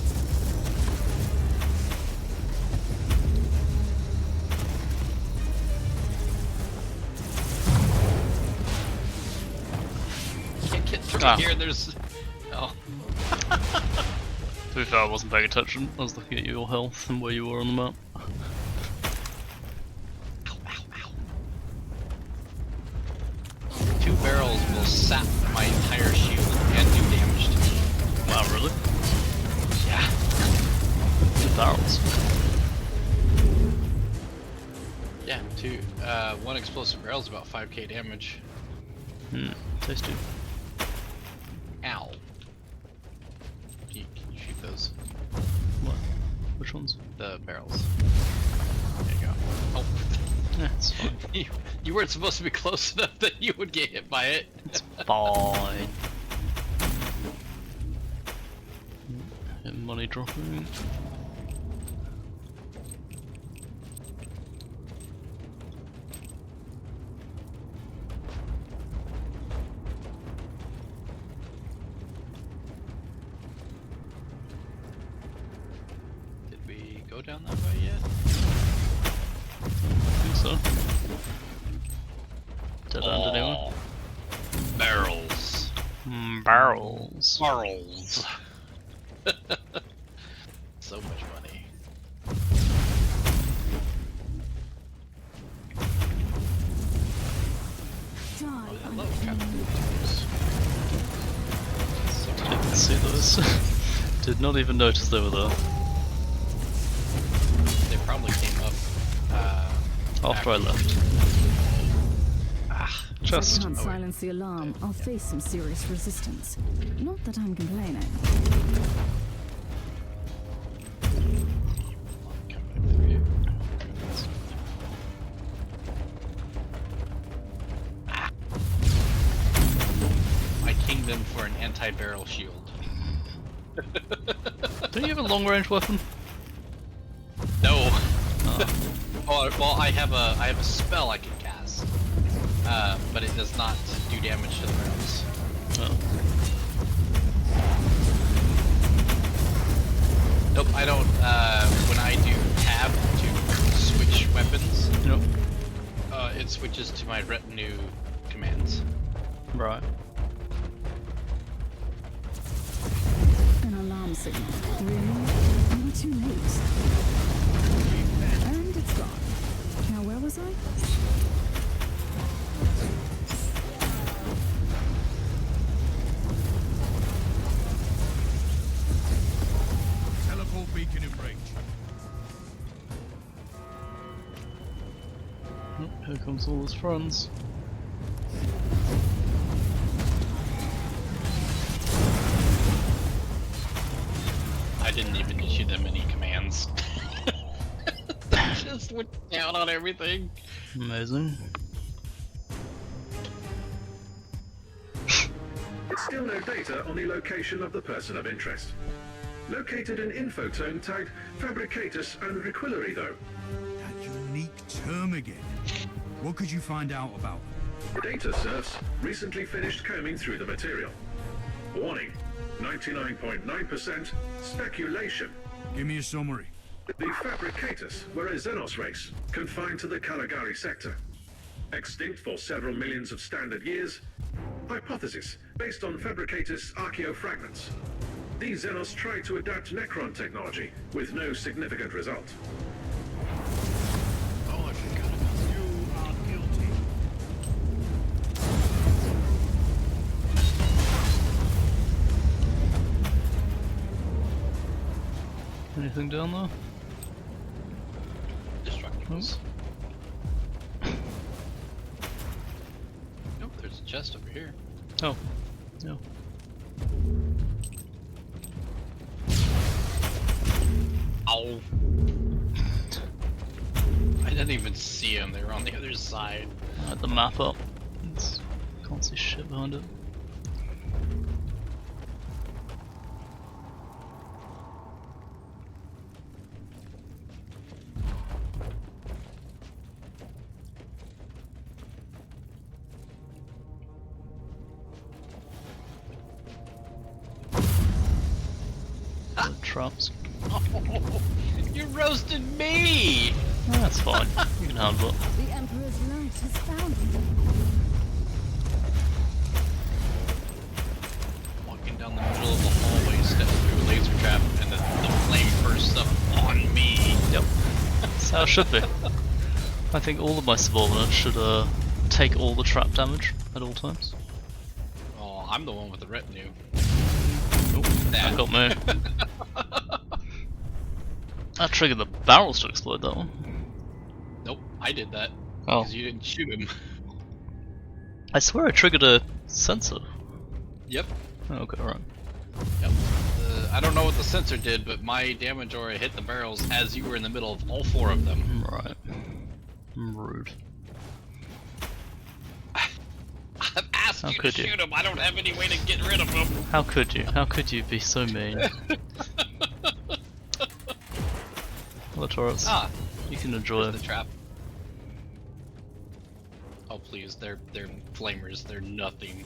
Speaker 2: Can't get through
Speaker 1: Ah.
Speaker 2: here, there's... Oh.
Speaker 1: To be fair, I wasn't paying attention. I was looking at your health and where you were on the map.
Speaker 2: Ow, ow, ow. 2 barrels will sap my entire shield and do damage to me.
Speaker 1: Wow, really?
Speaker 2: Yeah.
Speaker 1: 2 barrels.
Speaker 2: Yeah, 1 explosive barrel is about 5k damage.
Speaker 1: Tasty.
Speaker 2: Ow. Can you shoot those?
Speaker 1: What? Which ones?
Speaker 2: The barrels. There you go. Oh.
Speaker 1: Yeah, it's fine.
Speaker 2: You weren't supposed to be close enough that you would get hit by it.
Speaker 1: It's fine. And money dropping.
Speaker 2: Did we go down that way yet?
Speaker 1: I think so. Dead end anyway.
Speaker 2: Barrels.
Speaker 1: Barrels.
Speaker 2: Barrels. So much money.
Speaker 4: Die.
Speaker 2: Hello, Captain.
Speaker 1: Didn't see those. Did not even notice they were there.
Speaker 2: They probably came up
Speaker 1: After I left.
Speaker 2: Ah,
Speaker 4: If I
Speaker 1: Just.
Speaker 4: can't silence the alarm, I'll face some serious resistance. Not that I'm complaining.
Speaker 2: come back through here. Ah. I kinged them for an anti-barrel shield.
Speaker 1: Don't you have a long range weapon?
Speaker 2: No.
Speaker 1: Oh.
Speaker 2: Well, I have a spell I can cast, but it does not do damage to the barrels.
Speaker 1: Oh.
Speaker 2: Nope, I don't. When I do tab to switch weapons,
Speaker 1: Yep.
Speaker 2: It switches to my retinue commands.
Speaker 1: Right.
Speaker 4: An alarm signal. Really? You were too late. And it's gone. Now where was I?
Speaker 10: Teleport beacon in range.
Speaker 1: Oh, here comes all his friends.
Speaker 2: I didn't even issue them any commands. They just went down on everything.
Speaker 1: Amazing.
Speaker 12: It's still no data on the location of the person of interest. Located an infotone tagged Fabricatus and Requillery, though.
Speaker 10: That unique term again. What could you find out about them?
Speaker 12: Data serfs recently finished combing through the material. Warning, 99.9% speculation.
Speaker 10: Give me a summary.
Speaker 12: The Fabricatus were a Xenos race, confined to the Caligari sector. Extinct for several millions of standard years. Hypothesis, based on Fabricatus archaeofragments. These Xenos tried to adapt Necron technology, with no significant result.
Speaker 10: Oh, I forgot about you. You are guilty.
Speaker 1: Anything down there?
Speaker 2: Destructibles. Nope, there's a chest over here.
Speaker 1: Oh. Yeah.
Speaker 2: Ow. I didn't even see them, they were on the other side.
Speaker 1: I had the map up. Can't see shit behind it. Traps.
Speaker 2: Oh, you roasted me!
Speaker 1: That's fine. You can handle it.
Speaker 4: The Emperor's light has found me.
Speaker 2: Walking down the middle of the hallway, step through a laser trap, and the flame bursts up on me.
Speaker 1: Yep. That's how it should be. I think all of my subordinates should take all the trap damage at all times.
Speaker 2: Oh, I'm the one with the retinue.
Speaker 1: Oh, that got me. That triggered the barrels to explode, that one.
Speaker 2: Nope, I did that.
Speaker 1: Oh.
Speaker 2: Because you didn't shoot him.
Speaker 1: I swear I triggered a sensor.
Speaker 2: Yep.
Speaker 1: Okay, right.
Speaker 2: Yep. I don't know what the sensor did, but my damage aura hit the barrels as you were in the middle of all four of them.
Speaker 1: Right. Rude.
Speaker 2: I've asked you to shoot him, I don't have any way to get rid of him.
Speaker 1: How could you? How could you be so mean? Well, the turrets.
Speaker 2: Ah,
Speaker 1: you can enjoy
Speaker 2: the trap. Oh please, they're flamers, they're nothing.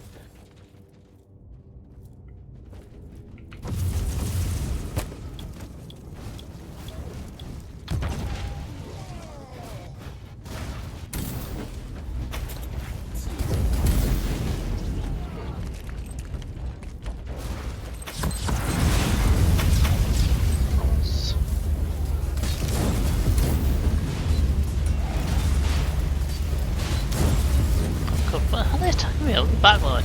Speaker 1: God, how are they attacking me out of the back line?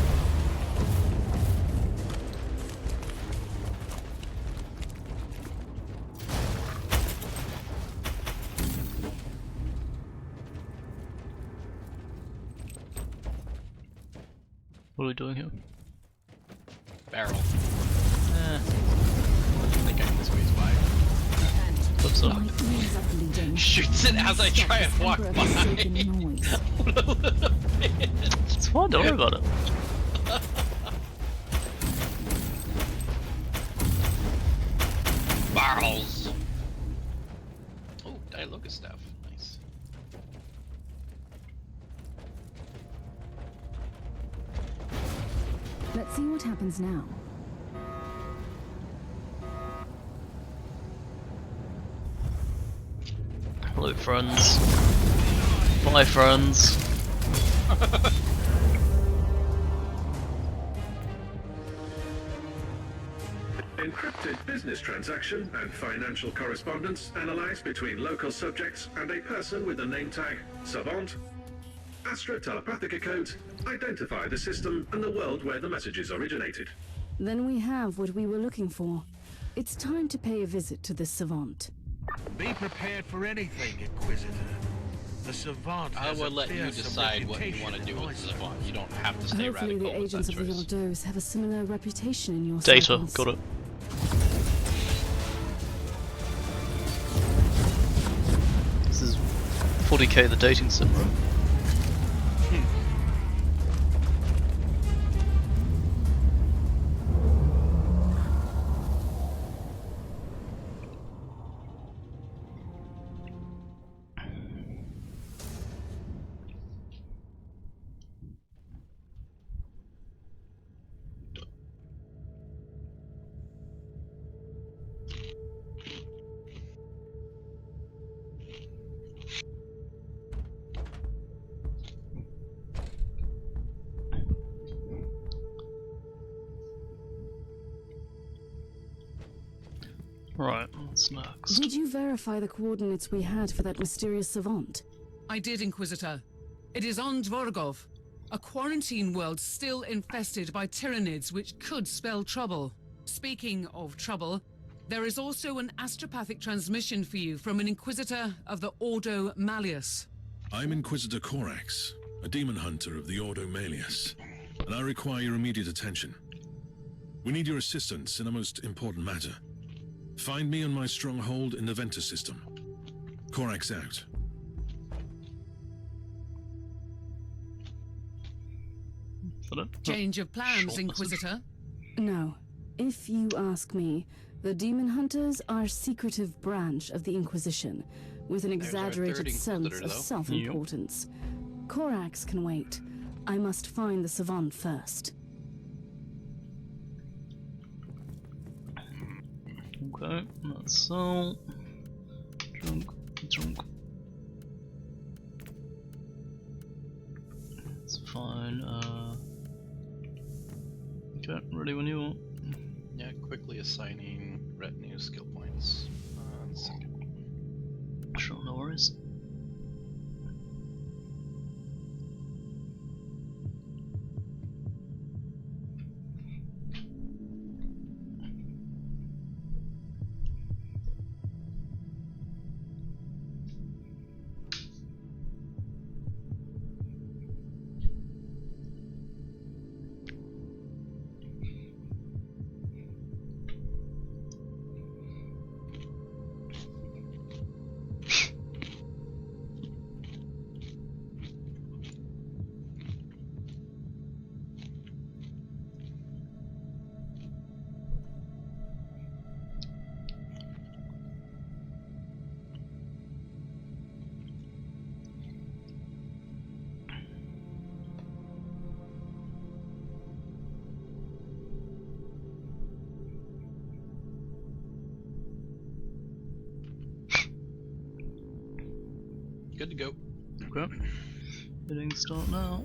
Speaker 1: What are we doing here?
Speaker 2: Barrel.
Speaker 1: Eh.
Speaker 2: I think I can squeeze by.
Speaker 1: Hope so.
Speaker 2: Shoots it as I try and walk by.
Speaker 1: It's fine, don't worry about it.
Speaker 2: Barrels. Oh, Dialogous stuff. Nice.
Speaker 4: Let's see what happens now.
Speaker 1: Hello, friends. Bye, friends.
Speaker 12: Encrypted business transaction and financial correspondence analyzed between local subjects and a person with the name tag Savant. Astra Telepathica codes identify the system and the world where the messages originated.
Speaker 4: Then we have what we were looking for. It's time to pay a visit to this savant.
Speaker 11: Be prepared for anything, Inquisitor. The Savant
Speaker 2: I
Speaker 11: has
Speaker 2: will
Speaker 11: a
Speaker 2: let you
Speaker 11: fearsome
Speaker 2: decide what you want to do
Speaker 11: reputation
Speaker 2: with
Speaker 11: in
Speaker 2: the
Speaker 11: my
Speaker 2: Savant. You don't have to stay
Speaker 4: Hopefully
Speaker 2: radical
Speaker 4: the
Speaker 2: with
Speaker 4: agents
Speaker 2: that
Speaker 4: of the
Speaker 2: choice.
Speaker 4: Ordos have a similar reputation in your
Speaker 1: Data,
Speaker 4: circles.
Speaker 1: got it. This is 40k the dating sim, right? Right, what's next?
Speaker 4: Did you verify the coordinates we had for that mysterious savant?
Speaker 7: I did, Inquisitor. It is on Dvorgov, a quarantine world still infested by Tyranids which could spell trouble. Speaking of trouble, there is also an astropathic transmission for you from an Inquisitor of the Ordo Malleus.
Speaker 6: I'm Inquisitor Corax, a demon hunter of the Ordo Malleus, and I require your immediate attention. We need your assistance in a most important matter. Find me on my stronghold in the Ventus system. Corax out.
Speaker 7: Change of plans, Inquisitor?
Speaker 4: No. If you ask me, the Demon Hunters are a secretive branch of the Inquisition, with an exaggerated sense of self-importance. Corax can wait. I must find the savant first.
Speaker 1: Okay, that's so. Drunk. It's fine, okay, ready when you want.
Speaker 2: Yeah, quickly assigning retinue skill points. Second.
Speaker 1: Sure, no worries.
Speaker 2: Good to go.
Speaker 1: Okay. Hitting start now.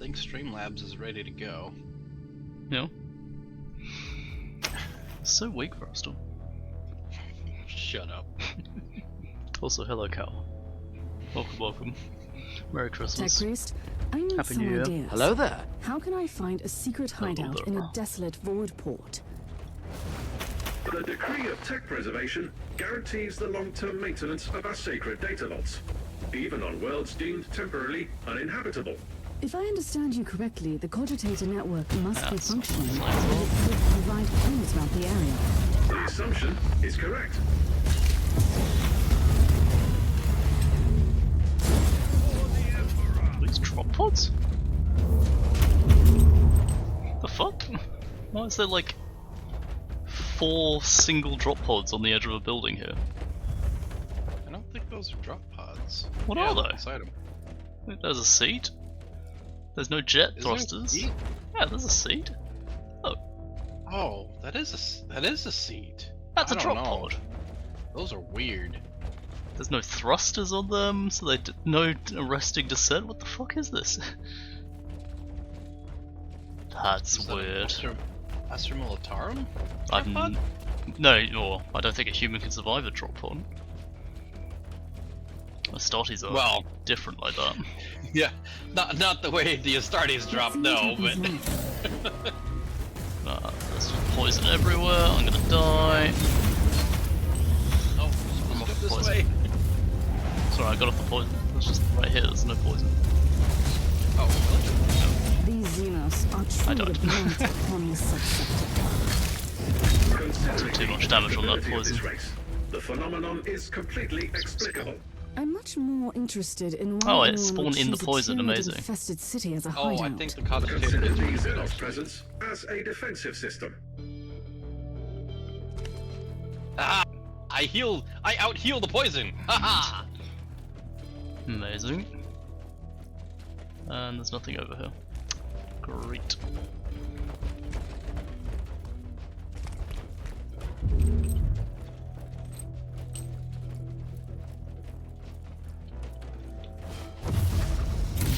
Speaker 2: think Streamlabs is ready to go.
Speaker 1: No. So weak for us,
Speaker 2: Shut up.
Speaker 1: Also, hello, Cal. Welcome, welcome. Merry
Speaker 4: Tech
Speaker 1: Christmas.
Speaker 4: Priest, I need
Speaker 1: Happy
Speaker 4: some
Speaker 1: New Year.
Speaker 4: ideas.
Speaker 13: Hello there.
Speaker 4: How can I find a secret hideout
Speaker 1: there.
Speaker 4: in a desolate void port?
Speaker 12: The decree of tech preservation guarantees the long-term maintenance of our sacred data vaults, even on worlds deemed temporarily uninhabitable.
Speaker 4: If I understand you correctly, the Cogitator network must be
Speaker 1: That's
Speaker 4: functioning,
Speaker 1: fine.
Speaker 4: and it could provide clues about the area.
Speaker 12: The assumption is correct.
Speaker 1: These drop pods? The fuck? Why is there like 4 single drop pods on the edge of a building here?
Speaker 2: I don't think those are drop pods.
Speaker 1: What
Speaker 2: Yeah,
Speaker 1: are
Speaker 2: look
Speaker 1: they?
Speaker 2: inside 'em.
Speaker 1: There's a seat. There's no jet
Speaker 2: Is there a
Speaker 1: thrusters.
Speaker 2: seat?
Speaker 1: Yeah, there's a seat. Oh,
Speaker 2: Oh, that is a seat.
Speaker 1: that's
Speaker 2: I
Speaker 1: a
Speaker 2: don't
Speaker 1: drop
Speaker 2: know.
Speaker 1: pod.
Speaker 2: Those are weird.
Speaker 1: There's no thrusters on them, so no arresting descent. What the fuck is this? That's
Speaker 2: Is that
Speaker 1: weird.
Speaker 2: Astra Militarum?
Speaker 1: I've
Speaker 2: Drop pod?
Speaker 1: no, I don't think a human can survive a drop pod. Astartes are
Speaker 2: Well,
Speaker 1: different like that.
Speaker 2: yeah, not the way the Astartes drop, no, but
Speaker 1: There's poison everywhere. I'm gonna die.
Speaker 2: oh,
Speaker 1: I'm
Speaker 2: let's
Speaker 1: off
Speaker 2: go
Speaker 1: the
Speaker 2: this
Speaker 1: poison.
Speaker 2: way.
Speaker 1: Sorry, I got off the poison. It's just right here. There's no poison.
Speaker 2: Oh, really?
Speaker 4: These Xenos are truly blunt upon this subsector.
Speaker 12: Considering
Speaker 1: Too much damage on that
Speaker 12: the
Speaker 1: poison.
Speaker 12: this race, the phenomenon is completely explicable.
Speaker 4: I'm much more interested in why
Speaker 1: Oh, it
Speaker 4: anyone would
Speaker 1: spawned in the
Speaker 4: choose a
Speaker 1: poison, amazing.
Speaker 4: Tyranid-infested city as a
Speaker 2: Oh,
Speaker 4: hideout.
Speaker 2: I think the Cogitator
Speaker 12: Consider
Speaker 2: gives
Speaker 12: the
Speaker 2: me
Speaker 12: Xenos
Speaker 2: those.
Speaker 12: presence as a defensive system.
Speaker 2: Ah! I out-heal the poison! Haha!
Speaker 1: Amazing. And there's nothing over here. Great.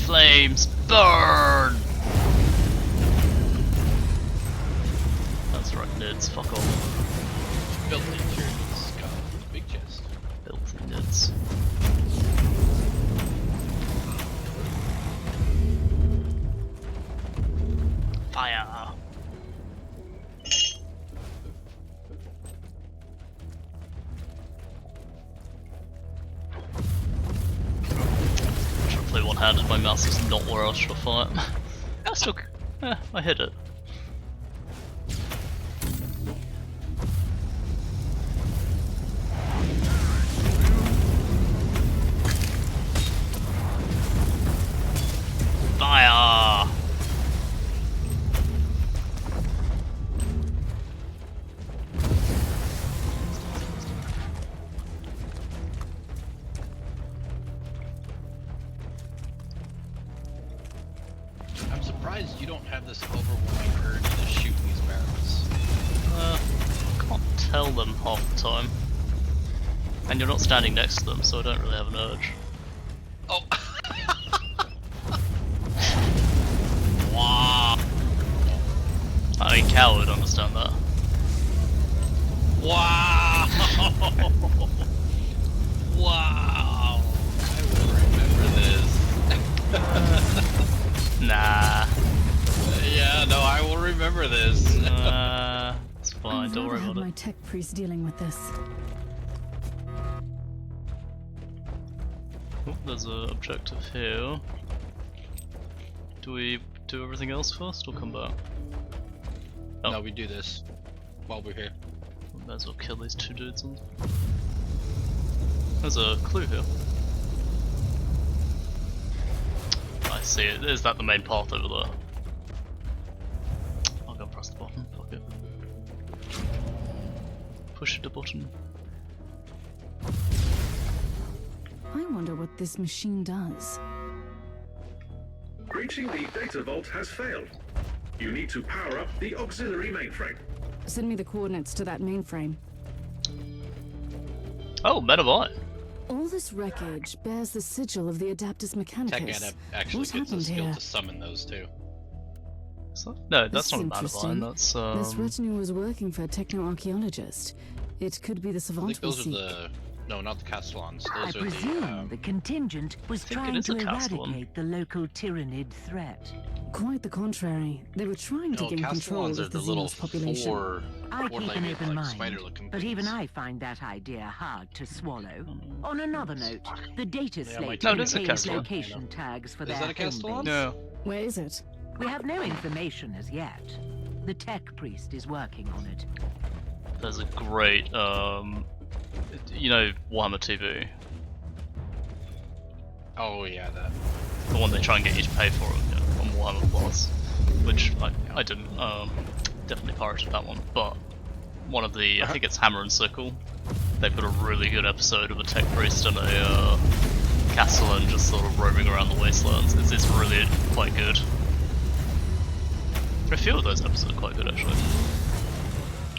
Speaker 1: Flames burn! That's right, nerds, fuck off.
Speaker 2: Filthy Tyranids. God, big chest.
Speaker 1: Filthy nerds. Fire! Should have played one-handed, my mouse is not where I should have fired. I still... I hit it. Fire!
Speaker 2: I'm surprised you don't have this overwhelming urge to shoot these barrels.
Speaker 1: Can't tell them half the time. And you're not standing next to them, so I don't really have an urge.
Speaker 2: Oh! Wow!
Speaker 1: I mean, Cal would understand that.
Speaker 2: Wow! Wow! I will remember this.
Speaker 1: Nah.
Speaker 2: Yeah, no, I will remember this.
Speaker 1: It's fine,
Speaker 4: I'd
Speaker 1: don't
Speaker 4: rather
Speaker 1: worry
Speaker 4: have
Speaker 1: about
Speaker 4: my
Speaker 1: it.
Speaker 4: tech priest dealing with this.
Speaker 1: Oh, there's an objective here. Do we do everything else first or come back? Oh.
Speaker 2: No, we do this while we're here.
Speaker 1: Might as well kill these two dudes. There's a clue here. I see it. Is that the main path over there? I'll go press the button. Fuck it. Push the button.
Speaker 4: I wonder what this machine does.
Speaker 12: Reaching the data vault has failed. You need to power up the auxiliary mainframe.
Speaker 4: Send me the coordinates to that mainframe.
Speaker 1: Oh, Metabite.
Speaker 4: All this wreckage bears the sigil of the Adaptus Mechanicus.
Speaker 2: Tech actually
Speaker 4: What
Speaker 2: gets a
Speaker 4: happened
Speaker 2: skill
Speaker 4: here?
Speaker 2: to summon those too.
Speaker 1: So, no, that's
Speaker 4: This is
Speaker 1: not a bad
Speaker 4: interesting.
Speaker 1: line. That's
Speaker 4: This retinue was working for a techno-archaeologist. It could be the
Speaker 2: I
Speaker 4: savant
Speaker 2: think
Speaker 4: we
Speaker 2: those are
Speaker 4: seek.
Speaker 2: the... No, not the Castellans.
Speaker 9: I
Speaker 2: Those are
Speaker 9: presume the contingent was
Speaker 1: think it
Speaker 9: trying
Speaker 1: is a
Speaker 9: to
Speaker 1: Castellan.
Speaker 9: eradicate the local Tyranid threat.
Speaker 4: Quite the contrary. They were trying to
Speaker 2: No,
Speaker 4: gain control
Speaker 2: Castellans are
Speaker 4: of the
Speaker 2: the little
Speaker 4: Xenos population.
Speaker 9: I keep an
Speaker 2: four-legged,
Speaker 9: open
Speaker 2: like,
Speaker 9: mind,
Speaker 2: spider-looking
Speaker 9: but even
Speaker 2: things.
Speaker 9: I find that idea hard to swallow. On another note, the data
Speaker 2: Yeah, my
Speaker 9: slate
Speaker 2: team
Speaker 1: No, it is a
Speaker 9: contains
Speaker 1: Castellan.
Speaker 9: location tags for
Speaker 2: Is
Speaker 9: their
Speaker 2: that a
Speaker 9: home
Speaker 2: Castellan?
Speaker 9: base.
Speaker 1: no.
Speaker 4: Where is it?
Speaker 9: We have no information as yet. The tech priest is working on it.
Speaker 1: There's a great, you know, Warhammer TV,
Speaker 2: Oh yeah, that.
Speaker 1: the one they try and get you to pay for it yeah, on Warhammer Plus, which I didn't, definitely pirated that one. But one of the, I think it's Hammer and Sickle, they put a really good episode of a tech priest and a Castellan just sort of roaming around the wastelands. It's really quite good. A few of those episodes are quite good actually.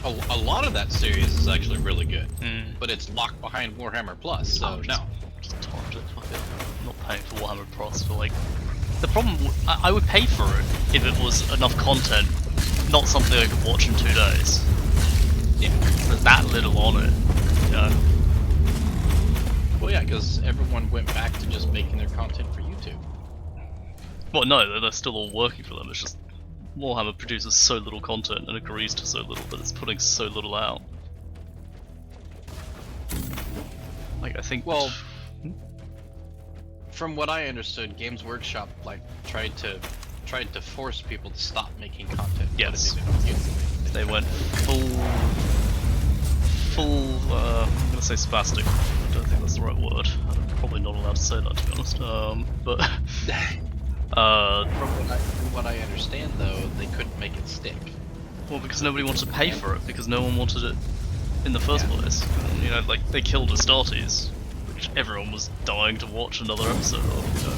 Speaker 2: A lot of that series is actually really good,
Speaker 1: Mm.
Speaker 2: but it's locked behind Warhammer Plus, so no.
Speaker 1: Just torrent it, fuck it. I'm not paying for Warhammer Plus for like... The problem, I would pay for it if it was enough content, not something I could watch in 2 days. Yeah, there's that little on it, you know?
Speaker 2: Well, yeah, because everyone went back to just making their content for YouTube.
Speaker 1: Well, no, they're still all working for them, it's just Warhammer produces so little content and agrees to so little that it's putting so little out. Like, I think...
Speaker 2: Well, from what I understood, Games Workshop like tried to force people to stop making content.
Speaker 1: Yes.
Speaker 2: They
Speaker 1: They went full, I'm gonna say spastic. I don't think that's the right word. I'm probably not allowed to say that, to be honest. But
Speaker 2: From what I understand, though, they couldn't make it stick.
Speaker 1: well, because nobody wanted to pay for it, because no one wanted it in the first place. You know, like they killed Astartes, which everyone was dying to watch another episode of. You know?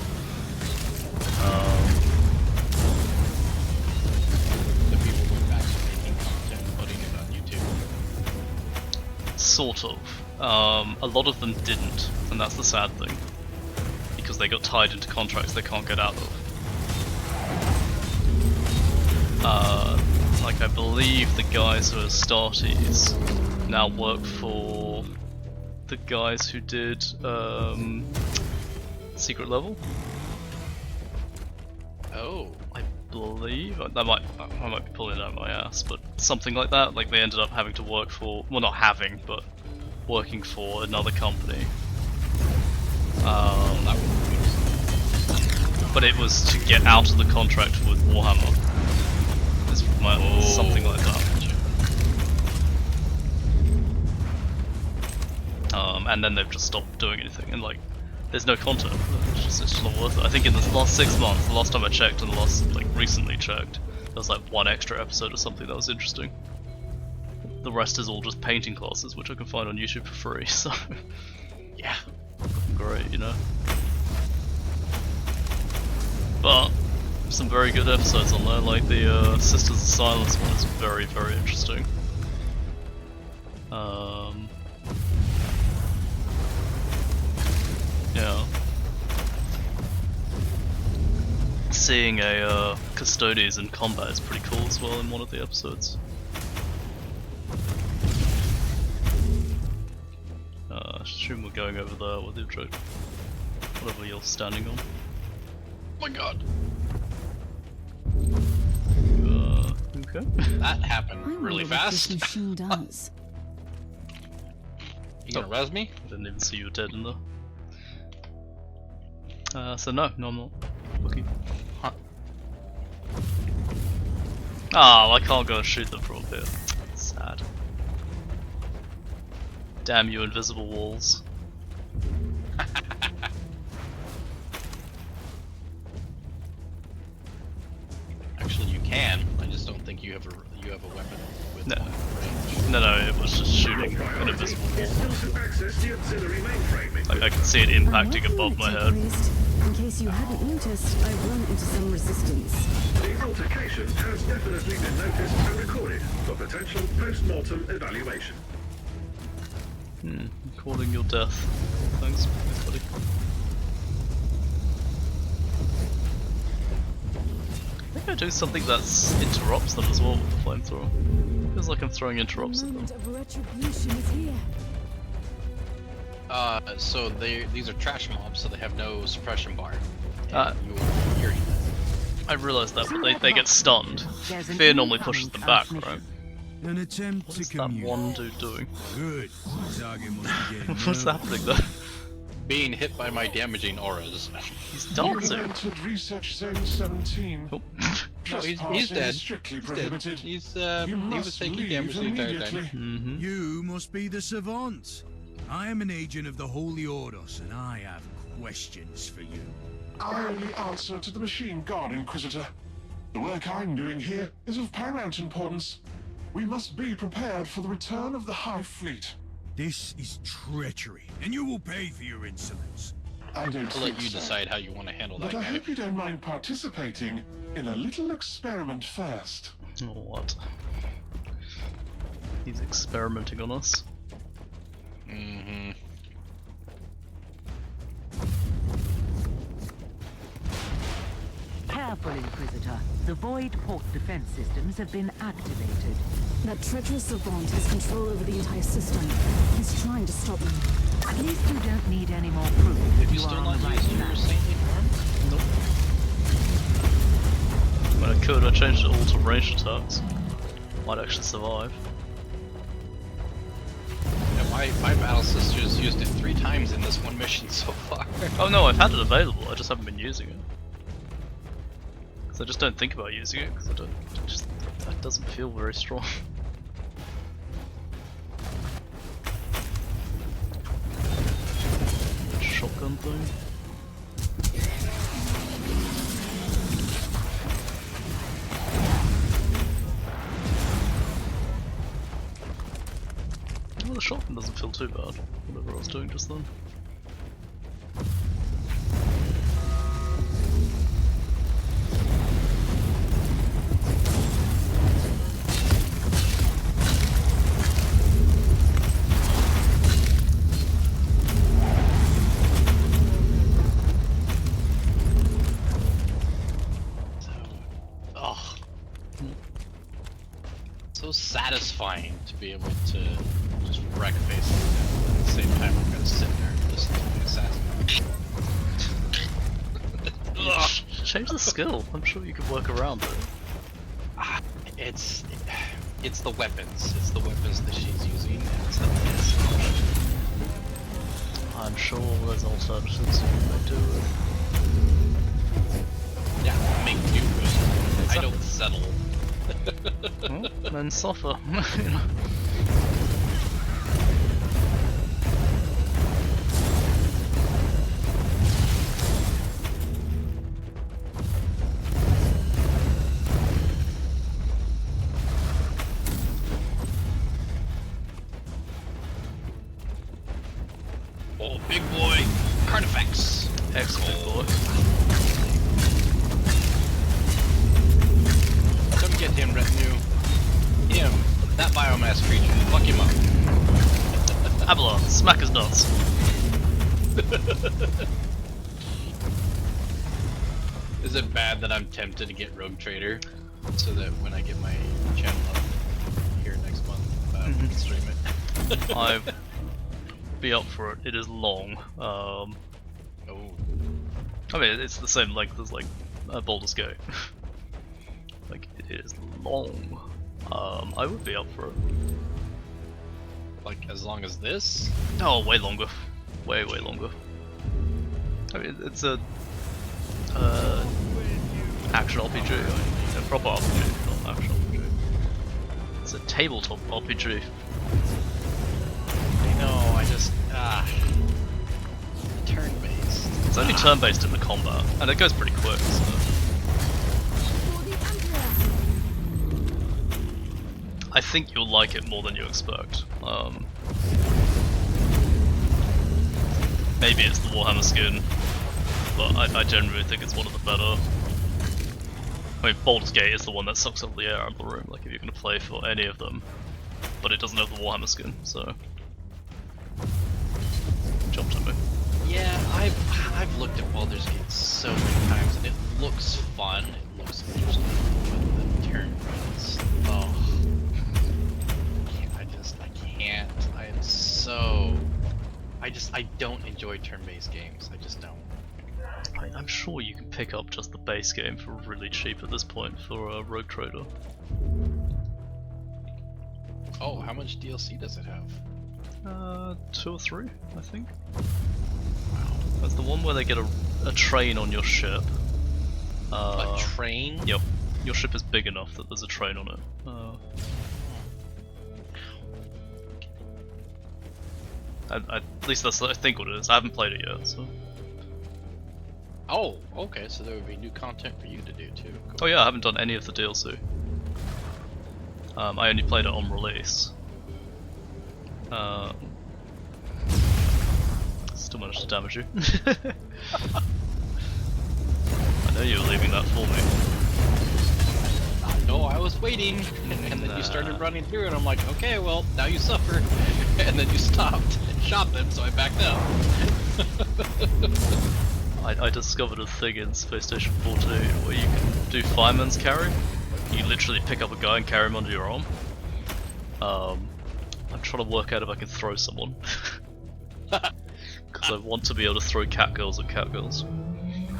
Speaker 2: The people went back to making content and putting it on YouTube.
Speaker 1: Sort of. A lot of them didn't, and that's the sad thing. Because they got tied into contracts they can't get out of. Like I believe the guys who are Astartes now work for the guys who did Secret Level.
Speaker 2: Oh.
Speaker 1: I believe I might be pulling it out of my ass, but something like that. Like they ended up having to work for, well, not having, but working for another company. But it was to get out of the contract with Warhammer. Something like that. And then they've just stopped doing anything, and like, there's no content. It's just not worth it. I think in the last 6 months, the last time I checked, and the last like recently checked, there was like 1 extra episode or something that was interesting. The rest is all just painting classes, which I can find on YouTube for free. So
Speaker 2: Yeah.
Speaker 1: great, you know. But some very good episodes on there, like the Sisters of Silence one is very, very interesting. Yeah. Seeing a Custodes in combat is pretty cool as well in one of the episodes. I assume we're going over there with the object. Whatever you're standing on.
Speaker 2: Oh my god.
Speaker 1: Okay.
Speaker 2: That happened
Speaker 4: I
Speaker 2: really
Speaker 4: wonder what
Speaker 2: fast.
Speaker 4: this machine does.
Speaker 2: You gonna res me?
Speaker 1: I didn't even see you were dead in there. So no, I'm not. Lucky.
Speaker 2: Huh.
Speaker 1: Oh, I can't go and shoot them from up here. Sad. Damn you, invisible walls.
Speaker 2: Actually, you can. I just don't think you have a weapon with
Speaker 1: No.
Speaker 2: range.
Speaker 1: No, it was just shooting an
Speaker 12: Priority
Speaker 1: invisible
Speaker 12: is
Speaker 1: wall.
Speaker 12: still to access the auxiliary mainframe.
Speaker 1: Like I can see it impacting above my head.
Speaker 4: In case you hadn't noticed, I've run into some resistance.
Speaker 12: The altercation has definitely been noticed and recorded for potential post-mortem evaluation.
Speaker 1: Calling your death. Thanks, buddy. I think I do something that interrupts them as well with the flamethrower. Feels like I'm throwing interrupts at them.
Speaker 4: Moment of retribution is here.
Speaker 2: So these are trash mobs, so they have no suppression bar.
Speaker 1: Ah.
Speaker 2: You will hear them.
Speaker 1: I realised that, but they get stunned. Fear normally pushes them back, right?
Speaker 10: An attempt
Speaker 1: What
Speaker 10: to
Speaker 1: is that
Speaker 10: commute.
Speaker 1: one dude doing?
Speaker 10: Good. Target must be getting
Speaker 1: What's
Speaker 10: nervous.
Speaker 1: happening there?
Speaker 2: Being hit by my damaging auras.
Speaker 1: He's
Speaker 6: You
Speaker 1: dancing.
Speaker 6: entered research zone 17.
Speaker 1: Oh.
Speaker 2: No, he's
Speaker 6: Trespassing
Speaker 2: dead.
Speaker 6: is strictly
Speaker 2: He's dead.
Speaker 6: prohibited.
Speaker 2: He
Speaker 6: You
Speaker 2: was
Speaker 6: must
Speaker 2: taking
Speaker 6: leave
Speaker 2: damage the entire
Speaker 6: immediately.
Speaker 2: time.
Speaker 10: You must be the savant. I am an agent of the Holy Ordos, and I have questions for you.
Speaker 6: I only answer to the machine god, Inquisitor. The work I'm doing here is of paramount importance. We must be prepared for the return of the High Fleet.
Speaker 10: This is treachery, and you will pay for your insolence.
Speaker 6: I don't
Speaker 2: I'll let
Speaker 6: think
Speaker 2: you
Speaker 6: so.
Speaker 2: decide how you want to handle that
Speaker 6: But I
Speaker 2: guy.
Speaker 6: hope you don't mind participating in a little experiment first.
Speaker 1: Oh, what? He's experimenting on us.
Speaker 2: Mm-hmm.
Speaker 9: Careful, Inquisitor. The void port defense systems have been activated.
Speaker 4: That treacherous savant has control over the entire system. He's trying to stop me.
Speaker 9: At least you don't need any more proof that
Speaker 2: You
Speaker 9: you are
Speaker 2: still
Speaker 9: on
Speaker 2: not
Speaker 9: the right
Speaker 2: using your
Speaker 9: track.
Speaker 2: saintly form?
Speaker 1: Nope. When I could, I changed it all to ranged attacks. Might actually survive.
Speaker 2: Yeah, my battle sisters used it 3 times in this one mission so far.
Speaker 1: Oh no, I've had it available, I just haven't been using it. Because I just don't think about using it, because that doesn't feel very strong. Shotgun thing. Well, the shotgun doesn't feel too bad, whatever I was doing just then.
Speaker 2: So satisfying to be able to just wreck faces at the same time I'm gonna sit there and listen to the assassin.
Speaker 1: Change the skill, I'm sure you could work around it.
Speaker 2: It's the weapons. It's the weapons that she's using. And it's the
Speaker 1: I'm sure there's alternatives you can do it.
Speaker 2: yeah, make do good. I don't settle.
Speaker 1: Well, then suffer, you know.
Speaker 2: Oh, big boy, Carnifex.
Speaker 1: Excellent boy.
Speaker 2: Come get him, retinue. Him, that biomass creature. Fuck him up.
Speaker 1: Abalon, smack his nuts.
Speaker 2: Is it bad that I'm tempted to get Rogue Trader, so that when I get my channel up here next month, we can stream it?
Speaker 1: I'd be up for it. It is long.
Speaker 2: Oh.
Speaker 1: I mean, it's the same length as like Baldur's Gate. Like, it is long. I would be up for it.
Speaker 2: Like, as long as this?
Speaker 1: Oh, way longer. Way longer. I mean, it's a action RPG, I mean, a proper RPG, not action RPG. It's a tabletop RPG.
Speaker 2: I know, I just turn-based.
Speaker 1: It's only turn-based in the combat, and it goes pretty quick. So.
Speaker 4: For the Emperor!
Speaker 1: I think you'll like it more than you expect. Maybe it's the Warhammer skin, but I generally think it's one of the better. I mean, Baldur's Gate is the one that sucks up the air out of the room, like if you're going to play for any of them, but it doesn't have the Warhammer skin, so... jumped at me.
Speaker 2: Yeah, I've looked at Baldur's Gate so many times, and it looks fun. It looks interesting, but the turn-based, oh, I can't. I am so. I don't enjoy turn-based games. I just don't.
Speaker 1: I'm sure you can pick up just the base game for really cheap at this point for a Rogue Trader.
Speaker 2: Oh, how much DLC does it have?
Speaker 1: 2 or 3, I think. Wow. That's the one where they get a train on your ship.
Speaker 2: A train?
Speaker 1: Yep. Your ship is big enough that there's a train on it. At least that's I think what it is. I haven't played it yet, so.
Speaker 2: Oh, okay, so there would be new content for you to do too. Cool.
Speaker 1: Oh yeah, I haven't done any of the DLC. I only played it on release. Still managed to damage you. I know you were leaving that for me.
Speaker 2: No, I was waiting, and then you started running through it, and I'm like, okay, well, now you suffer. And then you stopped and shot them, so I backed up.
Speaker 1: I discovered a thing in Space Station 14 where you can do fireman's carry. You literally pick up a guy and carry him under your arm. I'm trying to work out if I can throw someone. Because I want to be able to throw catgirls at catgirls.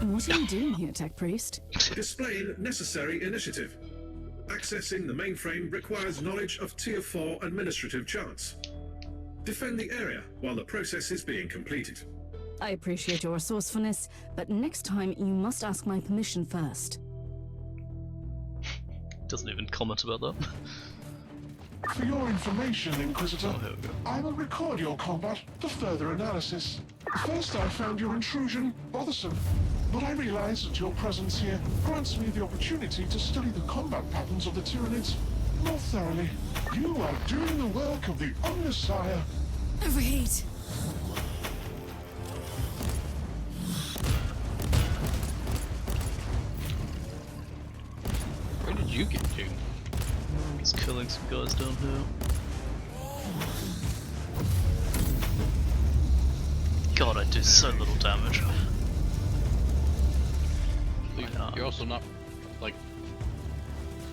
Speaker 4: What are you doing here, Tech Priest?
Speaker 12: Displaying necessary initiative. Accessing the mainframe requires knowledge of Tier 4 administrative charts. Defend the area while the process is being completed.
Speaker 4: I appreciate your resourcefulness, but next time you must ask my permission first.
Speaker 1: Doesn't even comment about that.
Speaker 6: For your information, Inquisitor,
Speaker 1: Oh, here we go.
Speaker 6: I will record your combat for further analysis. First, I found your intrusion bothersome, but I realize that your presence here grants me the opportunity to study the combat patterns of the Tyranids more thoroughly. You are doing the work of the Omnissiah.
Speaker 4: Overheat!
Speaker 2: Where did you get to?
Speaker 1: He's killing some guys down here. God, I do so little damage.
Speaker 2: You're also not, like,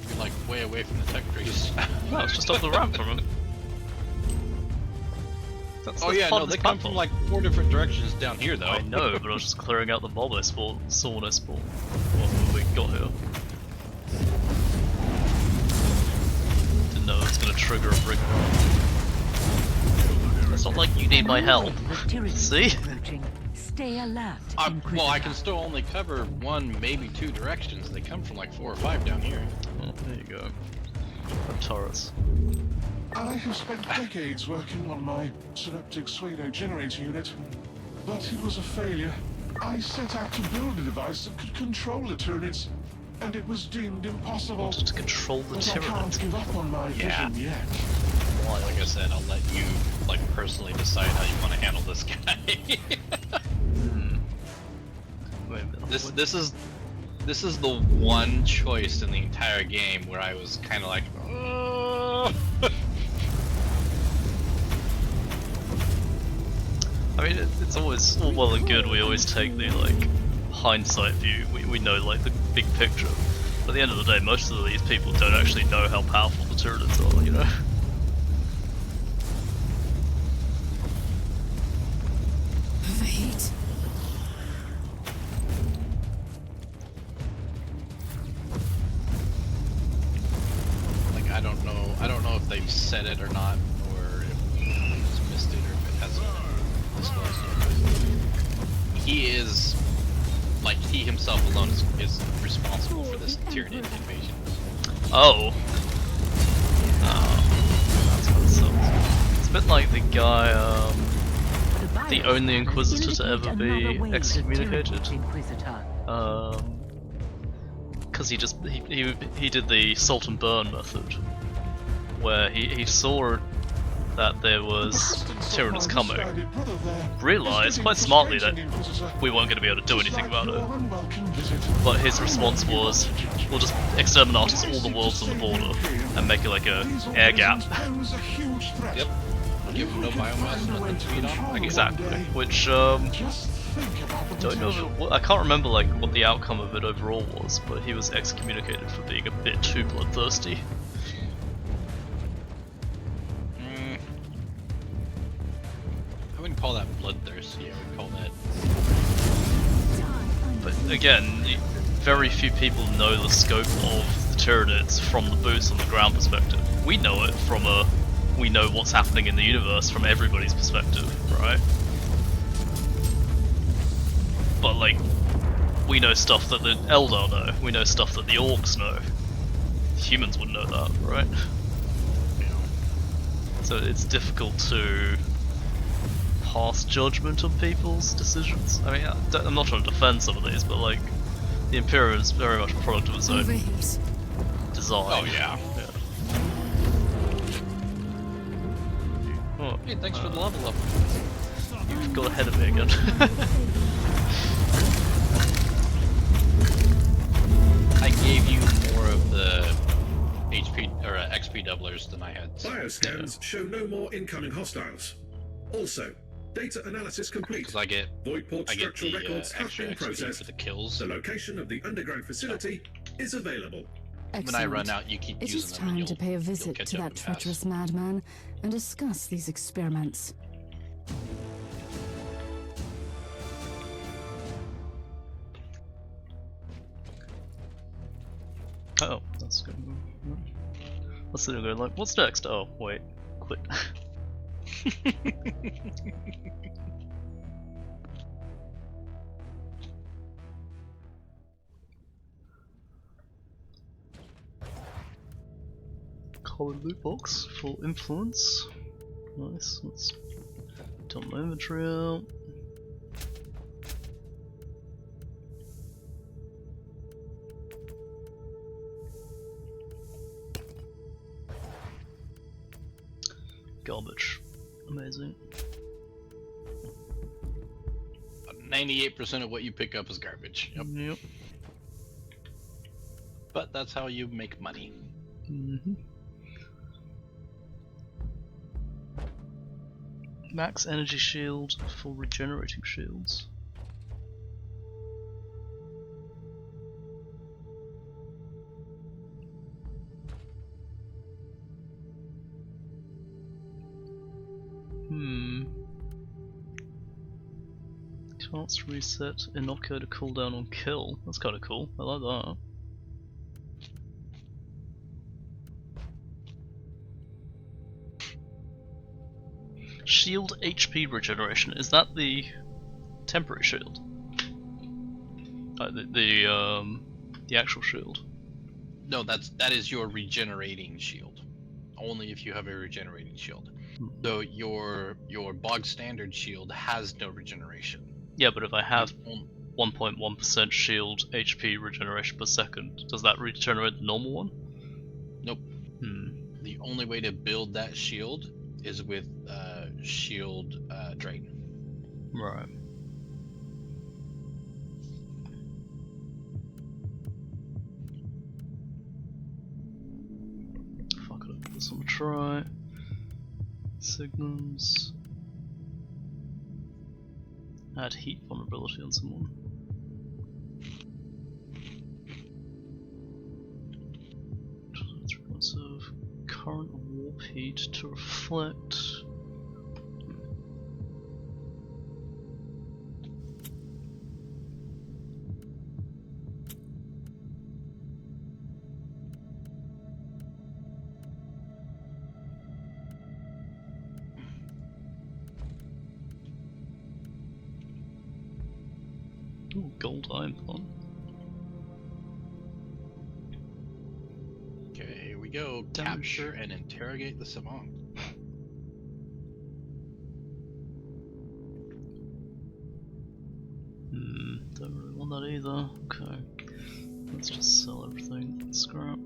Speaker 2: you're like way away from the tech trees.
Speaker 1: No, it's just up the ramp from him.
Speaker 2: Oh yeah, no, they come from like 4 different directions down here though.
Speaker 1: I know, but I was just clearing out the mob I saw when I spawned. When we got here. Didn't know it was going to trigger a brick run. It's not like you need my help. See?
Speaker 9: Stay alert.
Speaker 2: Well, I can still only cover 1, maybe 2 directions. They come from like 4 or 5 down here.
Speaker 1: Oh, there you go. Turrets.
Speaker 6: I have spent decades working on my synaptic pseudo generator unit, but it was a failure. I set out to build a device that could control the Tyranids, and it was deemed impossible.
Speaker 1: Wanted to control the
Speaker 6: But I can't
Speaker 1: Tyranids.
Speaker 6: give up on my vision yet.
Speaker 2: Well, like I said, I'll let you like personally decide how you want to handle this guy. This is the one choice in the entire game where I was kind of like, oh.
Speaker 1: I mean, it's always all well and good. We always take the like hindsight view. We know like the big picture. But at the end of the day, most of these people don't actually know how powerful the Tyranids are. You know.
Speaker 4: Overheat.
Speaker 2: Like I don't know if they've said it or not, or if he's missed it, or if it hasn't disclosed yet. He is, like he himself alone is responsible for this Tyranid invasion.
Speaker 1: Oh. Oh. That's what sucks. It's a bit like the guy, the only Inquisitor to ever be excommunicated. Because he did the salt and burn method, where he saw that there was Tyranids coming, realised quite smartly that we weren't going to be able to do anything about it, but his response was, we'll just exterminate all the worlds on the border and make it like a air gap.
Speaker 2: Yep. give them no biomass and let them feed on. I get
Speaker 1: Exactly. Which don't know. I can't remember like what the outcome of it overall was, but he was excommunicated for being a bit too bloodthirsty.
Speaker 2: I wouldn't call that bloodthirsty. I would call that.
Speaker 1: But again, very few people know the scope of the Tyranids from the boots on the ground perspective. We know it from we know what's happening in the universe from everybody's perspective, right? But like, we know stuff that the Eldar know, we know stuff that the Orcs know. Humans wouldn't know that, right? So it's difficult to pass judgment on people's decisions. I mean, I'm not trying to defend some of these, but like, the Imperium is very much a product of its own design.
Speaker 2: Oh yeah.
Speaker 1: Oh,
Speaker 2: hey, thanks for the level up.
Speaker 1: You've got ahead of me again.
Speaker 2: I gave you more of the HP or XP doublers than I had.
Speaker 12: Bioscans show no more incoming hostiles. Also, data analysis complete.
Speaker 2: Because I get
Speaker 12: structural
Speaker 2: the
Speaker 12: records have
Speaker 2: extra
Speaker 12: been
Speaker 2: XP
Speaker 12: processed.
Speaker 2: for the kills.
Speaker 12: The location of the underground facility is available.
Speaker 2: When I run out, you keep
Speaker 4: It
Speaker 2: using
Speaker 4: is
Speaker 2: them.
Speaker 4: time to pay a visit
Speaker 2: catch
Speaker 4: to
Speaker 2: up
Speaker 4: that
Speaker 2: and pass.
Speaker 4: treacherous madman and discuss these experiments.
Speaker 1: Oh, that's good. What's it going like? What's next? Oh, wait, quit. Common loot box for influence. Nice. Let's dump my inventory out. Garbage. Amazing.
Speaker 2: 98% of what you pick up is garbage. Yep.
Speaker 1: Yep.
Speaker 2: But that's how you make money.
Speaker 1: Mm-hmm. Max energy shield for regenerating shields. Chance to reset Inoko to cooldown on kill. That's kind of cool. I like that. Shield HP regeneration. Is that the temporary shield? The actual shield.
Speaker 2: No, that is your regenerating shield. Only if you have a regenerating shield. So your bog standard shield has no regeneration.
Speaker 1: Yeah, but if I have 1.1% shield HP regeneration per second, does that regenerate the normal one?
Speaker 2: Nope. The only way to build that shield is with shield drain.
Speaker 1: Right. Fuck it, I'll put this on a try. Signals. Add heat vulnerability on someone. Of current warp heat to reflect. Ooh, gold iron plant.
Speaker 2: Okay, here we go. Capture and interrogate the savant.
Speaker 1: Don't really want that either. Okay. Let's just sell everything. Scrap.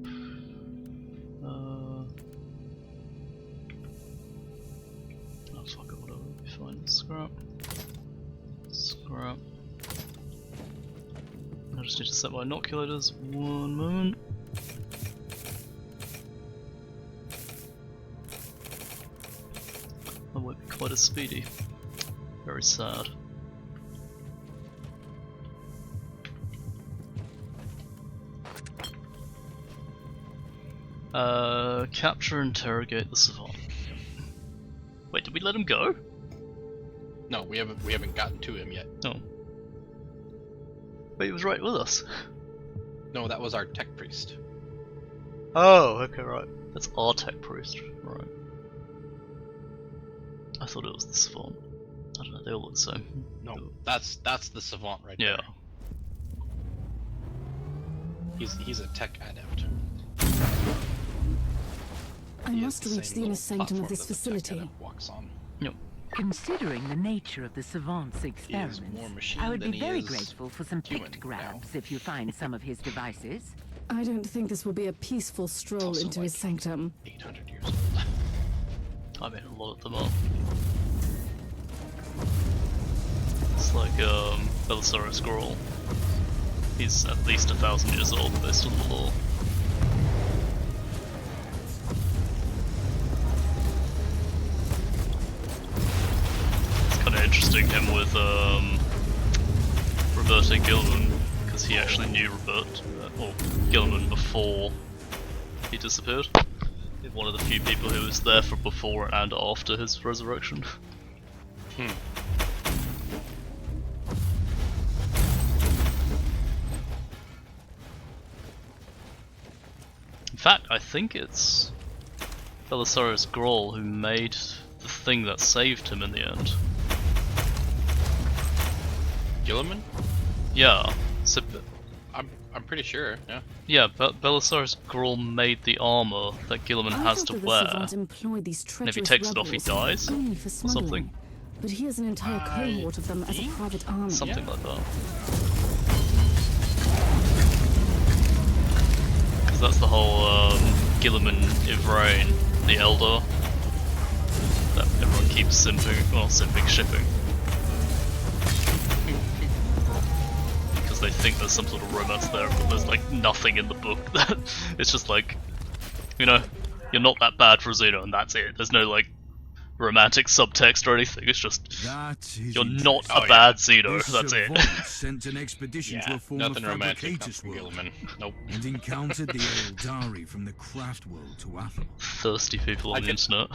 Speaker 1: Oh fuck it, whatever. We'll be fine. Scrap. Scrap. I just need to set my inoculators. One moment. I won't be quite as speedy. Very sad. Capture and interrogate the savant. Wait, did we let him go?
Speaker 2: No, we haven't gotten to him yet.
Speaker 1: No. But he was right with us.
Speaker 2: No, that was our tech priest.
Speaker 1: Oh, okay, right. That's our tech priest, right. I thought it was the savant. I don't know, they all look the same.
Speaker 2: No, that's the savant right
Speaker 1: Yeah.
Speaker 2: there. He's a tech adept.
Speaker 4: I
Speaker 2: He
Speaker 4: must
Speaker 2: has the
Speaker 4: reach
Speaker 2: same
Speaker 4: the inner
Speaker 2: little
Speaker 4: sanctum of
Speaker 2: platform
Speaker 4: this
Speaker 2: that the tech
Speaker 4: facility.
Speaker 2: adept walks on.
Speaker 1: Yep.
Speaker 9: Considering the nature of the savant's
Speaker 2: more
Speaker 9: experiments,
Speaker 2: machine
Speaker 9: I would
Speaker 2: than
Speaker 9: be
Speaker 2: he
Speaker 9: very
Speaker 2: is
Speaker 9: grateful for some
Speaker 2: human
Speaker 9: pictographs if you find some of his devices.
Speaker 4: I don't think this will be a peaceful stroll
Speaker 2: also
Speaker 4: into
Speaker 2: like
Speaker 4: his sanctum.
Speaker 2: 800 years old.
Speaker 1: I mean, a lot of them are. It's like, Belisarius Scroll. He's at least 1,000 years old based on the lore. It's kinda interesting him with, reverting Gilliman, because he actually knew or Gilliman before he disappeared. He's one of the few people who was there for before and after his resurrection. In fact, I think it's Belisarius Grawl who made the thing that saved him in the end.
Speaker 2: Gilliman?
Speaker 1: Yeah. So,
Speaker 2: I'm pretty sure. Yeah.
Speaker 1: yeah, but Belisarius Grawl made the armor that Gilliman has to wear. And if he takes it off, he dies,
Speaker 4: only for
Speaker 1: or
Speaker 4: smuggling.
Speaker 1: something.
Speaker 4: But he has an entire cohort of them as a private army.
Speaker 1: Something like that. Because that's the whole Gilliman Ivrain, the Elder, that everyone keeps shipping. Because they think there's some sort of romance there, but there's like nothing in the book. It's just like, you know, you're not that bad for a Xeno and that's it. There's no like romantic subtext or anything, it's just you're not a bad Xeno, that's it.
Speaker 10: Sent an expedition to a former
Speaker 2: nothing romantic
Speaker 10: fabricators
Speaker 2: from
Speaker 10: world
Speaker 2: Gilliman. Nope.
Speaker 10: and encountered the Eldari from the craft world to Athel.
Speaker 1: Thirsty people on the internet.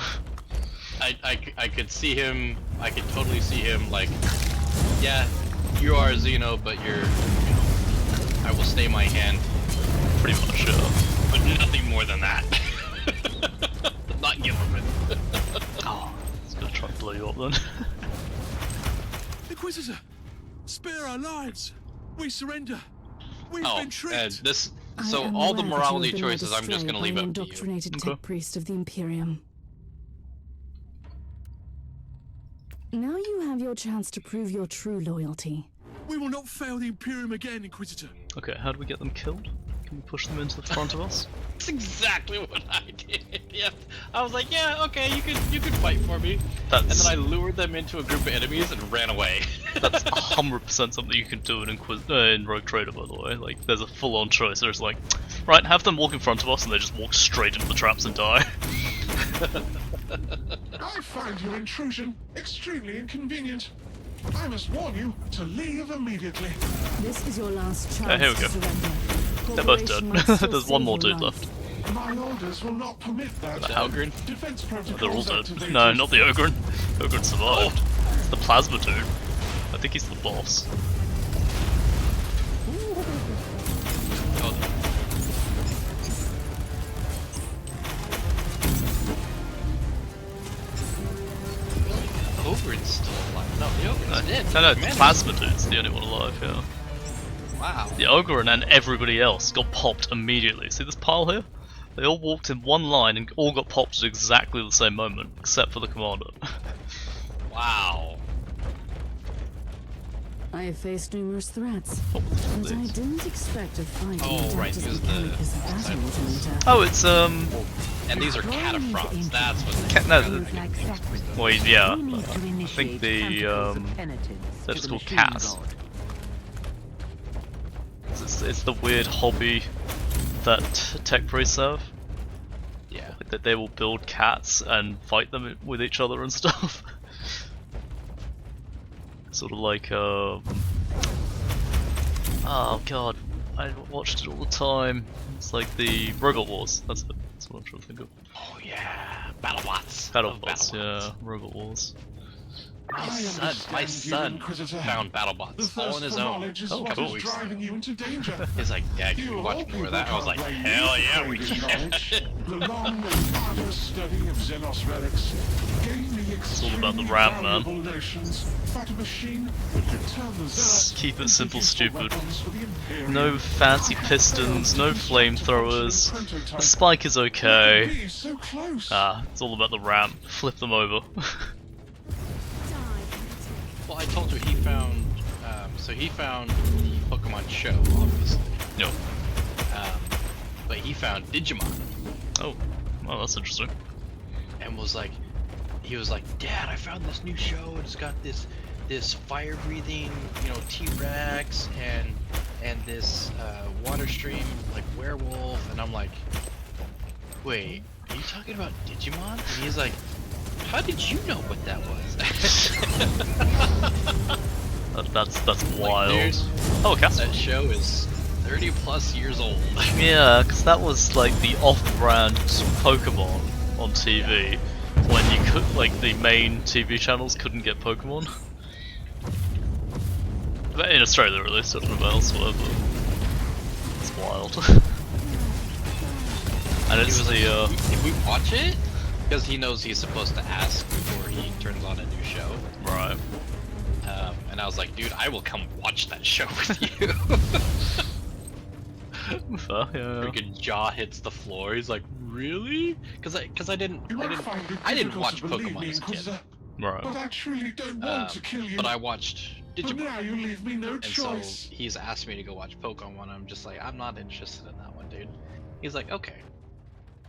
Speaker 2: I could see him. I could totally see him like, yeah, you are a Xeno, but you're, I will stay my hand.
Speaker 1: Pretty much, yeah.
Speaker 2: But nothing more than that. Not Gilliman.
Speaker 1: Oh, it's gonna try and blow you up then.
Speaker 5: Inquisitor, spare our lives. We surrender. We've
Speaker 2: Oh,
Speaker 5: been tricked.
Speaker 2: so all the morality choices, I'm just gonna leave up to you.
Speaker 4: Indoctrinated tech priest of the Imperium. Now you have your chance to prove your true loyalty.
Speaker 5: We will not fail the Imperium again, Inquisitor.
Speaker 1: Okay, how do we get them killed? Can we push them into the front of us?
Speaker 2: That's exactly what I did. Yep. I was like, yeah, okay, you could fight for me. And then I lured them into a group of enemies and ran away.
Speaker 1: That's 100% something you can do in Rogue Trader, by the way. Like, there's a full-on choice. There's like, right, have them walk in front of us, and they just walk straight into the traps and die.
Speaker 6: I find your intrusion extremely inconvenient. I must warn you to leave immediately.
Speaker 4: This is your last chance
Speaker 1: here we go.
Speaker 4: to surrender.
Speaker 1: They're both dead. There's one more dude left.
Speaker 6: My orders will not permit that.
Speaker 1: The Ogren?
Speaker 6: Defense
Speaker 1: They're all
Speaker 6: protocols
Speaker 1: dead.
Speaker 6: activated.
Speaker 1: No, not the Ogren. Ogren survived. It's the Plasma dude. I think he's the boss.
Speaker 2: Ogren's still alive. No, the Ogren's dead.
Speaker 1: No, the Plasma dude's the only one alive, yeah.
Speaker 2: Wow.
Speaker 1: The Ogren and everybody else got popped immediately. See this pile here? They all walked in one line and all got popped at exactly the same moment, except for the commander.
Speaker 2: Wow.
Speaker 4: I have faced numerous threats, but I didn't expect a fight.
Speaker 2: Oh, right, he was the...
Speaker 1: Oh, it's
Speaker 2: And these are cataphrons, that's what they
Speaker 1: well, yeah, I think they're just called Cas. It's the weird hobby that tech priests have.
Speaker 2: Yeah.
Speaker 1: Like that they will build cats and fight them with each other and stuff. Sort of like, oh god, I watched it all the time. It's like the Robot Wars. That's what I'm trying to think of.
Speaker 2: Oh yeah, BattleBots.
Speaker 1: BattleBots, yeah, Robot Wars.
Speaker 2: My son found BattleBots all on his own.
Speaker 1: Oh, cool.
Speaker 6: You into danger.
Speaker 2: He's like, Dad, can we watch more of that? I was like, hell yeah, we can.
Speaker 6: The long and arduous study of Xenos relics gave me
Speaker 1: It's all about the RAM, man.
Speaker 6: notions about a machine that could turn the Xenos
Speaker 1: Keep it simple,
Speaker 6: into
Speaker 1: stupid.
Speaker 6: weapons for the Imperium.
Speaker 1: No fancy pistons, no flamethrowers. The spike is okay.
Speaker 6: So close.
Speaker 1: It's all about the RAM. Flip them over.
Speaker 2: Well, I told you he found, so he found the Pokemon show, obviously.
Speaker 1: No.
Speaker 2: But he found Digimon.
Speaker 1: Oh, well, that's interesting.
Speaker 2: And he was like, Dad, I found this new show, and it's got this fire-breathing, T-Rex, and this water stream, like, werewolf, and I'm like, wait, are you talking about Digimon? And he's like, how did you know what that was?
Speaker 1: That's wild.
Speaker 2: Like, dude,
Speaker 1: oh, castle.
Speaker 2: That show is 30 plus years old.
Speaker 1: Yeah, because that was like the off-brand Pokemon on TV when you could, like, the main TV channels couldn't get Pokemon. But in Australia, at least, I don't know about elsewhere, but it's wild. And it's
Speaker 2: if we watch it, because he knows he's supposed to ask before he turns on a new show.
Speaker 1: Right.
Speaker 2: And I was like, dude, I will come watch that show with you.
Speaker 1: Fair, yeah.
Speaker 2: Freaking jaw hits the floor. He's like, really? Because I didn't watch Pokemon as a kid.
Speaker 1: Right.
Speaker 6: But I truly don't want to kill you.
Speaker 2: But I watched Digimon.
Speaker 6: But now you leave me no
Speaker 2: and
Speaker 6: choice.
Speaker 2: so he's asked me to go watch Pokemon. I'm just like, I'm not interested in that one, dude. He's like, okay.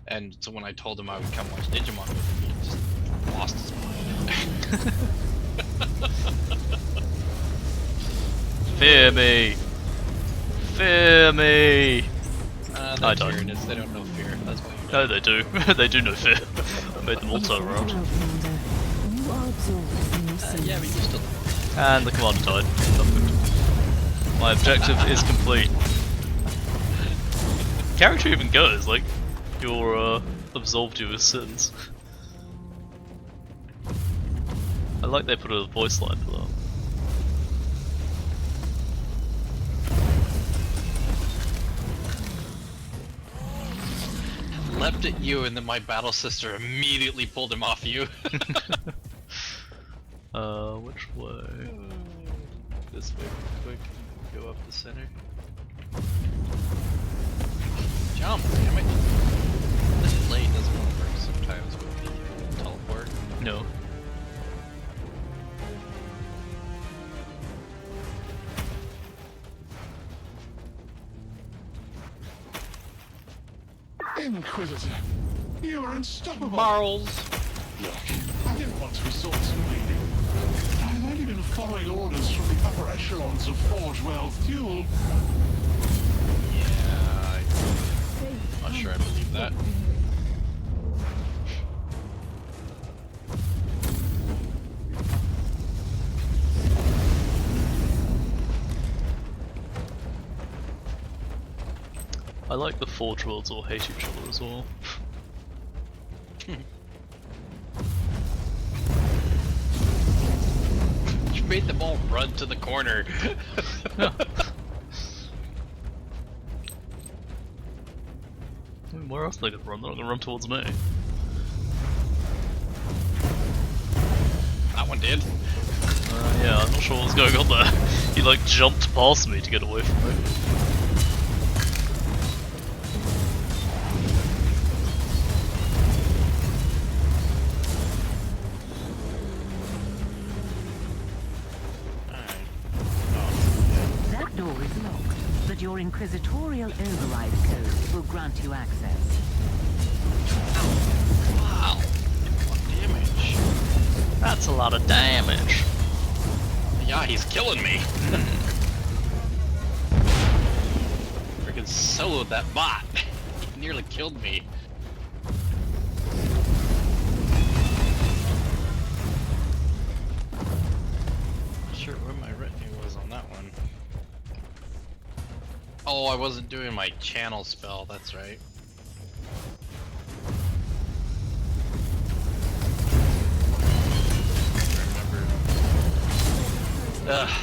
Speaker 2: And so when I told him I would come watch Digimon with him, he just lost his mind.
Speaker 1: Fear me! Fear me!
Speaker 2: I
Speaker 1: don't.
Speaker 2: Tyranids, they don't know fear. That's why you
Speaker 1: No, they do. They do know fear. I made them all turn around.
Speaker 2: yeah, but you still.
Speaker 1: And the commander died. Perfect. My objective is complete. Character even goes, like, you're absolved of your sins. I like they put a voice line for that.
Speaker 2: Leapt at you, and then my battle sister immediately pulled him off you.
Speaker 1: Which way?
Speaker 2: This way, quick. Go up the center. Jump, damn it. The delay doesn't work sometimes with the teleport.
Speaker 1: No.
Speaker 6: Inquisitor, you are unstoppable.
Speaker 2: Marls.
Speaker 6: Look, I didn't want to resort to bleeding. I've only been following orders from the upper echelons of Forge World Fuel.
Speaker 2: Yeah, I'm not sure I believe that.
Speaker 1: I like the Forge Worlds all hate each other as well.
Speaker 2: You made them all run to the corner.
Speaker 1: I mean, where else are they gonna run? They're not gonna run towards me.
Speaker 2: That one did.
Speaker 1: Yeah, I'm not sure what was going on there. He like jumped past me to get away from me.
Speaker 9: That door is locked, but your Inquisitorial override code will grant you access.
Speaker 2: Wow. What damage?
Speaker 1: That's a lot of damage.
Speaker 2: Yeah, he's killing me. Freaking soloed that bot. He nearly killed me. Oh, I wasn't doing my channel spell, that's right.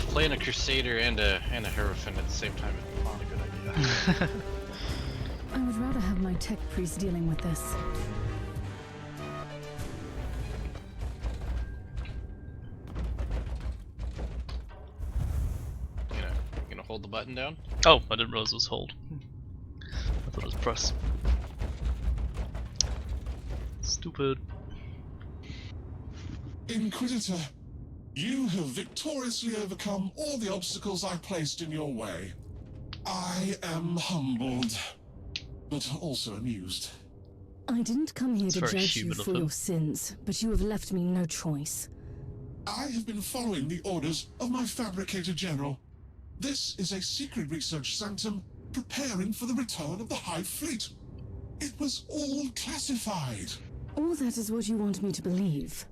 Speaker 2: Playing a Crusader and a Hierophant at the same time is not a good idea.
Speaker 4: I would rather have my tech priest dealing with this.
Speaker 2: You gonna hold the button down?
Speaker 1: Oh, I didn't realize it was hold. I thought it was press. Stupid.
Speaker 6: Inquisitor, you have victoriously overcome all the obstacles I placed in your way. I am humbled, but also amused.
Speaker 4: I didn't come here
Speaker 1: It's
Speaker 4: to
Speaker 1: very
Speaker 4: judge you
Speaker 1: human of
Speaker 4: for
Speaker 1: him.
Speaker 4: your sins, but you have left me no choice.
Speaker 6: I have been following the orders of my Fabricator General. This is a secret research sanctum preparing for the return of the Hive Fleet. It was all classified.
Speaker 4: All that is what you want me to believe.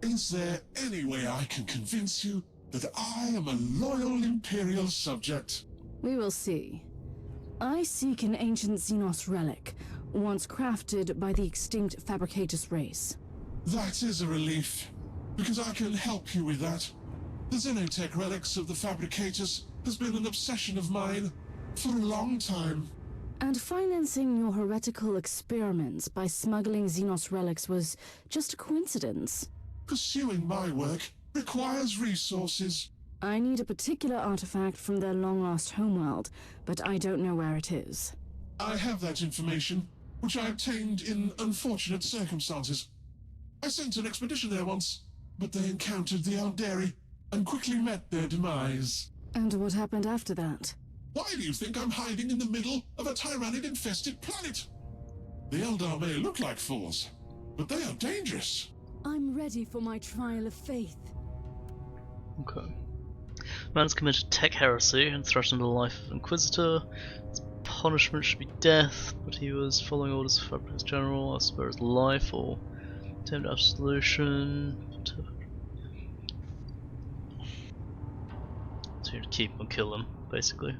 Speaker 6: Is there any way I can convince you that I am a loyal Imperial subject?
Speaker 4: We will see. I seek an ancient Xenos relic, once crafted by the extinct Fabricatus race.
Speaker 6: That is a relief, because I can help you with that. The Xenotech relics of the Fabricators has been an obsession of mine for a long time.
Speaker 4: And financing your heretical experiments by smuggling Xenos relics was just a coincidence.
Speaker 6: Pursuing my work requires resources.
Speaker 4: I need a particular artifact from their long-lost homeworld, but I don't know where it is.
Speaker 6: I have that information, which I obtained in unfortunate circumstances. I sent an expedition there once, but they encountered the Alderi and quickly met their demise.
Speaker 4: And what happened after that?
Speaker 6: Why do you think I'm hiding in the middle of a Tyrannid-infested planet? The Eldar may look like fools, but they are dangerous.
Speaker 4: I'm ready for my trial of faith.
Speaker 1: Okay. Man has committed tech heresy and threatened the life of Inquisitor. His punishment should be death, but he was following orders of Fabricatus General. I spare his life or attempt absolution. So you keep him or kill him, basically.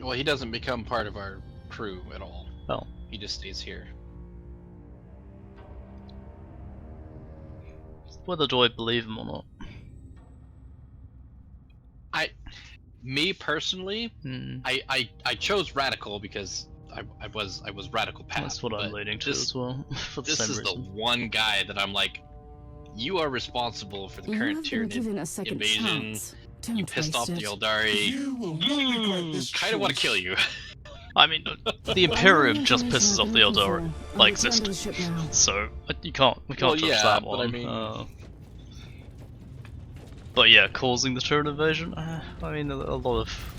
Speaker 2: Well, he doesn't become part of our crew at all.
Speaker 1: Oh.
Speaker 2: He just stays here.
Speaker 1: Whether do I believe him or not?
Speaker 2: Me personally, I chose radical because I was radical path.
Speaker 1: That's what I'm leaning to as well. For the
Speaker 2: This
Speaker 1: same
Speaker 2: is
Speaker 1: reason.
Speaker 2: the one guy that I'm like, you are responsible for the current Tyrannid invasion. You pissed off the Eldari.
Speaker 6: You will not regret this
Speaker 2: Kind of want to
Speaker 6: choice.
Speaker 2: kill you.
Speaker 1: I mean, the Imperium just pisses off the Eldari, like existence. So we can't judge that
Speaker 2: but
Speaker 1: one.
Speaker 2: I mean,
Speaker 1: But yeah, causing the Terran invasion. I mean, a lot of.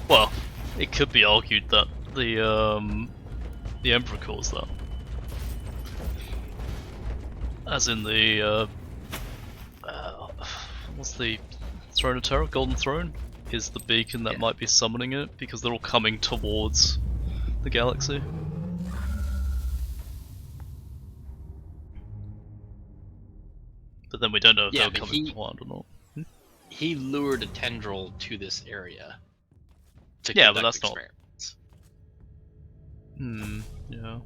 Speaker 1: Well, it could be argued that the Emperor caused that, as in the what's the Throne of Terror? Golden Throne is the beacon that might be summoning it because they're all coming towards the galaxy. But then we don't know if they're coming forward or not.
Speaker 2: He lured a tendril to this area. To
Speaker 1: Yeah, but
Speaker 2: conduct
Speaker 1: that's
Speaker 2: experiments.
Speaker 1: Yeah.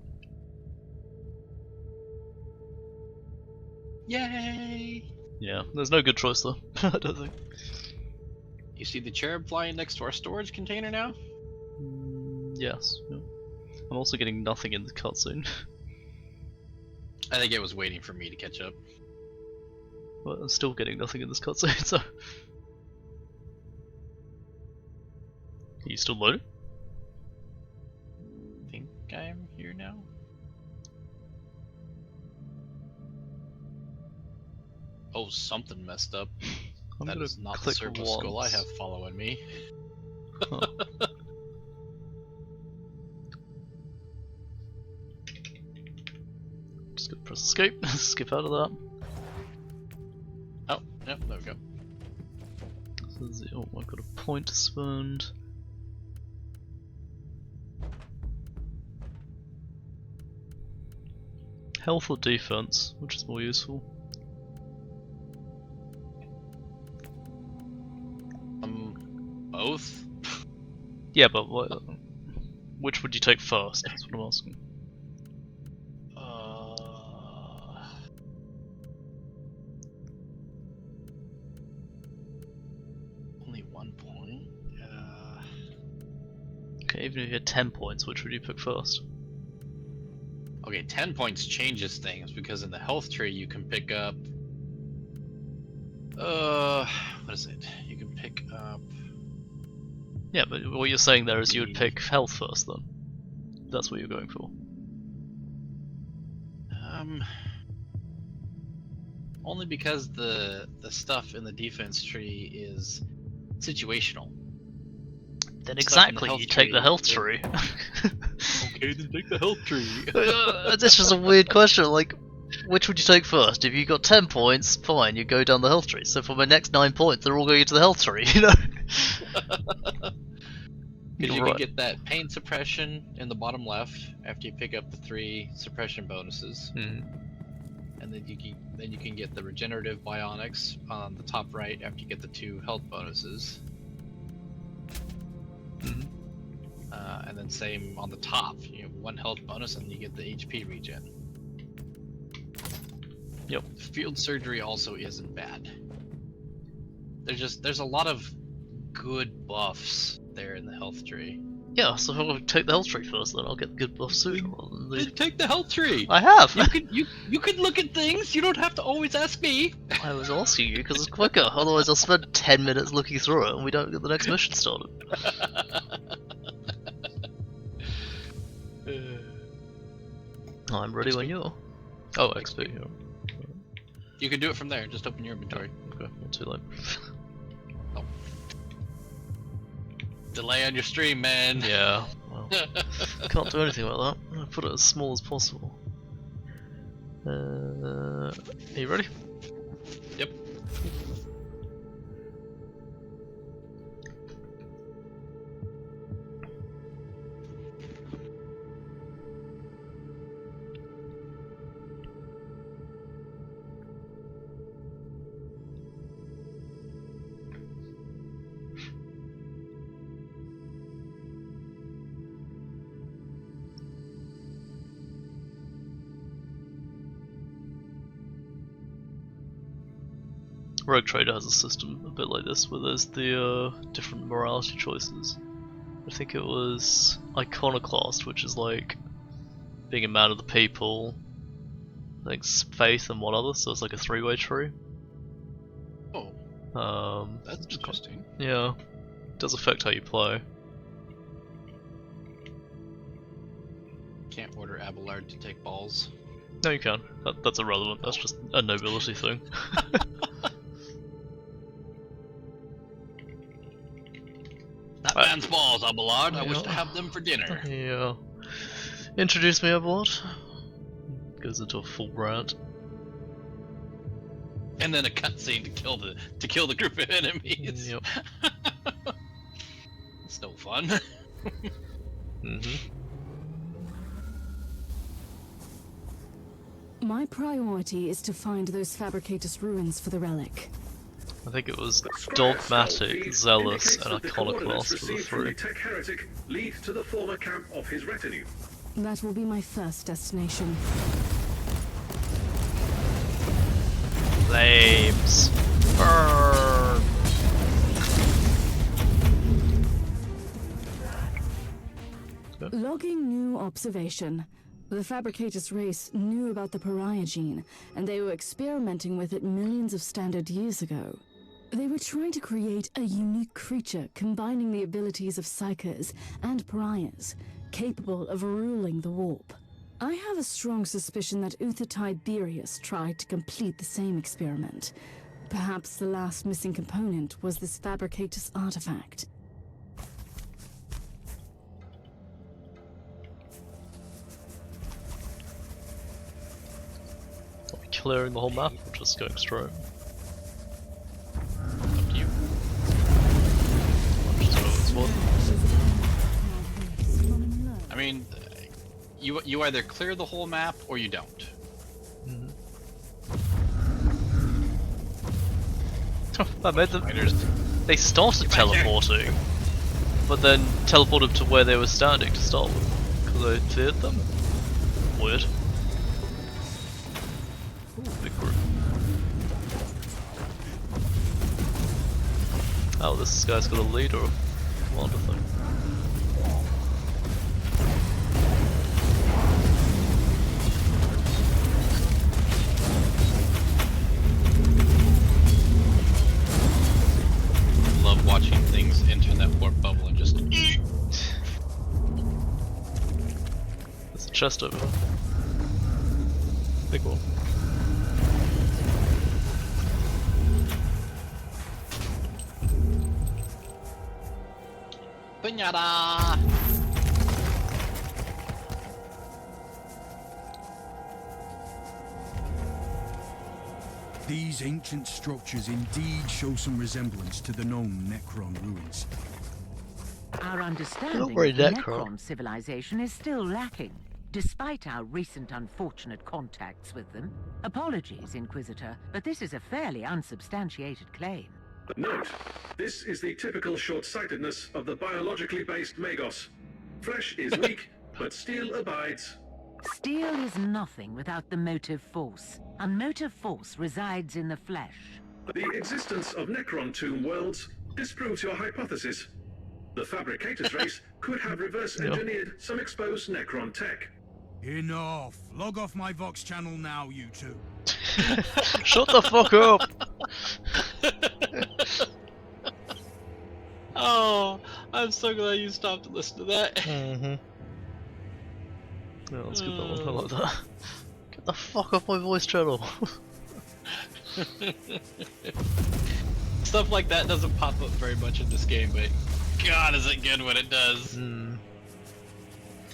Speaker 2: Yay!
Speaker 1: Yeah, there's no good choice though. I don't think.
Speaker 2: You see the cherub flying next to our storage container now?
Speaker 1: Yes. Yeah. I'm also getting nothing in the cutscene.
Speaker 2: I think it was waiting for me to catch up.
Speaker 1: But I'm still getting nothing in this cutscene, so. Are you still loaded?
Speaker 2: I think I'm here now. Oh, something messed up. That is not the Servo Skull I have following me.
Speaker 1: Huh. Just gonna press escape, skip out of that.
Speaker 2: Oh, yep, there we go.
Speaker 1: So oh, I've got a point to spend. Health or defense, which is more useful?
Speaker 2: Both?
Speaker 1: Yeah, but which would you take first? That's what I'm asking.
Speaker 2: Only 1 point?
Speaker 1: Okay, even if you had 10 points, which would you pick first?
Speaker 2: Okay, 10 points changes things, because in the health tree you can pick up... what is it? You can pick up...
Speaker 1: Yeah, but what you're saying there is you would pick health first, then. That's what you're going for.
Speaker 2: Only because the stuff in the defense tree is situational.
Speaker 1: Then exactly, you take the health tree.
Speaker 2: Okay, then take the health tree.
Speaker 1: This is a weird question, like, which would you take first? If you got 10 points, fine, you go down the health tree. So for my next 9 points, they're all going into the health tree, you know?
Speaker 2: Because you can get that pain suppression in the bottom left after you pick up the 3 suppression bonuses. And then you can get the regenerative bionics on the top right after you get the 2 health bonuses. And then same on the top, you have 1 health bonus and you get the HP regen.
Speaker 1: Yep.
Speaker 2: Field surgery also isn't bad. There's a lot of good buffs there in the health tree.
Speaker 1: Yeah, so I'll take the health tree first, then I'll get the good buff sooner rather than the...
Speaker 2: Take the health tree!
Speaker 1: I have!
Speaker 2: You can look at things, you don't have to always ask me!
Speaker 1: I was asking you because it's quicker, otherwise I'll spend 10 minutes looking through it and we don't get the next mission started. I'm ready when you are. Oh, XP, yeah.
Speaker 2: You can do it from there, just open your inventory.
Speaker 1: Okay, not too late.
Speaker 2: Oh. Delay on your stream, man!
Speaker 1: Yeah, well, can't do anything about that. I put it as small as possible. Are you ready?
Speaker 2: Yep.
Speaker 1: Rogue Trader has a system a bit like this, where there's the different morality choices. I think it was Iconoclast, which is like being a man of the people. I think faith and one other, so it's like a 3-way tree.
Speaker 2: Oh. That's interesting.
Speaker 1: Yeah. It does affect how you play.
Speaker 2: Can't order Abelard to take balls.
Speaker 1: No, you can. That's irrelevant. That's just a nobility thing.
Speaker 2: That man's balls, Abelard. I wish to have them for dinner.
Speaker 1: Yeah. Introduce me, Abelard. Goes into a full rant.
Speaker 2: And then a cutscene to kill the group of enemies.
Speaker 1: Yep.
Speaker 2: It's no fun.
Speaker 4: My priority is to find those Fabricatus ruins for the relic.
Speaker 1: I think it was Dogmatic, Zealous, and Iconoclast for the 3.
Speaker 12: Tech heretic lead to the former camp of his retinue.
Speaker 4: That will be my first destination.
Speaker 1: Flames! Burn!
Speaker 4: Logging new observation. The Fabricatus race knew about the pariah gene, and they were experimenting with it millions of standard years ago. They were trying to create a unique creature combining the abilities of psychers and pariahs, capable of ruling the warp. I have a strong suspicion that Uther Tiberius tried to complete the same experiment. Perhaps the last missing component was this Fabricatus artifact.
Speaker 1: Are we clearing the whole map or just going straight?
Speaker 2: Up to you.
Speaker 1: I'm just doing this one.
Speaker 2: I mean, you either clear the whole map or you don't.
Speaker 1: That made them. They started teleporting. but then teleported to where they were standing to start with, because I feared them. Weird. Ooh, big group. Oh, this guy's got a lead or a commander thing.
Speaker 2: Love watching things enter that warp bubble and just.
Speaker 1: There's a chest over here. Big one.
Speaker 2: Pinata!
Speaker 10: These ancient structures indeed show some resemblance to the known Necron ruins.
Speaker 9: Our understanding
Speaker 1: very
Speaker 9: of the
Speaker 1: Necron.
Speaker 9: Necron civilization is still lacking, despite our recent unfortunate contacts with them. Apologies, Inquisitor, but this is a fairly unsubstantiated claim.
Speaker 12: Note, this is the typical short-sightedness of the biologically based Magos. Flesh is weak, but steel abides.
Speaker 9: Steel is nothing without the motive force, and motive force resides in the flesh.
Speaker 12: The existence of Necron tomb worlds disproves your hypothesis. The Fabricators race could have reverse-engineered some exposed Necron tech.
Speaker 10: Enough! Log off my Vox channel now, you two.
Speaker 1: Shut the fuck up!
Speaker 2: Oh, I'm so glad you stopped to listen to that.
Speaker 1: Mm-hmm. Yeah, let's get that one. I like that. Get the fuck off my voice channel.
Speaker 2: Stuff like that doesn't pop up very much in this game, but God, is it good when it does.
Speaker 1: You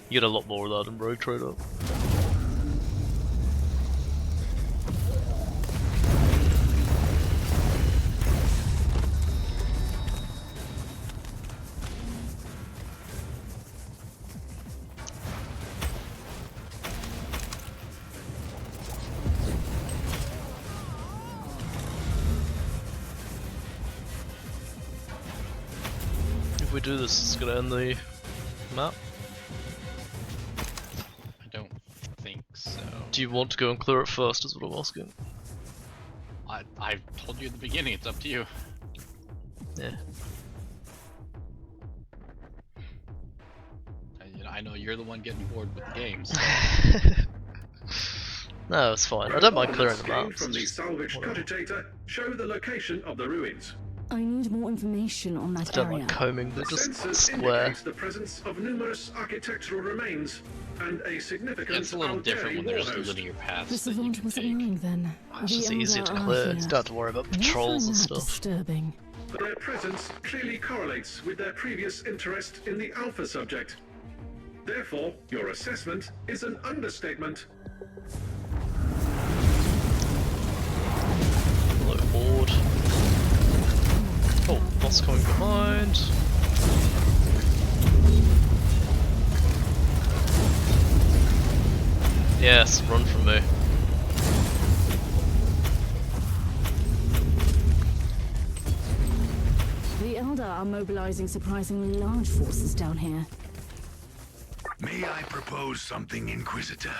Speaker 1: get a lot more of that in Rogue Trader. If we do this, it's gonna end the map.
Speaker 2: I don't think so.
Speaker 1: Do you want to go and clear it first, is what I'm asking.
Speaker 2: I told you at the beginning, it's up to you.
Speaker 1: Yeah.
Speaker 2: I know you're the one getting bored with the games. So.
Speaker 1: No, it's fine. I don't mind clearing the
Speaker 12: Gained
Speaker 1: maps.
Speaker 12: from the
Speaker 1: Just
Speaker 12: salvaged
Speaker 1: whatever.
Speaker 12: cogitator show the location of the ruins.
Speaker 4: I need more information on
Speaker 1: I
Speaker 4: that
Speaker 1: don't
Speaker 4: area.
Speaker 1: like combing,
Speaker 12: The
Speaker 1: they're just
Speaker 12: census
Speaker 1: square.
Speaker 12: indicates the presence of numerous architectural remains and a significant
Speaker 2: It's a little different when there's
Speaker 12: warhost.
Speaker 2: linear
Speaker 4: The
Speaker 2: paths that you
Speaker 4: savant
Speaker 2: can
Speaker 4: wasn't
Speaker 2: take.
Speaker 4: lying then.
Speaker 1: It's just
Speaker 4: The
Speaker 1: easier to
Speaker 4: Eldar are
Speaker 1: clear. You
Speaker 4: here.
Speaker 1: don't have to worry about
Speaker 4: And I
Speaker 1: patrols and
Speaker 4: find that
Speaker 1: stuff.
Speaker 4: disturbing.
Speaker 12: Their presence clearly correlates with their previous interest in the Alpha subject. Therefore, your assessment is an understatement.
Speaker 1: Hello, Horde. Oh, boss coming behind. Yes, run from me.
Speaker 4: The Eldar are mobilizing surprisingly large forces down here.
Speaker 5: May I propose something, Inquisitor?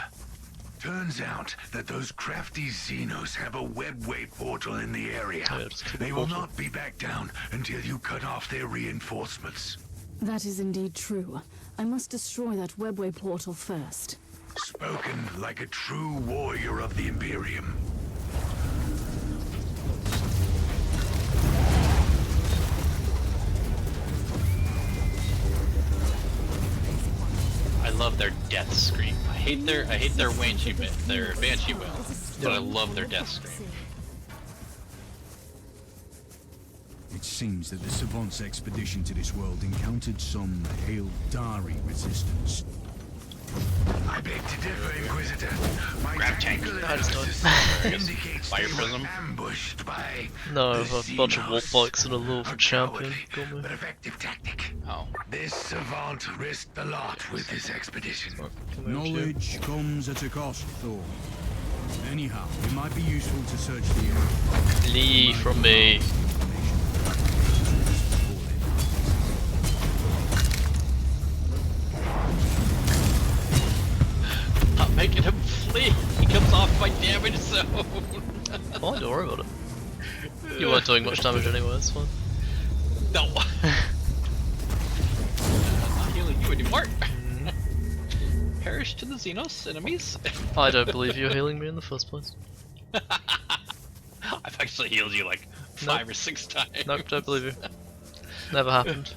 Speaker 5: Turns out that those crafty Xenos have a webway portal in the area.
Speaker 1: Oh, yeah, just keep
Speaker 5: They
Speaker 1: the
Speaker 5: will
Speaker 1: portal.
Speaker 5: not be back down until you cut off their reinforcements.
Speaker 4: That is indeed true. I must destroy that webway portal first.
Speaker 5: Spoken like a true warrior of the Imperium.
Speaker 2: I love their death scream. I hate their banshee wail, but I love their death scream.
Speaker 10: It seems that the Savant's expedition to this world encountered some Eldari resistance.
Speaker 5: I beg to differ, Inquisitor. My
Speaker 2: Grab tank.
Speaker 5: technical
Speaker 1: I just
Speaker 5: analysis
Speaker 2: don't.
Speaker 5: indicates
Speaker 2: Fire
Speaker 5: they
Speaker 2: prism.
Speaker 5: were ambushed by
Speaker 1: No,
Speaker 5: the
Speaker 1: a bunch of warp
Speaker 5: Xenos.
Speaker 1: bikes and a lure for
Speaker 5: A
Speaker 1: champion.
Speaker 5: cowardly
Speaker 1: Got me.
Speaker 5: but effective tactic.
Speaker 2: Oh.
Speaker 5: This savant risked a lot with this expedition.
Speaker 1: Come over to you.
Speaker 10: Knowledge comes at a cost, Thor. Anyhow, it might be useful to search the area.
Speaker 1: Flee from me.
Speaker 2: making him flee. He comes off my damage zone.
Speaker 1: Fine, don't worry about it. You weren't doing much damage anyway, it's fine.
Speaker 2: No. I'm not healing you anymore. Perish to the Xenos enemies.
Speaker 1: I don't believe you're healing me in the first place.
Speaker 2: I've actually healed you like 5 or 6 times.
Speaker 1: Nope, don't believe you. Never happened.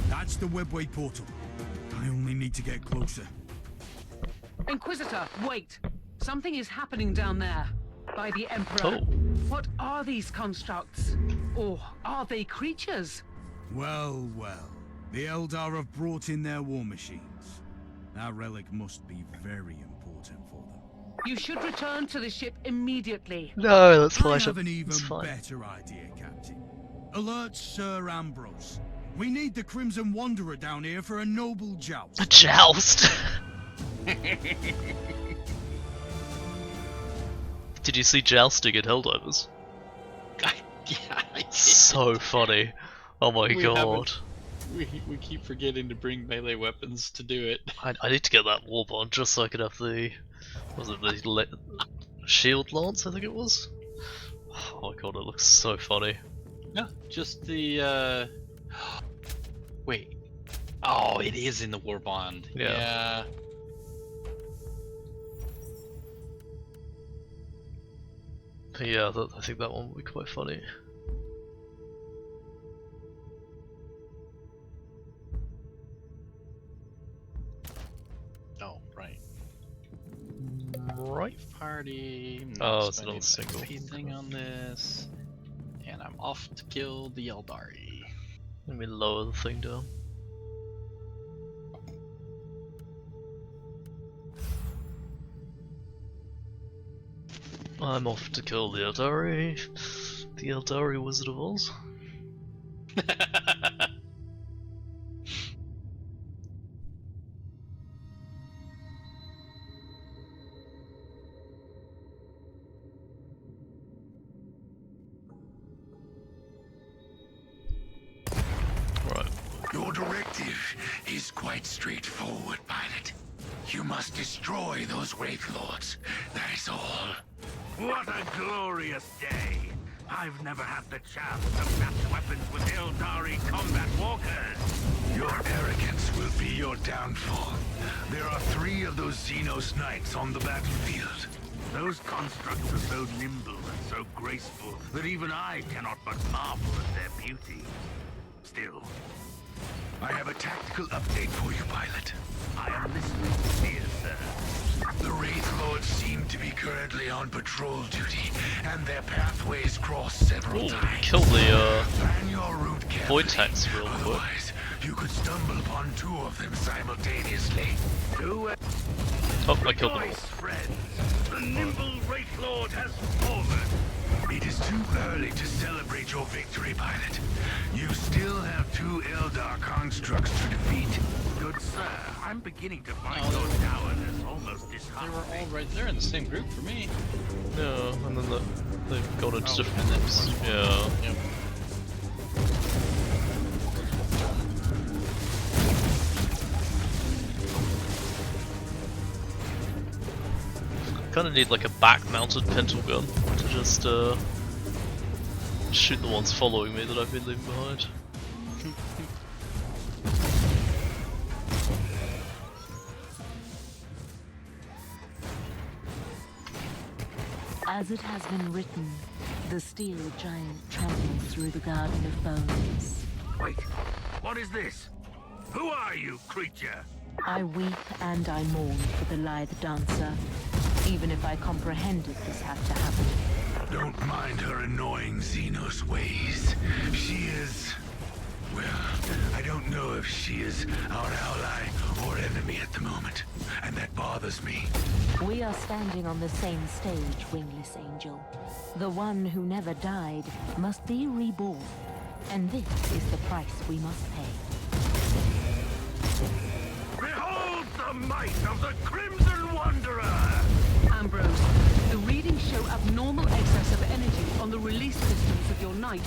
Speaker 10: That's the webway portal. I only need to get closer.
Speaker 7: Inquisitor, wait. Something is happening down there. By the Emperor.
Speaker 1: Oh.
Speaker 7: What are these constructs? Or are they creatures?
Speaker 10: Well, well. The Eldar have brought in their war machines. That relic must be very important for them.
Speaker 7: You should return to the ship immediately.
Speaker 1: No, that's
Speaker 10: I
Speaker 1: fine.
Speaker 10: have an
Speaker 1: It's
Speaker 10: even
Speaker 1: fine.
Speaker 10: better idea, Captain. Alert Sir Ambrose. We need the Crimson Wanderer down here for a noble joust.
Speaker 1: A joust? Did you see jousting in Helldivers?
Speaker 2: Yeah, I did.
Speaker 1: So funny. Oh my
Speaker 2: We
Speaker 1: god.
Speaker 2: We keep forgetting to bring melee weapons to do it.
Speaker 1: I need to get that warbond just so I could have the... Was it the shield lance, I think it was? Oh my god, it looks so funny.
Speaker 2: No, just the wait. Oh, it is in the war bond.
Speaker 1: Yeah. Yeah, I think that one would be quite funny.
Speaker 2: Oh, right.
Speaker 1: Right?
Speaker 2: Party.
Speaker 1: Oh, it's another single.
Speaker 2: Thing on this, and I'm off to kill the Eldari.
Speaker 1: Let me lower the thing down. I'm off to kill the Eldari Wizard of Oz. Right.
Speaker 5: Your directive is quite straightforward, pilot. You must destroy those Wraith Lords. That is all. What a glorious day! I've never had the chance to match weapons with Eldari combat walkers. Your arrogance will be your downfall. There are 3 of those Xenos Knights on the battlefield. Those constructs are so nimble and so graceful that even I cannot but marvel at their beauty. Still, I have a tactical update for you, pilot. I am listening, dear sir. The Wraith Lords seem to be currently on patrol duty, and their pathways cross several
Speaker 1: Ooh,
Speaker 5: times.
Speaker 1: kill the
Speaker 5: Plan your route
Speaker 1: void
Speaker 5: carefully.
Speaker 1: tax real quick.
Speaker 5: Otherwise, you could stumble upon 2 of them simultaneously.
Speaker 1: Oh, I killed them all.
Speaker 5: Rejoice, friends. The nimble Wraith Lord has fallen. It is too early to celebrate your victory, pilot. You still have 2 Eldar constructs to defeat. Good sir, I'm beginning to find your towers almost
Speaker 2: They
Speaker 5: disheartening.
Speaker 2: were all right there in the same group for me.
Speaker 1: No, and then they've gone into different
Speaker 2: and then
Speaker 1: groups.
Speaker 2: one.
Speaker 1: Yeah.
Speaker 2: Yep.
Speaker 1: Kind of need like a back-mounted pintle gun to just shoot the ones following me that I've been leaving behind.
Speaker 8: As it has been written, the steel giant trampled through the Garden of Bones.
Speaker 5: Wait, what is this? Who are you, creature?
Speaker 8: I weep and I mourn for the lithe dancer, even if I comprehended this had to happen.
Speaker 5: Don't mind her annoying Xenos ways. She is... well, I don't know if she is our ally or enemy at the moment, and that bothers me.
Speaker 8: We are standing on the same stage, wingless angel. The one who never died must be reborn, and this is the price we must pay.
Speaker 5: Behold the might of the Crimson Wanderer!
Speaker 7: Ambrose, the readings show abnormal excess of energy on the release systems of your knight.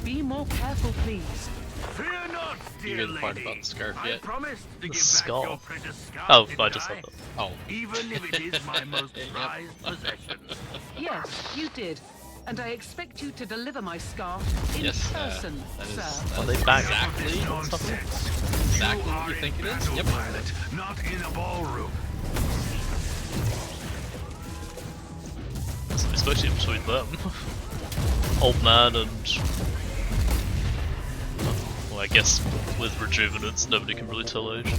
Speaker 7: Be more careful, please.
Speaker 5: Fear not,
Speaker 2: You
Speaker 5: dear
Speaker 2: hear the part
Speaker 5: lady.
Speaker 2: about the scarf
Speaker 5: I
Speaker 2: yet?
Speaker 5: promised to
Speaker 1: The
Speaker 5: give back
Speaker 1: scarf?
Speaker 5: your precious scarf.
Speaker 1: Oh,
Speaker 5: didn't
Speaker 1: I just said that.
Speaker 2: Oh.
Speaker 5: Even if it is my most prized possession.
Speaker 7: Yes, you did. And I expect you to deliver my scarf in
Speaker 2: Yes,
Speaker 7: person,
Speaker 2: that is,
Speaker 7: sir.
Speaker 1: Are they back?
Speaker 2: exactly
Speaker 5: Nonsense.
Speaker 2: exactly
Speaker 5: You
Speaker 2: what
Speaker 5: are
Speaker 2: you think
Speaker 5: in
Speaker 2: it is.
Speaker 5: battle,
Speaker 2: Yep.
Speaker 5: pilot, not in a ballroom.
Speaker 1: Especially between them. Old man and... Well, I guess with rejuvenants, nobody can really tell age.
Speaker 2: Yeah,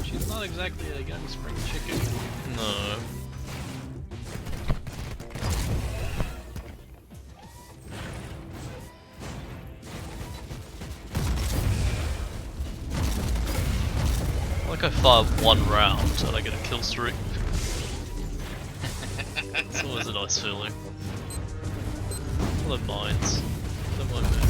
Speaker 2: she's not exactly a young spring chicken.
Speaker 1: No. Like I fire one round and I get a kill streak. It's always a nice feeling. Hello mines. Don't mind me.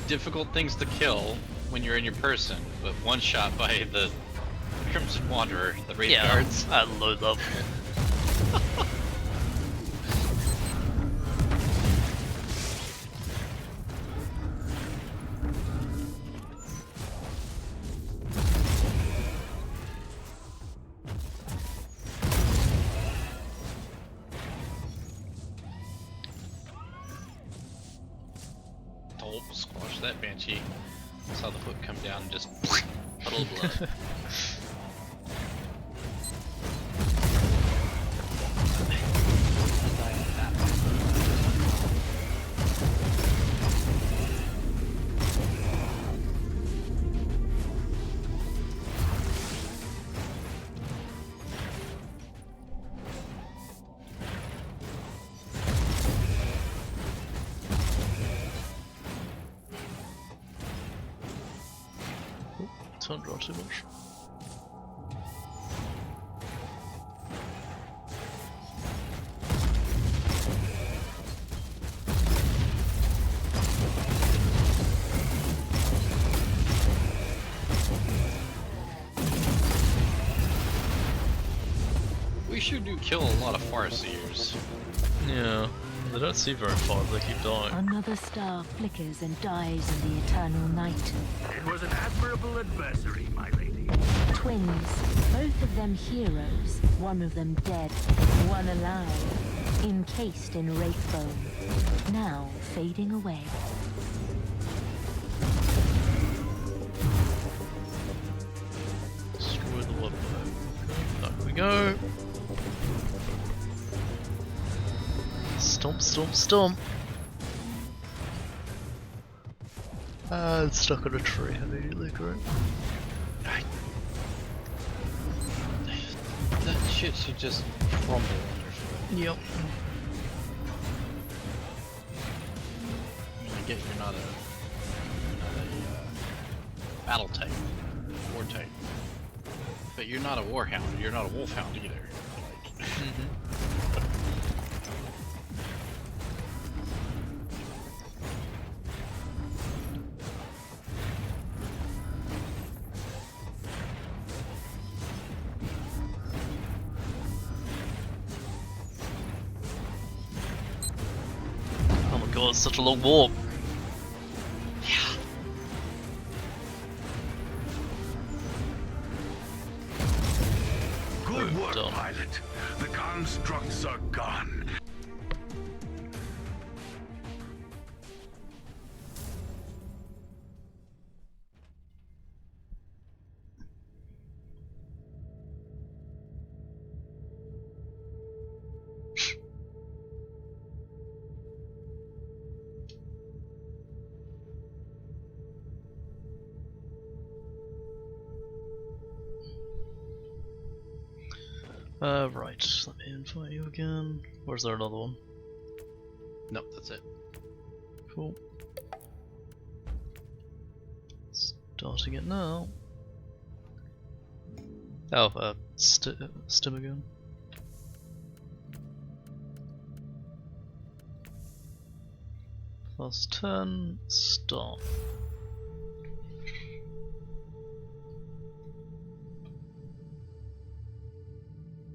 Speaker 2: Difficult things to kill when you're in your person, but one shot by the Crimson Wanderer, the Wraith Guards.
Speaker 1: At low level.
Speaker 2: Oh, squash that Banshee. Saw the hook come down and just puddle of blood.
Speaker 1: Don't draw too much.
Speaker 2: We sure do kill a lot of Farseers.
Speaker 1: Yeah, they don't see very far, they keep dying.
Speaker 8: Another star flickers and dies in the eternal night.
Speaker 5: It was an admirable adversary, my lady.
Speaker 8: Twins, both of them heroes, one of them dead, one alive, encased in wraith bone, now fading away.
Speaker 1: Destroy the love. Up we go. Stomp, stomp, stomp. Ah, it's stuck on a tree immediately, great.
Speaker 2: That shit should just crumble under foot.
Speaker 1: Yep.
Speaker 2: I mean, I get you're not a battle type, war type, but you're not a warhound. You're not a wolfhound either. Like,
Speaker 1: Oh my god, it's such a long walk.
Speaker 5: Good work,
Speaker 1: Done.
Speaker 5: pilot. The constructs are gone.
Speaker 1: Right, let me invite you again. Or is there another one?
Speaker 2: Nope, that's it.
Speaker 1: Cool. Starting it now. Oh, Stim again. Plus 10, start.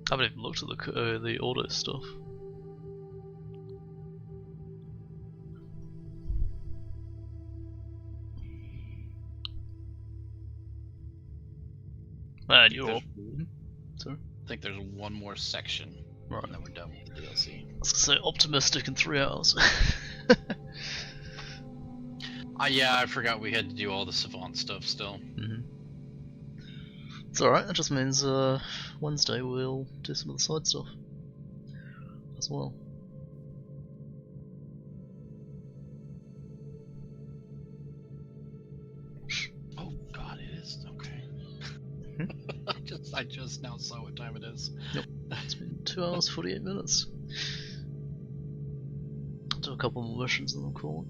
Speaker 1: I haven't even looked at the Ordos stuff. Man, you're all... Sorry?
Speaker 2: I think there's one more section,
Speaker 1: right,
Speaker 2: and then we're done with the DLC.
Speaker 1: I was gonna say optimistic in 3 hours.
Speaker 2: Yeah, I forgot we had to do all the Savant stuff still.
Speaker 1: It's alright, that just means Wednesday we'll do some of the side stuff as well.
Speaker 2: Oh god, it is? Okay. I just now saw what time it is.
Speaker 1: Yep, it's been 2 hours 48 minutes. I'll do a couple more missions and then call it.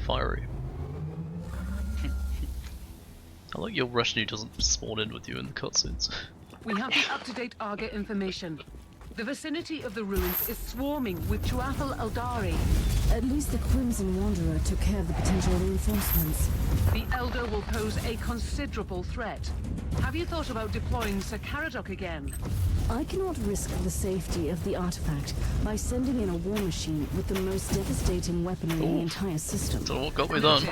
Speaker 1: Fiery. I like your retinue doesn't spawn in with you in the cutscenes.
Speaker 7: We have the up-to-date Arga information. The vicinity of the ruins is swarming with Tuathal Eldari.
Speaker 4: At least the Crimson Wanderer took care of the potential reinforcements.
Speaker 7: The Elder will pose a considerable threat. Have you thought about deploying Sir Caradoc again?
Speaker 4: I cannot risk the safety of the artifact by sending in a war machine with the most devastating weaponry in the entire system.
Speaker 1: So what got me done?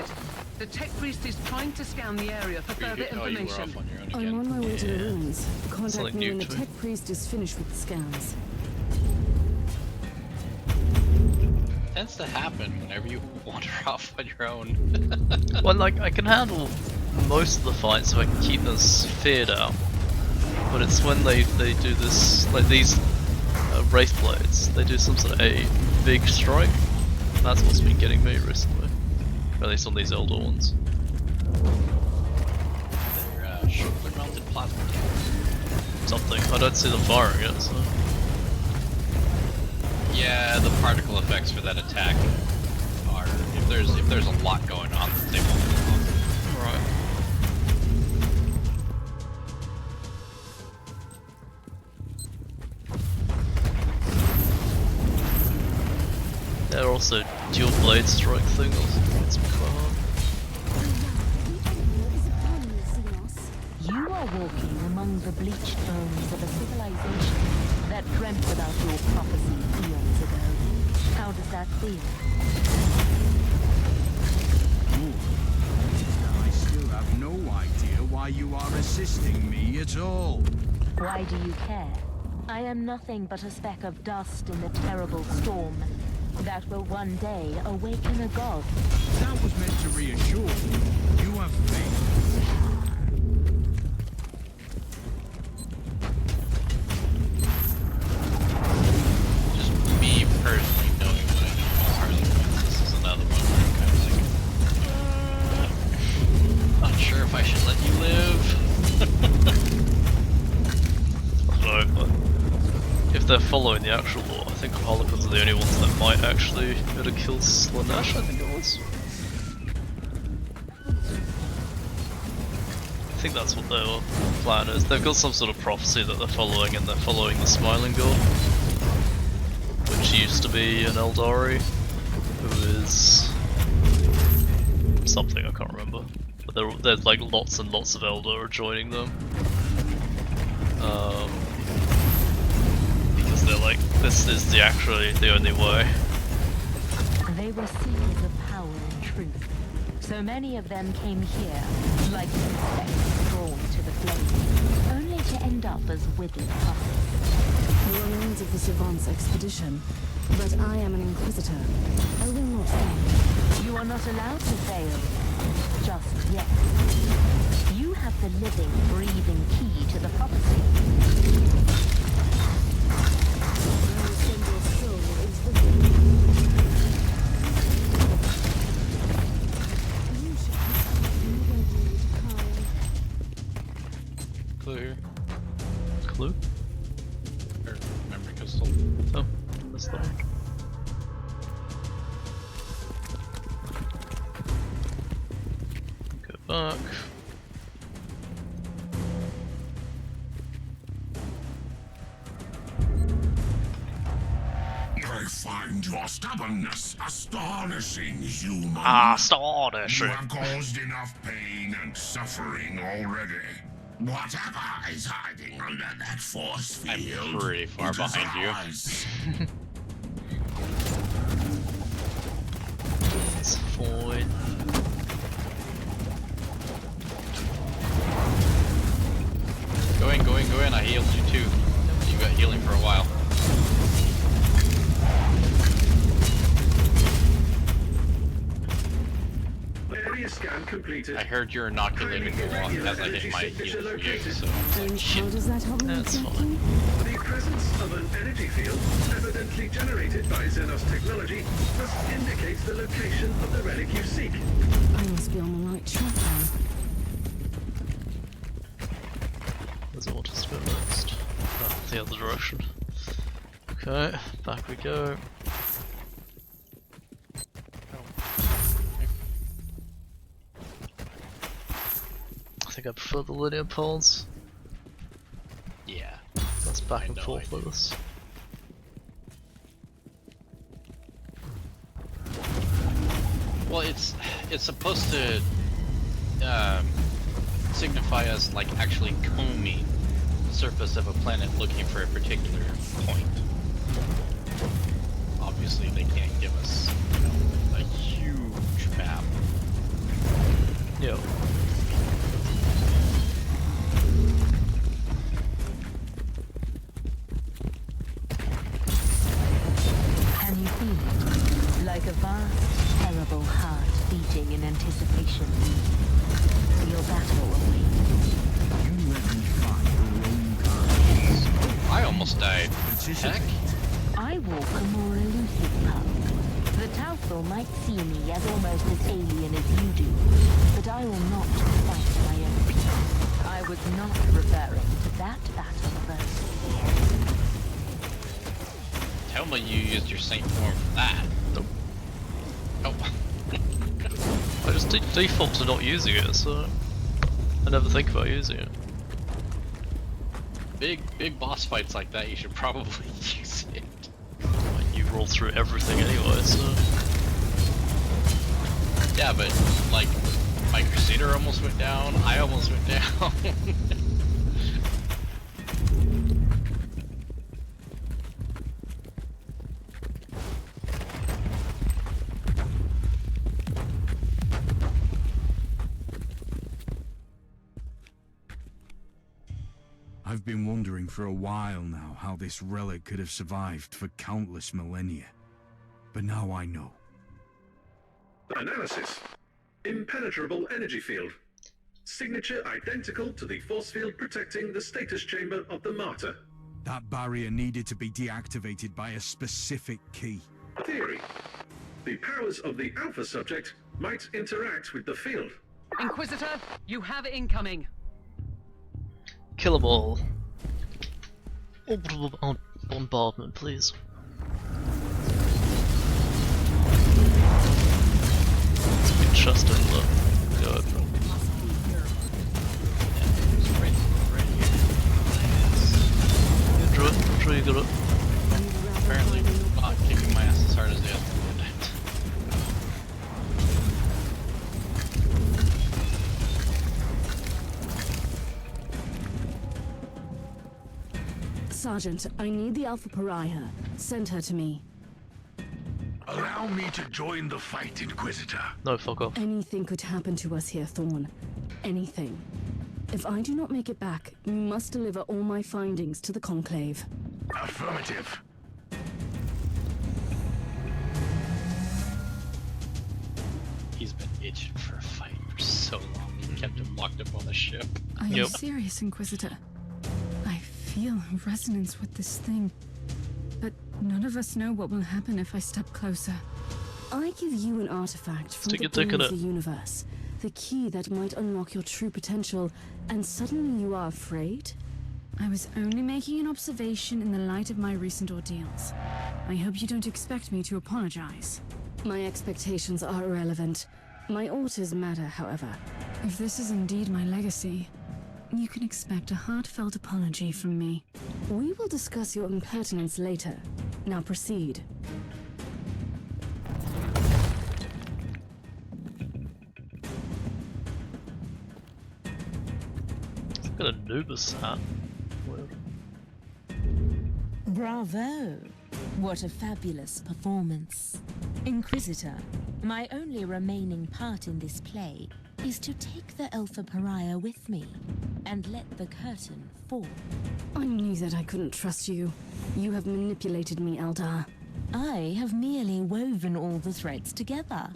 Speaker 7: The Tech Priest is trying to scan the area for further information.
Speaker 4: I'm on my way to the ruins. Contact
Speaker 1: Something
Speaker 4: me
Speaker 1: new
Speaker 4: when the
Speaker 1: to me.
Speaker 4: Tech Priest is finished with the scans.
Speaker 2: Tends to happen whenever you wander off on your own.
Speaker 1: Well, like, I can handle most of the fights if I can keep this feared out. But it's when they do this, like these Wraith Blades, they do some sort of a big strike. That's what's been getting me recently. At least on these older ones.
Speaker 2: They're shoulder-mounted plasma tanks.
Speaker 1: Something. I don't see them firing it, so...
Speaker 2: Yeah, the particle effects for that attack are... If there's a lot going on, they won't go off.
Speaker 1: Right. They're also dual blade strike thing, also gets me quite hard.
Speaker 8: You are walking among the bleached bones of a civilization that dreamt about your prophecy eons ago. How does that feel?
Speaker 10: I still have no idea why you are assisting me at all.
Speaker 8: Why do you care? I am nothing but a speck of dust in the terrible storm that will one day awaken a god.
Speaker 10: That was meant to reassure you. You have faith.
Speaker 2: Just me personally knowing what I know about Harley Quinn, this is another one where I'm kind of like... not sure if I should let you live.
Speaker 1: I don't know, but if they're following the actual lore, I think Harlequins are the only ones that might actually be able to kill Slanesh, I think it was. I think that's what their plan is. They've got some sort of prophecy that they're following, and they're following the Smiling God, which used to be an Eldari, who is something I can't remember. But there's like lots and lots of Eldar joining them. Because they're like, this is the only way.
Speaker 8: They were seekers of power and truth. So many of them came here, like insects drawn to the flame, only to end up Alpha's wicked process.
Speaker 4: The remains of the Savant's expedition, but I am an Inquisitor. I will not fail.
Speaker 8: You are not allowed to fail. Just yet. You have the living, breathing key to the prophecy.
Speaker 4: My single soul is within you. You should be ready to come.
Speaker 2: Clue here.
Speaker 1: Clue?
Speaker 2: Or memory crystal.
Speaker 1: Oh, that's the one. Go back.
Speaker 6: I find your stubbornness astonishing, human. You
Speaker 1: Astonishing.
Speaker 6: have caused enough pain and suffering already. Whatever is hiding under that force field,
Speaker 2: I'm pretty far
Speaker 6: it is
Speaker 2: behind you.
Speaker 6: ours.
Speaker 1: It's fine.
Speaker 2: Go in. I healed you too. You got healing for a while.
Speaker 12: Area scan completed.
Speaker 2: I heard your inoculated go off as I hit my heal for you, so
Speaker 4: And how does that help me
Speaker 1: That's
Speaker 4: exactly?
Speaker 12: The presence of an energy field, evidently generated by Xenos technology, must indicate the location of the relic you seek.
Speaker 4: I must be on the right track then.
Speaker 1: Where's it want us to go next? Ah, the other direction. Okay, back we go. I think I prefer the linear paths.
Speaker 2: yeah.
Speaker 1: That's back and
Speaker 2: know
Speaker 1: forth
Speaker 2: I
Speaker 1: with us.
Speaker 2: Well, it's supposed to signify us like actually combing the surface of a planet looking for a particular point. Obviously, they can't give us, you know, a huge map.
Speaker 1: Yeah.
Speaker 8: Can you feel it? Like a vast, terrible heart beating in anticipation. Your battle awaits.
Speaker 10: You let me fight your own kind.
Speaker 2: I almost died. Heck?
Speaker 8: I walk a more elusive path. The Tauthal might see me as almost as alien as you do, but I will not fight my own people. I was not referring to that battle, though.
Speaker 2: Tell me you used your saint form for that.
Speaker 1: Nope.
Speaker 2: Oh.
Speaker 1: I just default to not using it, so I never think about using it.
Speaker 2: Big boss fights like that, you should probably use it.
Speaker 1: Like, you roll through everything anyway, so...
Speaker 2: Yeah, but like my Crusader almost went down, I almost went down.
Speaker 10: I've been wondering for a while now how this relic could have survived for countless millennia. But now I know.
Speaker 12: Analysis. Impenetrable energy field. Signature identical to the force field protecting the status chamber of the Martyr.
Speaker 10: That barrier needed to be deactivated by a specific key.
Speaker 12: Theory. The powers of the Alpha subject might interact with the field.
Speaker 7: Inquisitor, you have incoming.
Speaker 1: Kill them all. Orbital bombardment, please. It's a big chest in there. Go open it. Yeah, Drew it. Drew, you got it.
Speaker 2: Apparently not kicking my ass as hard as the other one.
Speaker 4: Sergeant, I need the Alpha Pariah. Send her to me.
Speaker 5: Allow me to join the fight, Inquisitor.
Speaker 1: No, fuck off.
Speaker 4: Anything could happen to us here, Thorn. Anything. If I do not make it back, you must deliver all my findings to the Conclave.
Speaker 5: Affirmative.
Speaker 2: He's been itching for a fight for so long. He kept him locked up on the ship.
Speaker 4: Are you serious, Inquisitor? I feel resonance with this thing, but none of us know what will happen if I step closer. I give you an artifact from the brain of the universe, the key that might unlock your true potential, and suddenly you are afraid? I was only making an observation in the light of my recent ordeals. I hope you don't expect me to apologize. My expectations are irrelevant. My orders matter, however. If this is indeed my legacy, you can expect a heartfelt apology from me. We will discuss your impertinence later. Now proceed.
Speaker 1: It's got a Nubus hat. Weird.
Speaker 8: Bravo! What a fabulous performance. Inquisitor, my only remaining part in this play is to take the Alpha Pariah with me and let the curtain fall.
Speaker 4: I knew that I couldn't trust you. You have manipulated me, Eldar.
Speaker 8: I have merely woven all the threads together,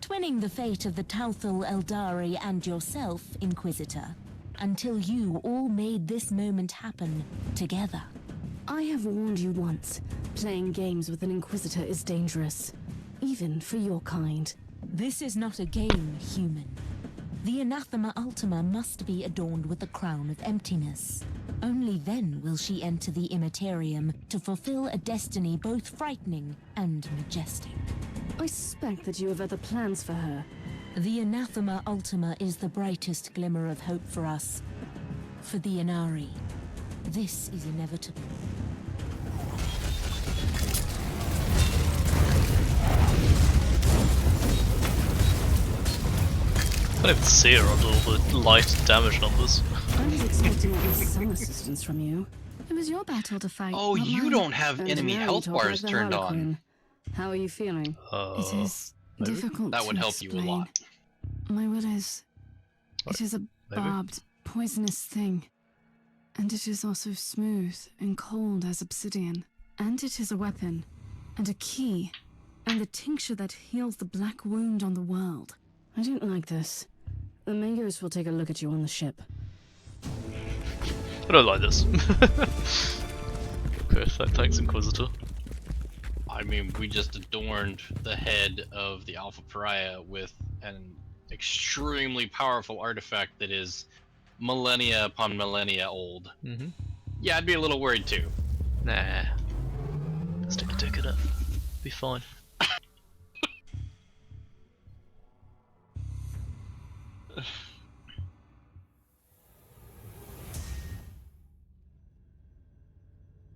Speaker 8: twinning the fate of the Tauthal Eldari and yourself, Inquisitor, until you all made this moment happen together.
Speaker 4: I have warned you once. Playing games with an Inquisitor is dangerous, even for your kind.
Speaker 8: This is not a game, human. The Anathema Ultima must be adorned with the crown of emptiness. Only then will she enter the Immaterium to fulfill a destiny both frightening and majestic.
Speaker 4: I suspect that you have other plans for her.
Speaker 8: The Anathema Ultima is the brightest glimmer of hope for us. For the Inari, this is inevitable.
Speaker 1: I can't even see her under all the light damage numbers.
Speaker 4: I was expecting at least some assistance from you. It was your battle to fight.
Speaker 2: Oh,
Speaker 4: not
Speaker 2: you
Speaker 4: mine.
Speaker 2: don't have
Speaker 4: And
Speaker 2: enemy
Speaker 4: now you
Speaker 2: health
Speaker 4: talk like
Speaker 2: bars
Speaker 4: the
Speaker 2: turned on.
Speaker 4: Harlequin. How are you feeling? It is
Speaker 1: maybe?
Speaker 4: difficult
Speaker 2: That
Speaker 4: to
Speaker 2: would help you a
Speaker 4: explain.
Speaker 2: lot.
Speaker 4: My will is... It is a
Speaker 1: maybe?
Speaker 4: barbed, poisonous thing. And it is also smooth and cold as obsidian. And it is a weapon, and a key, and the tincture that heals the black wound on the world. I don't like this. The Magos will take a look at you on the ship.
Speaker 1: I don't like this. Okay, thanks, Inquisitor.
Speaker 2: I mean, we just adorned the head of the Alpha Pariah with an extremely powerful artifact that is millennia upon millennia old.
Speaker 1: Mm-hmm.
Speaker 2: Yeah, I'd be a little worried too.
Speaker 1: Nah. Stick a dick in it. Be fine.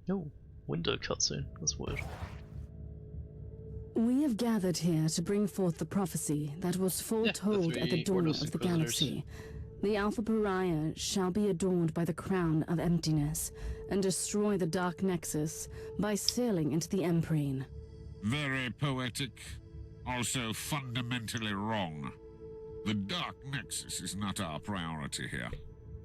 Speaker 1: Oh, window cutscene. That's weird.
Speaker 4: We have gathered here to bring forth the prophecy that was foretold at the dawn
Speaker 2: Ordos
Speaker 4: of the
Speaker 2: Inquisitors.
Speaker 4: galaxy. The Alpha Pariah shall be adorned by the crown of emptiness and destroy the Dark Nexus by sailing into the Emprine.
Speaker 6: Very poetic, also fundamentally wrong. The Dark Nexus is not our priority here.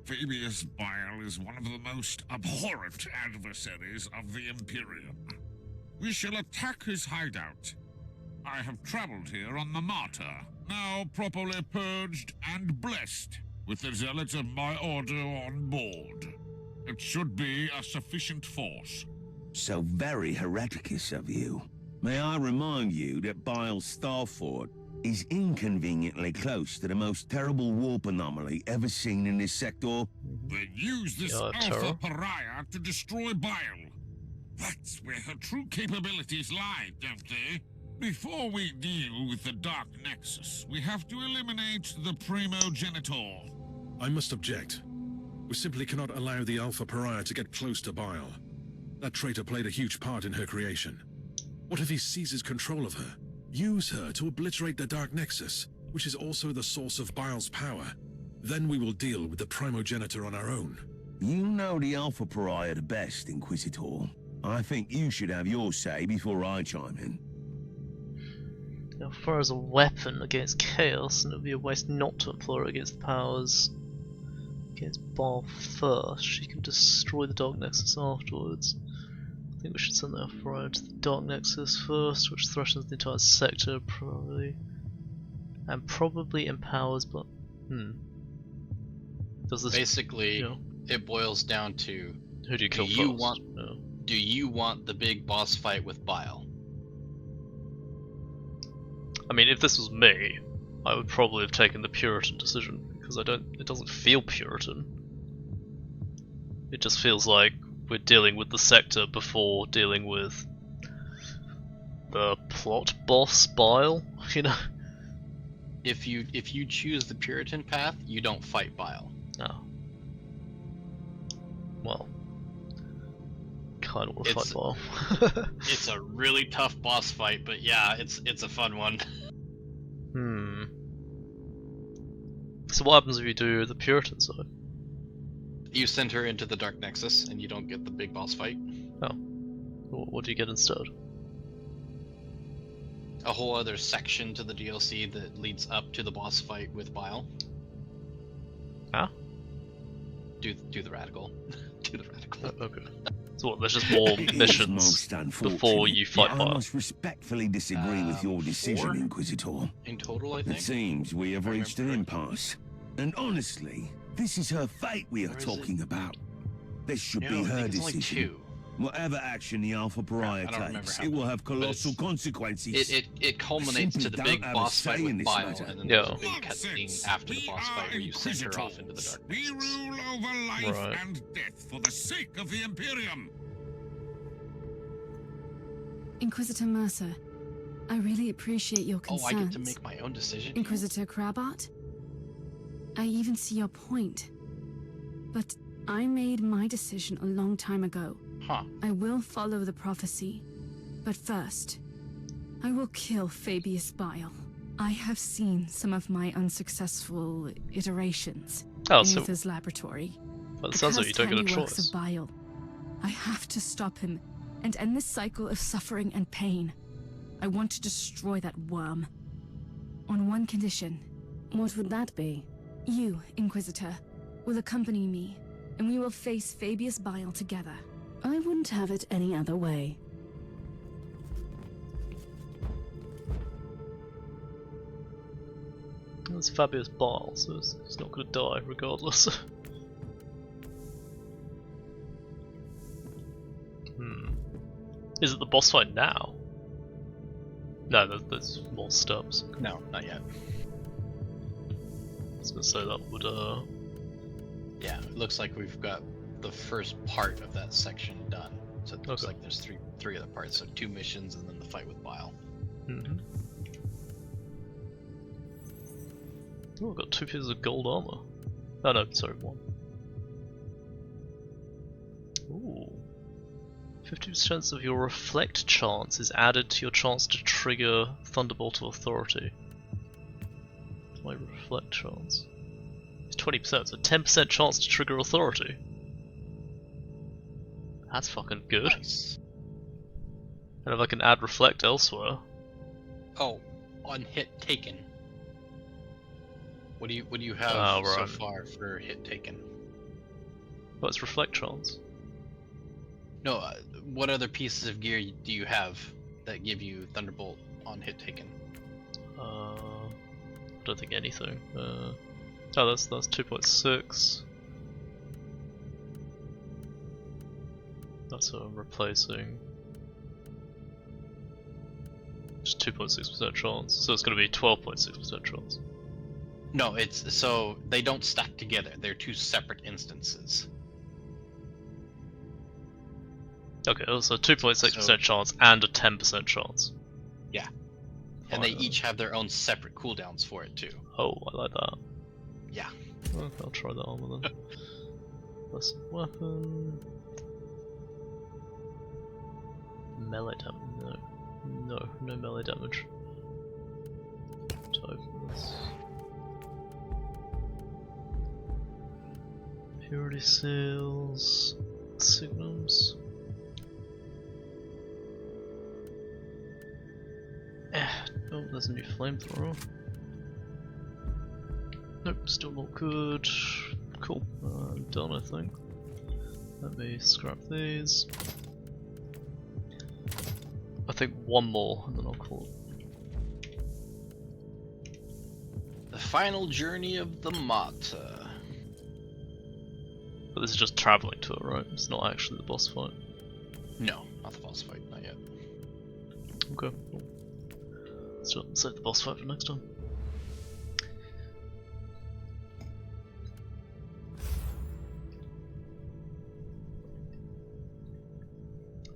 Speaker 6: Fabius Bile is one of the most abhorrent adversaries of the Imperium. We shall attack his hideout. I have traveled here on the Martyr, now properly purged and blessed, with the zealots of my order on board. It should be a sufficient force.
Speaker 3: So very hereticous of you. May I remind you that Bile's Starfort is inconveniently close to the most terrible warp anomaly ever seen in this sector?
Speaker 6: They use this
Speaker 1: Yeah,
Speaker 6: Alpha
Speaker 1: terror.
Speaker 6: Pariah to destroy Bile. That's where her true capabilities lie, don't they? Before we deal with the Dark Nexus, we have to eliminate the Primogenitor.
Speaker 13: I must object. We simply cannot allow the Alpha Pariah to get close to Bile. That traitor played a huge part in her creation. What if he seizes control of her? Use her to obliterate the Dark Nexus, which is also the source of Bile's power. Then we will deal with the Primogenitor on our own.
Speaker 3: You know the Alpha Pariah the best, Inquisitor. I think you should have your say before I chime in.
Speaker 1: Now, far as a weapon against chaos, and it would be a waste not to employ it against the powers against Bile first. She can destroy the Dark Nexus afterwards. I think we should send the Alpha to the Dark Nexus first, which threatens the entire sector, probably. And probably empowers, but... Does this...
Speaker 2: Basically, it boils down to...
Speaker 1: Who do you kill first?
Speaker 2: Do you want the big boss fight with Bile?
Speaker 1: I mean, if this was me, I would probably have taken the Puritan decision, because it doesn't feel Puritan. It just feels like we're dealing with the sector before dealing with the plot boss Bile, you know?
Speaker 2: If you choose the Puritan path, you don't fight Bile.
Speaker 1: Oh. Well, kind of want to fight Bile.
Speaker 2: It's a really tough boss fight, but yeah, it's a fun one.
Speaker 1: So what happens if you do the Puritan side?
Speaker 2: You send her into the Dark Nexus, and you don't get the big boss fight.
Speaker 1: Oh. What do you get instead?
Speaker 2: A whole other section to the DLC that leads up to the boss fight with Bile.
Speaker 1: Huh?
Speaker 2: Do the radical. Do the radical.
Speaker 1: Okay. So what, there's just more missions before you fight Bile?
Speaker 3: I must respectfully disagree with your decision,
Speaker 2: 4?
Speaker 3: Inquisitor.
Speaker 2: In total, I think.
Speaker 3: It seems we have reached an impasse. And honestly, this is her fate we are talking about. This should be her decision. Whatever action the Alpha Pariah takes, it will have colossal consequences.
Speaker 2: It culminates to the big boss fight with Bile, and then there's a big cutscene after the boss fight where you send her off into the Dark Nexus.
Speaker 6: We rule over life and death for the sake of the Imperium.
Speaker 4: Inquisitor Mercer, I really appreciate your concerns.
Speaker 2: Oh, I get to make my own decision?
Speaker 4: Inquisitor Crabart, I even see your point. But I made my decision a long time ago.
Speaker 2: Huh.
Speaker 4: I will follow the prophecy. But first, I will kill Fabius Bile. I have seen some of my unsuccessful iterations in Aether's laboratory.
Speaker 1: Well, it sounds like you don't get a
Speaker 4: works
Speaker 1: choice.
Speaker 4: Of Bile. I have to stop him and end this cycle of suffering and pain. I want to destroy that worm. On one condition. What would that be? You, Inquisitor, will accompany me, and we will face Fabius Bile together. I wouldn't have it any other way.
Speaker 1: It's Fabius Bile, so he's not going to die regardless. Is it the boss fight now? No, there's more steps.
Speaker 2: No, not yet.
Speaker 1: I was going to say that would,
Speaker 2: Yeah, it looks like we've got the first part of that section done. So it looks like there's three other parts, so 2 missions and then the fight with Bile.
Speaker 1: Oh, I've got 2 pieces of gold armor. Oh no, sorry, 1. Ooh. 50% of your reflect chance is added to your chance to trigger Thunderbolt of Authority. My reflect chance. It's 20%, so 10% chance to trigger Authority. That's fucking good.
Speaker 2: Nice.
Speaker 1: And if I can add reflect elsewhere.
Speaker 2: Oh, on hit taken. What do you have so far for hit taken?
Speaker 1: Well, it's reflect chance.
Speaker 2: No, what other pieces of gear do you have that give you Thunderbolt on hit taken?
Speaker 1: I don't think anything. Oh, that's 2.6. That's replacing. Just 2.6% chance, so it's going to be 12.6% chance.
Speaker 2: No, it's so they don't stack together. They're 2 separate instances.
Speaker 1: Okay, so 2.6% chance and a 10% chance.
Speaker 2: Yeah. And they each have their own separate cooldowns for it too.
Speaker 1: Oh, I like that.
Speaker 2: Yeah.
Speaker 1: Okay, I'll try that armor then. That's a weapon. Melee damage? No. No melee damage. To open this. Purity seals. Signums. Oh, there's a new flamethrower. Nope, still not good. Cool. cool. Done, I think. Let me scrap these. I think one more, and then I'll call it.
Speaker 2: The final journey of the Mata.
Speaker 1: But this is just travelling to it, right? It's not actually the boss fight.
Speaker 2: No, not the boss fight, not yet.
Speaker 1: Okay, cool. So save the boss fight for next time.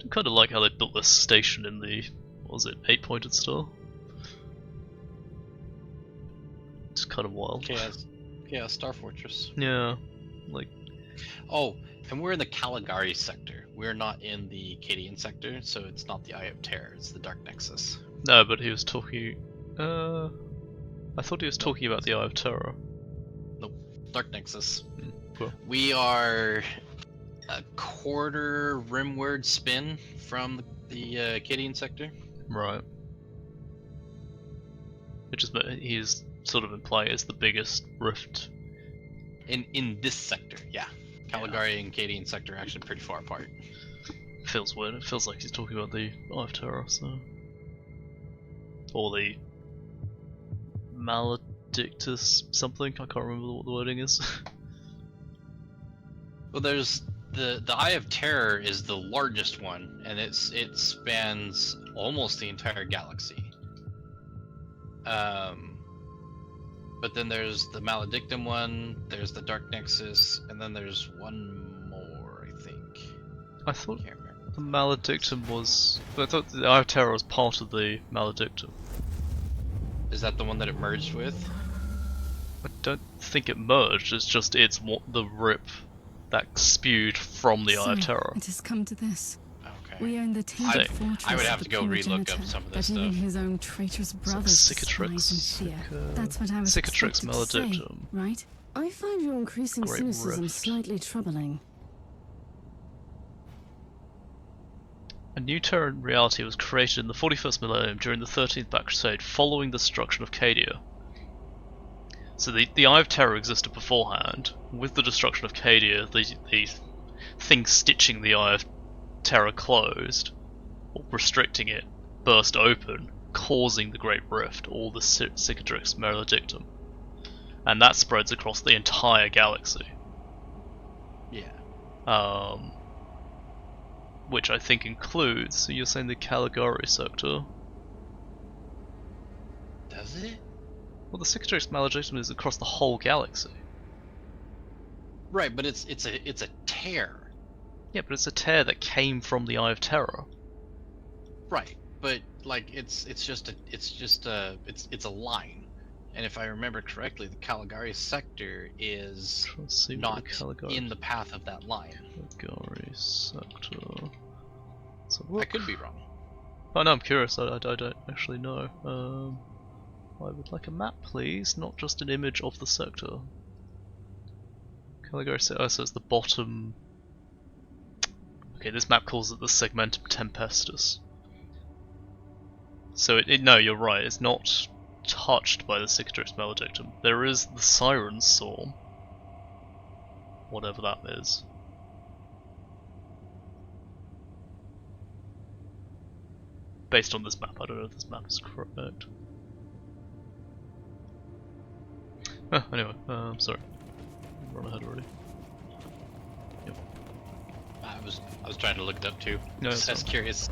Speaker 1: I kind of like how they built this station in the, what was it, 8-pointed star? It's kind of wild.
Speaker 2: Yeah, Star Fortress.
Speaker 1: Yeah, like...
Speaker 2: Oh, and we're in the Caligari sector. We're not in the Cadian sector, so it's not the Eye of Terror, it's the Dark Nexus.
Speaker 1: No, but he was talking... I thought he was talking about the Eye of Terror.
Speaker 2: Nope, Dark Nexus.
Speaker 1: Cool.
Speaker 2: We are a quarter rimward spin from the Cadian sector.
Speaker 1: Right. Which is, he's sort of implying it's the biggest rift.
Speaker 2: In this sector, yeah. Caligari and Cadian sector are actually pretty far apart.
Speaker 1: Feels weird. It feels like he's talking about the Eye of Terror, so... Or the... Maledictus something? I can't remember what the wording is.
Speaker 2: Well, there's... The Eye of Terror is the largest one, and it spans almost the entire galaxy. But then there's the Maledictum one, there's the Dark Nexus, and then there's one more, I think.
Speaker 1: I thought the Maledictum was... I thought the Eye of Terror was part of the Maledictum.
Speaker 2: Is that the one that it merged with?
Speaker 1: I don't think it merged, it's just the rip that spewed from the Eye of Terror.
Speaker 4: It has come to this.
Speaker 2: Okay.
Speaker 4: We own the tainted fortress.
Speaker 2: I would have
Speaker 4: of
Speaker 2: to
Speaker 4: the
Speaker 2: go relook up
Speaker 4: Primogenitor,
Speaker 2: some of this
Speaker 4: but even
Speaker 2: stuff.
Speaker 4: his own traitorous brothers
Speaker 1: Cicatrix.
Speaker 4: despise and fear. That's what I was
Speaker 1: Cicatrix
Speaker 4: expected to say,
Speaker 1: Maledictum.
Speaker 4: right? I find your increasing
Speaker 1: Great
Speaker 4: cynicism
Speaker 1: rift.
Speaker 4: slightly troubling.
Speaker 1: A new Terran reality was created in the 41st millennium during the 13th Black Crusade following the destruction of Cadia. So the Eye of Terror existed beforehand. With the destruction of Cadia, the thing stitching the Eye of Terror closed, or restricting it, burst open, causing the Great Rift, or the Cicatrix Maledictum. And that spreads across the entire galaxy.
Speaker 2: Yeah.
Speaker 1: Which I think includes, so you're saying the Caligari sector?
Speaker 2: Does it?
Speaker 1: Well, the Cicatrix Maledictum is across the whole galaxy.
Speaker 2: Right, but it's a tear.
Speaker 1: Yeah, but it's a tear that came from the Eye of Terror.
Speaker 2: Right, but like it's just a line, and if I remember correctly, the Caligari sector is not in the path of that line.
Speaker 1: Caligari sector.
Speaker 2: I could be wrong.
Speaker 1: Oh no, I'm curious. I don't actually know. I would like a map, please, not just an image of the sector. Caligari sector. Oh, so it's the bottom. Okay, this map calls it the Segmentum Tempestus. So no, you're right. It's not touched by the Cicatrix Maledictum. There is the Siren Storm, whatever that is. Based on this map, I don't know if this map is correct. Anyway, I'm sorry. Run ahead already. Yep.
Speaker 2: I was trying to look it up too.
Speaker 1: No,
Speaker 2: Just curious.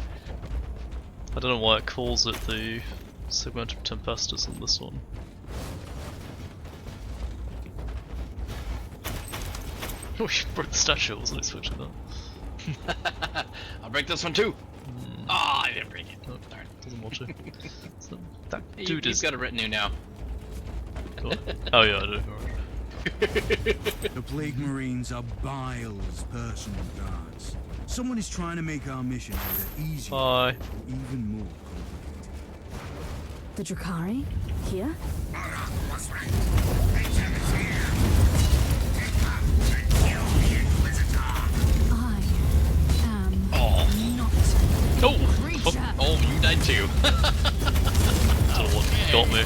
Speaker 1: I don't know why it calls it the Segmentum Tempestus on this one. Oh, you broke the statue, I wasn't expecting that.
Speaker 2: I'll break this one too! Ah, I didn't break it.
Speaker 1: Oh,
Speaker 2: Darn.
Speaker 1: Doesn't want to. So, that
Speaker 2: You've
Speaker 1: dude is...
Speaker 2: got a retinue now.
Speaker 1: Cool. Oh yeah, I do.
Speaker 10: The Plague Marines are Bile's personal guards. Someone is trying to make our mission either easier or even more complicated.
Speaker 4: The Drakari? Here? I am not
Speaker 2: Oh, you died too.
Speaker 1: Don't know what got me.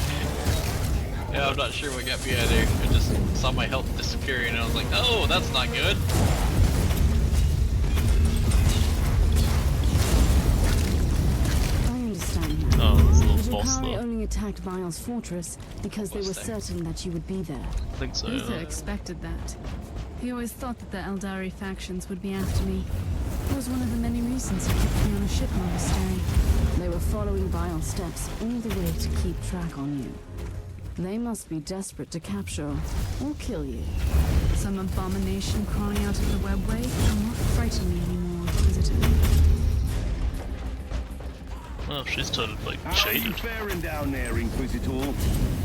Speaker 2: Yeah, I'm not sure what got me out of there. I just saw my health disappearing and I was like, oh, that's not good.
Speaker 4: I understand now.
Speaker 1: Oh, there's a
Speaker 4: The
Speaker 1: little boss
Speaker 4: Drukhari
Speaker 1: there.
Speaker 4: only attacked Vile's fortress because they were
Speaker 2: What's that?
Speaker 4: certain that you would be there.
Speaker 1: I think so.
Speaker 4: Luther
Speaker 1: Yeah.
Speaker 4: expected that. He always thought that the Eldari factions would be after me. It was one of the many reasons he kept me on a ship monastery. They were following Vile's steps all the way to keep track on you. They must be desperate to capture or kill you. Some abomination crawling out of the webway will not frighten me anymore, visitor.
Speaker 1: Well, she's totally like
Speaker 3: How are you
Speaker 1: shaded.
Speaker 3: faring down there, Inquisitor?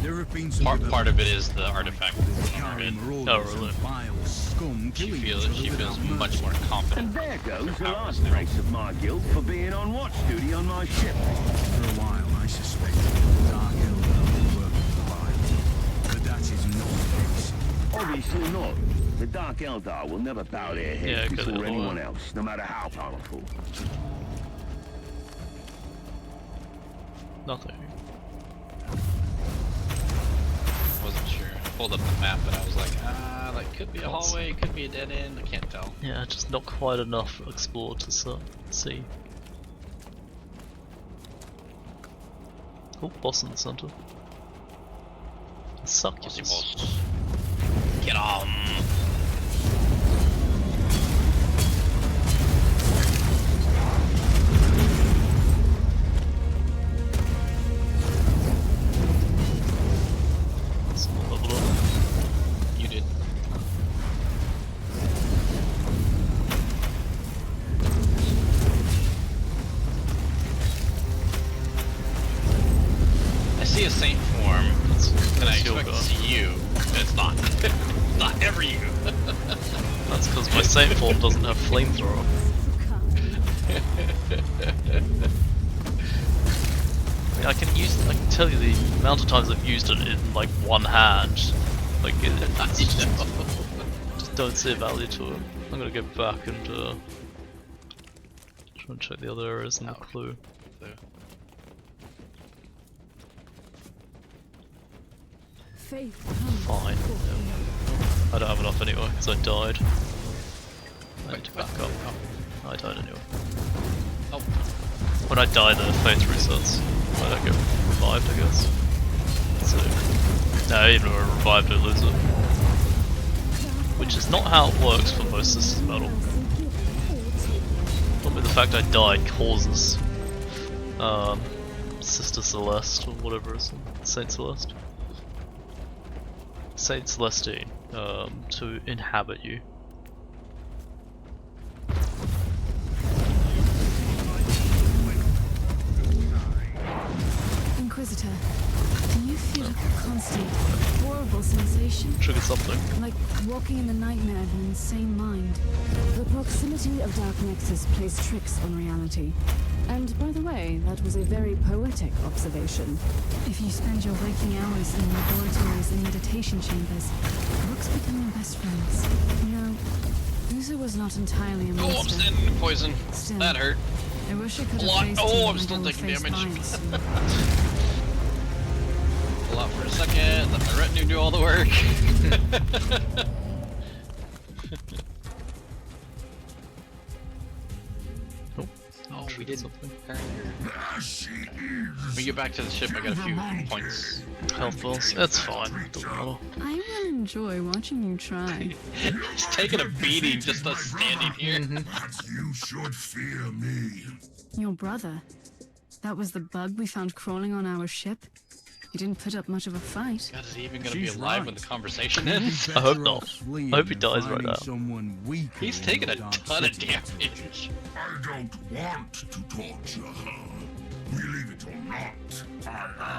Speaker 10: There have been some
Speaker 2: Part of it is the artifact.
Speaker 10: Carry
Speaker 1: Oh,
Speaker 10: marauders
Speaker 1: really?
Speaker 10: and vile scum
Speaker 2: She
Speaker 10: killing
Speaker 2: feels
Speaker 10: each other without
Speaker 2: much more
Speaker 3: And
Speaker 2: confident.
Speaker 3: there goes the
Speaker 2: Powers
Speaker 3: last
Speaker 2: now.
Speaker 3: trace of my guilt for being on watch duty on my ship.
Speaker 10: For a while, I suspected the Dark Eldar were working for Vile, but that is not the case.
Speaker 3: Obviously not. The Dark Eldar will never bow their heads
Speaker 1: Yeah, 'cause
Speaker 3: before
Speaker 1: they're
Speaker 3: anyone
Speaker 1: loyal.
Speaker 3: else, no matter how powerful.
Speaker 1: Nothing.
Speaker 2: Wasn't sure. I pulled up the map and I was like, that could be a hallway, could be a dead end, I can't tell.
Speaker 1: Yeah, just not quite enough explored to see. Oh, boss in the center.
Speaker 2: Bossy
Speaker 1: Succubus.
Speaker 2: boss. Get on!
Speaker 1: Someone leveled up.
Speaker 2: You did. I see a saint form, and I
Speaker 1: your
Speaker 2: expect to
Speaker 1: guy.
Speaker 2: see you, and it's not. Not ever you.
Speaker 1: That's because my saint form doesn't have flamethrower. I mean, I can tell you the amount of times I've used it in like one hand. Like it's just don't see a value to it. I'm gonna go back and try and check the other areas in the clue.
Speaker 4: Faith
Speaker 1: Fine. Yeah. I don't have enough anyway because I died. I need to back up. I died anyway.
Speaker 2: Oh.
Speaker 1: When I die, the faith resets. I don't get revived, I guess. So, no, even when I revived, I lose it. Which is not how it works for most Sisters of Metal. Probably the fact I died causes Sister Celeste, or whatever it is, Saint Celeste. Saint Celestine, to inhabit you.
Speaker 4: Inquisitor, do you feel a constant, horrible sensation?
Speaker 1: Trigger something.
Speaker 4: Like walking in the nightmare of an insane mind. The proximity of Dark Nexus plays tricks on reality. And by the way, that was a very poetic observation. If you spend your waking hours in laboratories and meditation chambers, books become your best friends. You know, Uzo was not entirely a
Speaker 2: Oh, I'm
Speaker 4: monster.
Speaker 2: standing in poison.
Speaker 4: Still,
Speaker 2: That hurt.
Speaker 4: I wish I could
Speaker 2: A
Speaker 4: have
Speaker 2: lot.
Speaker 4: faced
Speaker 2: Oh,
Speaker 4: him
Speaker 2: I'm
Speaker 4: when
Speaker 2: still
Speaker 4: I will
Speaker 2: taking
Speaker 4: face
Speaker 2: damage.
Speaker 4: bias.
Speaker 2: Pull out for a second, let my retinue do all the work. Oh, we did something. When we get back to the ship, I got a few points.
Speaker 1: Health balls. That's fine. Doesn't matter.
Speaker 4: I will enjoy watching you try.
Speaker 2: He's taking a beating just us standing here.
Speaker 6: You should fear me.
Speaker 4: Your brother. That was the bug we found crawling on our ship. He didn't put up much of a fight.
Speaker 2: God, is he even gonna be
Speaker 10: She's
Speaker 2: alive
Speaker 10: right.
Speaker 2: when the conversation
Speaker 10: You'd be
Speaker 2: ends?
Speaker 1: I hope
Speaker 10: better
Speaker 1: not.
Speaker 10: off fleeing
Speaker 1: I hope he
Speaker 10: than
Speaker 1: dies right
Speaker 10: finding
Speaker 1: now.
Speaker 10: someone weaker
Speaker 2: He's
Speaker 10: in
Speaker 2: taking a
Speaker 10: the Dark
Speaker 2: ton of
Speaker 10: City.
Speaker 2: damage.
Speaker 6: I don't want to torture her. Believe it or not, I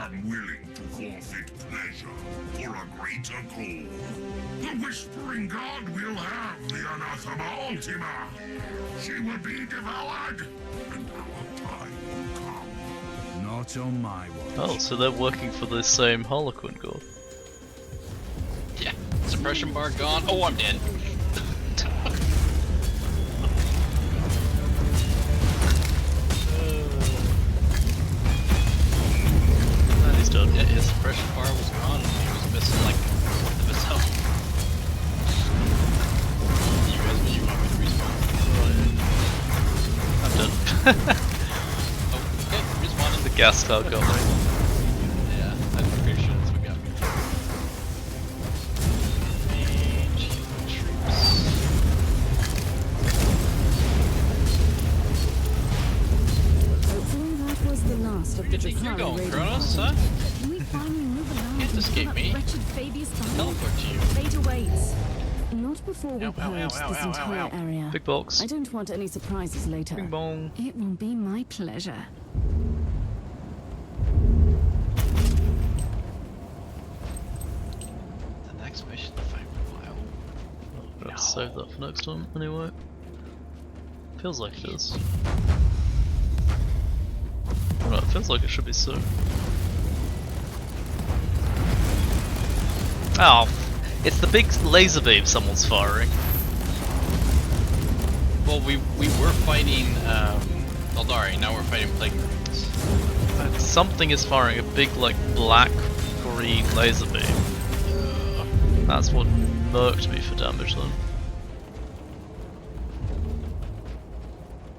Speaker 6: am willing to forfeit pleasure for a greater goal. The Whispering God will have the Anathema Ultima. She will be devoured, and our time will come.
Speaker 10: Not on my watch.
Speaker 1: Oh, so they're working for the same Harlequin god.
Speaker 2: Yeah, suppression bar gone. Oh, I'm dead.
Speaker 1: And he's done.
Speaker 2: Yeah, his suppression bar was gone and he was Okay, respawning.
Speaker 1: The gas cloud got me.
Speaker 2: Yeah, I'm pretty sure that's what got me.
Speaker 4: Hopefully that was the last of the
Speaker 2: Where do you think you're
Speaker 4: Drakari
Speaker 2: going,
Speaker 4: raiding
Speaker 2: Kronos,
Speaker 4: party.
Speaker 2: huh?
Speaker 4: Can we finally move along
Speaker 2: Can't
Speaker 4: and
Speaker 2: escape
Speaker 4: that
Speaker 2: me.
Speaker 4: wretched Fabius behind?
Speaker 2: Teleport to you.
Speaker 4: Fate awaits. Not before we
Speaker 2: Ow, ow,
Speaker 4: purge
Speaker 2: ow,
Speaker 4: this
Speaker 2: ow, ow,
Speaker 4: entire
Speaker 2: ow.
Speaker 4: area.
Speaker 1: Big box.
Speaker 4: I don't want any surprises later.
Speaker 1: Bing bong.
Speaker 4: It will be my pleasure.
Speaker 2: The next mission to find the file.
Speaker 1: I'll save that for next time anyway. Feels like it is. Right, it feels like it should be soon. Oh, it's the big laser beam someone's firing.
Speaker 2: Well, we were fighting Eldari, now we're fighting Plague Marines.
Speaker 1: Something is firing a big, like, black-green laser beam. That's what murked me for damage then.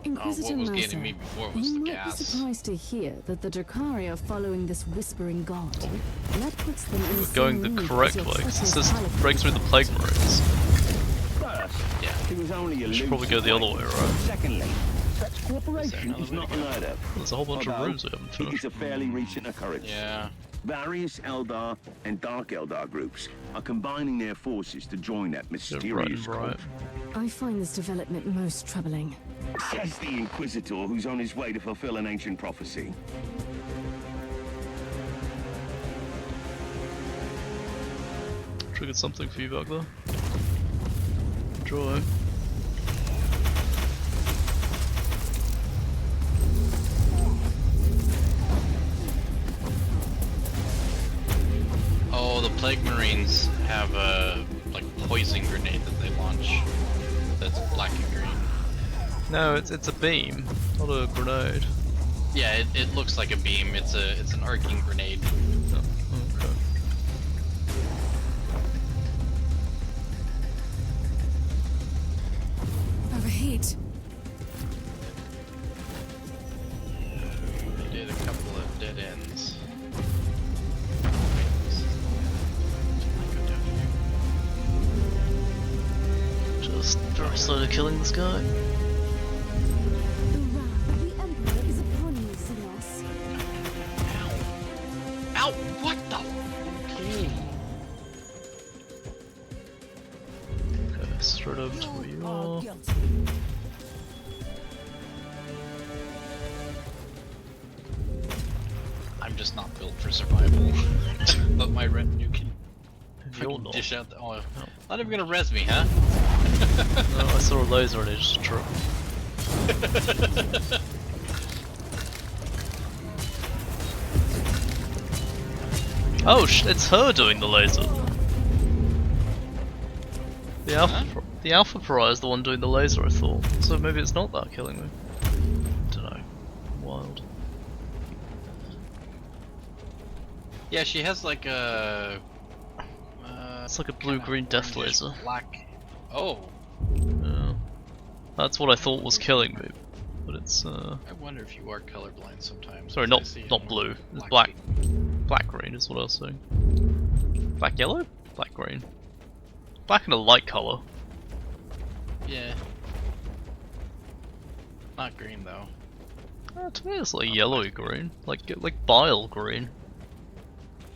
Speaker 4: Inquisitor
Speaker 2: what was
Speaker 4: Mercer,
Speaker 2: getting me before was
Speaker 4: you
Speaker 2: the
Speaker 4: might
Speaker 2: gas.
Speaker 4: be surprised to hear that the Drakari are following this whispering god. That puts them in the
Speaker 1: We're going
Speaker 4: same
Speaker 1: the
Speaker 4: league
Speaker 1: correct
Speaker 4: as your
Speaker 1: way, 'cause it
Speaker 4: treacherous
Speaker 1: says
Speaker 4: Halifax
Speaker 1: break through the Plague Marines.
Speaker 3: First,
Speaker 2: Yeah.
Speaker 3: it was only a
Speaker 1: Should probably go the other way, right?
Speaker 3: Secondly, such cooperation is not unheard of.
Speaker 1: There's a whole bunch of
Speaker 3: Although,
Speaker 1: rooms we haven't
Speaker 3: it
Speaker 1: finished.
Speaker 3: is a fairly recent occurrence.
Speaker 2: Yeah.
Speaker 3: Various Eldar and Dark Eldar groups are combining their forces to join that mysterious
Speaker 1: right.
Speaker 3: cult.
Speaker 4: I find this development most troubling.
Speaker 3: Says the Inquisitor who's on his way to fulfill an ancient prophecy.
Speaker 1: Triggered something for you back there. Enjoy.
Speaker 2: Oh, the Plague Marines have a like poison grenade that they launch. That's black and green.
Speaker 1: No, it's a beam, not a grenade.
Speaker 2: Yeah, it looks like a beam. It's an arcing grenade.
Speaker 1: Oh, okay.
Speaker 7: Overheat.
Speaker 2: They did a couple of dead ends.
Speaker 1: Just very slowly killing this guy.
Speaker 4: The wrath of the Emperor is upon you, Xenos.
Speaker 2: Ow! What the?
Speaker 1: Okay, straight over to where you are.
Speaker 2: I'm just not built for survival. But my retinue can
Speaker 1: You're
Speaker 2: fucking
Speaker 1: not.
Speaker 2: dish out the. Oh, not even gonna res me, huh?
Speaker 1: No, I saw a laser and it just struck. Oh, it's her doing the laser. The Alpha Pariah is the one doing the laser, I thought. So maybe it's not that killing me. Dunno. Wild.
Speaker 2: Yeah, she has like a.
Speaker 1: It's like a blue-green death
Speaker 2: orangish
Speaker 1: laser.
Speaker 2: Black. Oh.
Speaker 1: Yeah. That's what I thought was killing me. But it's
Speaker 2: I wonder if you are colorblind sometimes.
Speaker 1: sorry,
Speaker 2: 'cause I
Speaker 1: not
Speaker 2: see
Speaker 1: not
Speaker 2: more
Speaker 1: blue. It's black. Black green is what I was saying. Black yellow? Black green. Black in a light color.
Speaker 2: Yeah. Not green though.
Speaker 1: To me it's like yellowy green. Like bile green.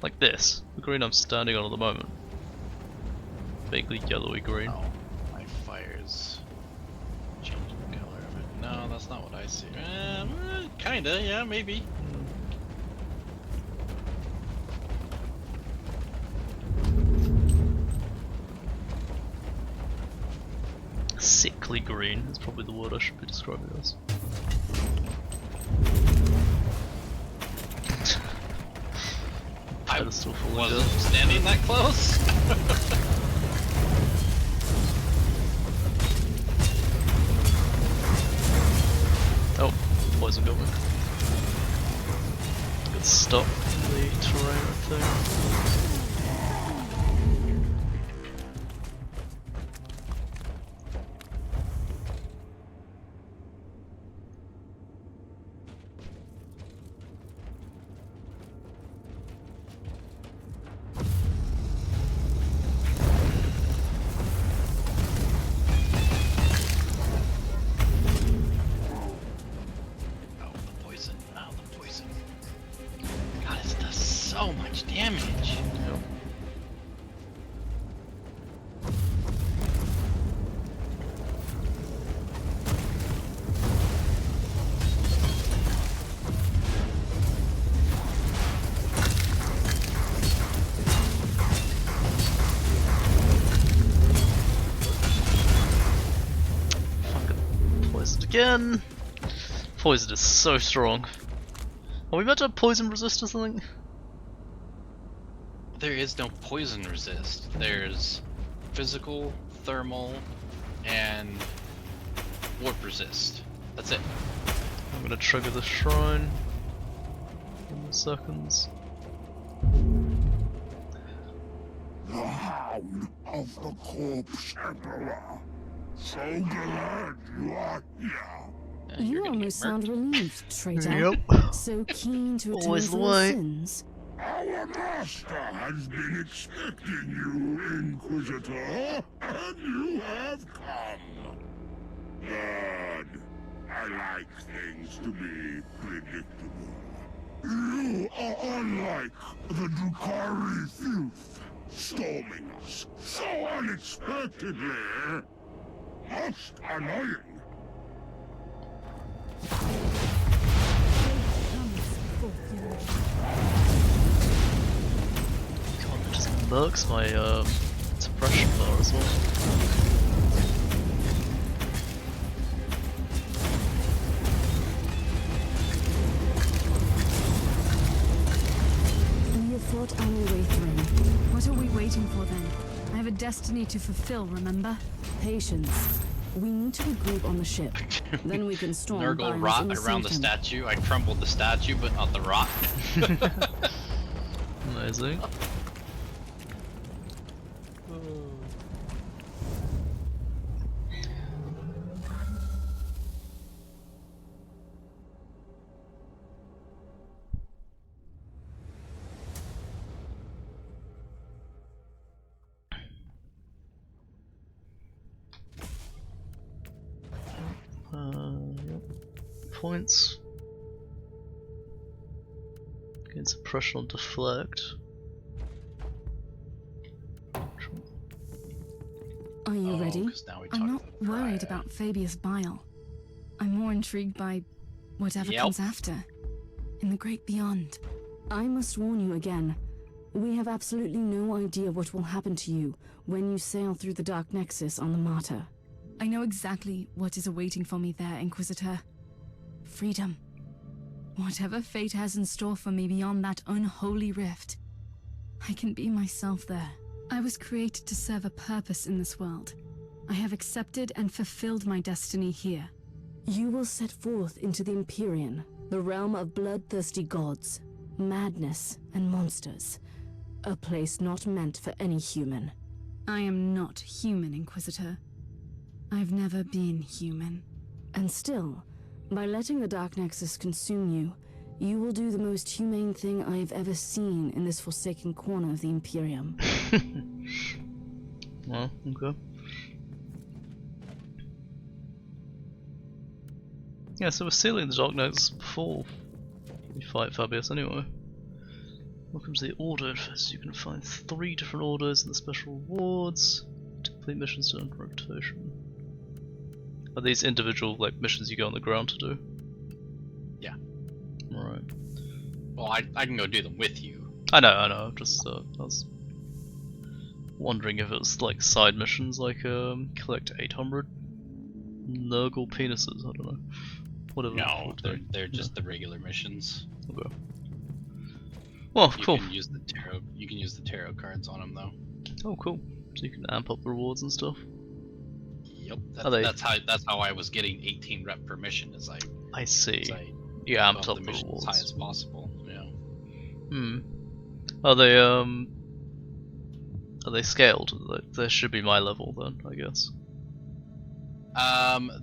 Speaker 1: Like this. The green I'm standing on at the moment. Vaguely yellowy green.
Speaker 2: Oh, my fire's changing the color of it. No, that's not what I see. Kinda, yeah, maybe.
Speaker 1: Sickly green is probably the word I should be describing it as.
Speaker 2: I
Speaker 1: Pedestal falling
Speaker 2: wasn't
Speaker 1: down.
Speaker 2: standing that close.
Speaker 1: Oh, poison got me. Good stop the terrain right there. Poisoned again. Poison is so strong. Are we meant to have poison resist or something?
Speaker 2: There is no poison resist. There's physical, thermal, and warp resist. That's it.
Speaker 1: I'm gonna trigger the shrine in seconds.
Speaker 6: The Hound of the Corpse Emperor. So glad you are here.
Speaker 4: You almost sound relieved, traitor.
Speaker 1: Yep.
Speaker 4: So keen to atone
Speaker 1: Always
Speaker 4: for
Speaker 1: the
Speaker 4: your
Speaker 1: way.
Speaker 4: sins.
Speaker 6: Our master has been expecting you, Inquisitor, and you have come. Good. I like things to be predictable. You are unlike the Drukhari Futh, storming us so unexpectedly. Most annoying.
Speaker 1: God, it just murks my suppression bar as well.
Speaker 4: We have fought our way through. What are we waiting for then? I have a destiny to fulfill, remember? Patience. We need to regroup on the ship. Then we can storm
Speaker 2: Nurgle
Speaker 4: Byron's
Speaker 2: rot
Speaker 4: inner
Speaker 2: around the
Speaker 4: sanctum.
Speaker 2: statue. I crumbled the statue, but not the rot.
Speaker 1: Amazing. Yep. Points. Gain suppression on deflect.
Speaker 4: Are you ready?
Speaker 2: 'cause now we
Speaker 4: I'm
Speaker 2: talk
Speaker 4: not
Speaker 2: to the
Speaker 4: worried
Speaker 2: Pariah.
Speaker 4: about Fabius Bile. I'm more intrigued by whatever
Speaker 2: Yep.
Speaker 4: comes after, in the great beyond. I must warn you again. We have absolutely no idea what will happen to you when you sail through the Dark Nexus on the Martyr. I know exactly what is awaiting for me there, Inquisitor. Freedom. Whatever fate has in store for me beyond that unholy rift, I can be myself there. I was created to serve a purpose in this world. I have accepted and fulfilled my destiny here. You will set forth into the Empyrean, the realm of bloodthirsty gods, madness, and monsters. A place not meant for any human. I am not human, Inquisitor. I've never been human. And still, by letting the Dark Nexus consume you, you will do the most humane thing I have ever seen in this forsaken corner of the Imperium.
Speaker 1: Well, okay. Yeah, so we're sealing the Dark Nexus before we fight Fabius anyway. Welcome to the Ordos. You can find 3 different orders in the special rewards to complete missions in rotation. Are these individual like missions you go on the ground to do?
Speaker 2: Yeah.
Speaker 1: Right.
Speaker 2: Well, I can go do them with you.
Speaker 1: I know. Just I was wondering if it was like side missions, like collect 800 Nurgle penises. I don't know. Whatever.
Speaker 2: No, they're just the regular missions.
Speaker 1: Okay. Well,
Speaker 2: You
Speaker 1: cool.
Speaker 2: can use the tarot. You can use the tarot cards on them though.
Speaker 1: Oh, cool. So you can amp up the rewards and stuff.
Speaker 2: Yep.
Speaker 1: Are they-
Speaker 2: That's how I was getting 18 rep per mission.
Speaker 1: I see.
Speaker 2: As I
Speaker 1: You amped
Speaker 2: bumped
Speaker 1: up the
Speaker 2: mission
Speaker 1: rewards.
Speaker 2: as high as possible. Yeah.
Speaker 1: Are they scaled? They should be my level then, I guess.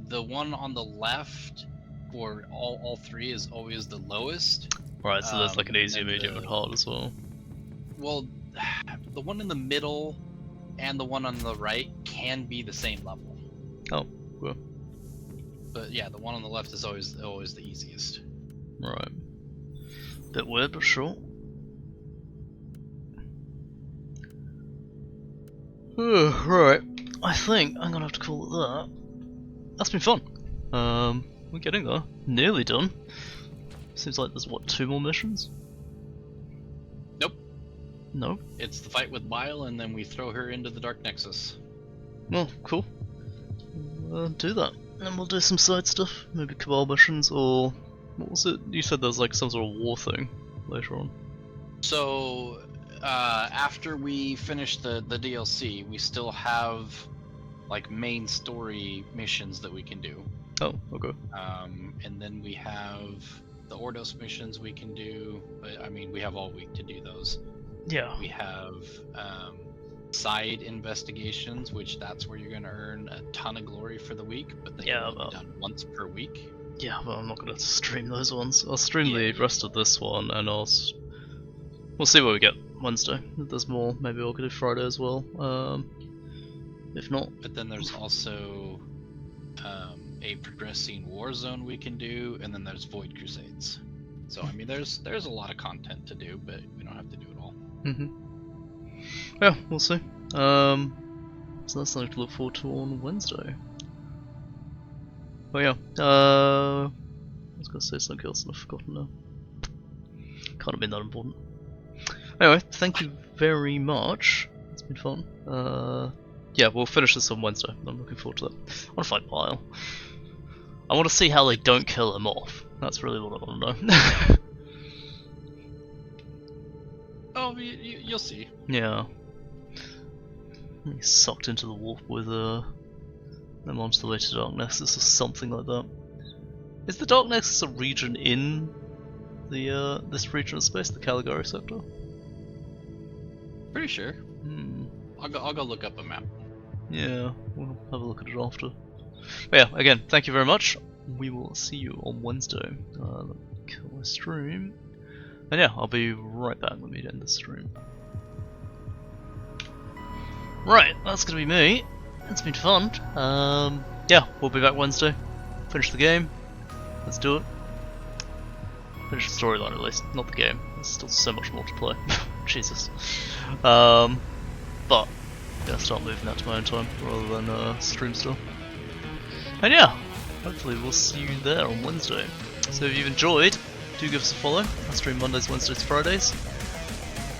Speaker 2: The one on the left for all 3 is always the lowest.
Speaker 1: Right, so there's like an easy,
Speaker 2: and
Speaker 1: medium, and hard as well.
Speaker 2: Well, the one in the middle and the one on the right can be the same level.
Speaker 1: Oh, cool.
Speaker 2: But yeah, the one on the left is always the easiest.
Speaker 1: Right. Bit weird, but sure. Right. I think I'm gonna have to call it that. That's been fun. We're getting there. Nearly done. Seems like there's what, 2 more missions?
Speaker 2: Nope.
Speaker 1: No?
Speaker 2: It's the fight with Bile, and then we throw her into the Dark Nexus.
Speaker 1: Well, cool. Do that. and we'll do some side stuff, maybe Cabal missions, or what was it? You said there was like some sort of war thing later on.
Speaker 2: So, after we finish the DLC, we still have like main story missions that we can do.
Speaker 1: Oh, okay.
Speaker 2: And then we have the Ordos missions we can do, but I mean we have all week to do those.
Speaker 1: Yeah.
Speaker 2: We have side investigations, which that's where you're going to earn a ton of glory for the week, but they can only be done once per week.
Speaker 1: Yeah, well, I'm not going to stream those ones. I'll stream the rest of this one, and we'll see what we get Wednesday. If there's more, maybe we'll do Friday as well. If not.
Speaker 2: But then there's also a progressing war zone we can do, and then there's Void Crusades. So I mean, there's a lot of content to do, but we don't have to do it all.
Speaker 1: Yeah, we'll see. So that's something to look forward to on Wednesday. Oh yeah, I was gonna say something else and I've forgotten now. Can't have been that important. Anyway, thank you very much. It's been fun. Yeah, we'll finish this on Wednesday. I'm looking forward to that. I want to fight Bile. I want to see how they don't kill him off. That's really what I want to know.
Speaker 2: Oh, you'll see.
Speaker 1: Yeah. He's sucked into the warp with them onto the way to Dark Nexus or something like that. Is the Dark Nexus a region in the this region of space, the Caligari sector?
Speaker 2: Pretty sure. I'll go look up a map.
Speaker 1: Yeah, we'll have a look at it after. But yeah, again, thank you very much. We will see you on Wednesday. Let me kill my stream. And yeah, I'll be right back. Let me end the stream. Right, that's gonna be me. It's been fun. Yeah, we'll be back Wednesday. Finish the game. Let's do it. Finish the storyline at least, not the game. There's still so much more to play. Jesus. But yeah, start moving that to my own time rather than stream stuff. And yeah, hopefully we'll see you there on Wednesday. So if you've enjoyed, do give us a follow. I stream Mondays, Wednesdays, Fridays.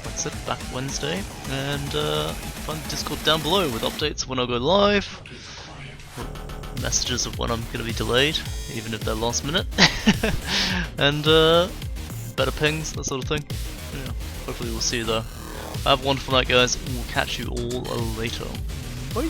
Speaker 1: Like I said, back Wednesday. And you can find the Discord down below with updates when I go live. Messages of when I'm going to be delayed, even if they're last minute. And better pings, that sort of thing. Yeah, hopefully we'll see you there. Have a wonderful night, guys, and we'll catch you all later. Bye!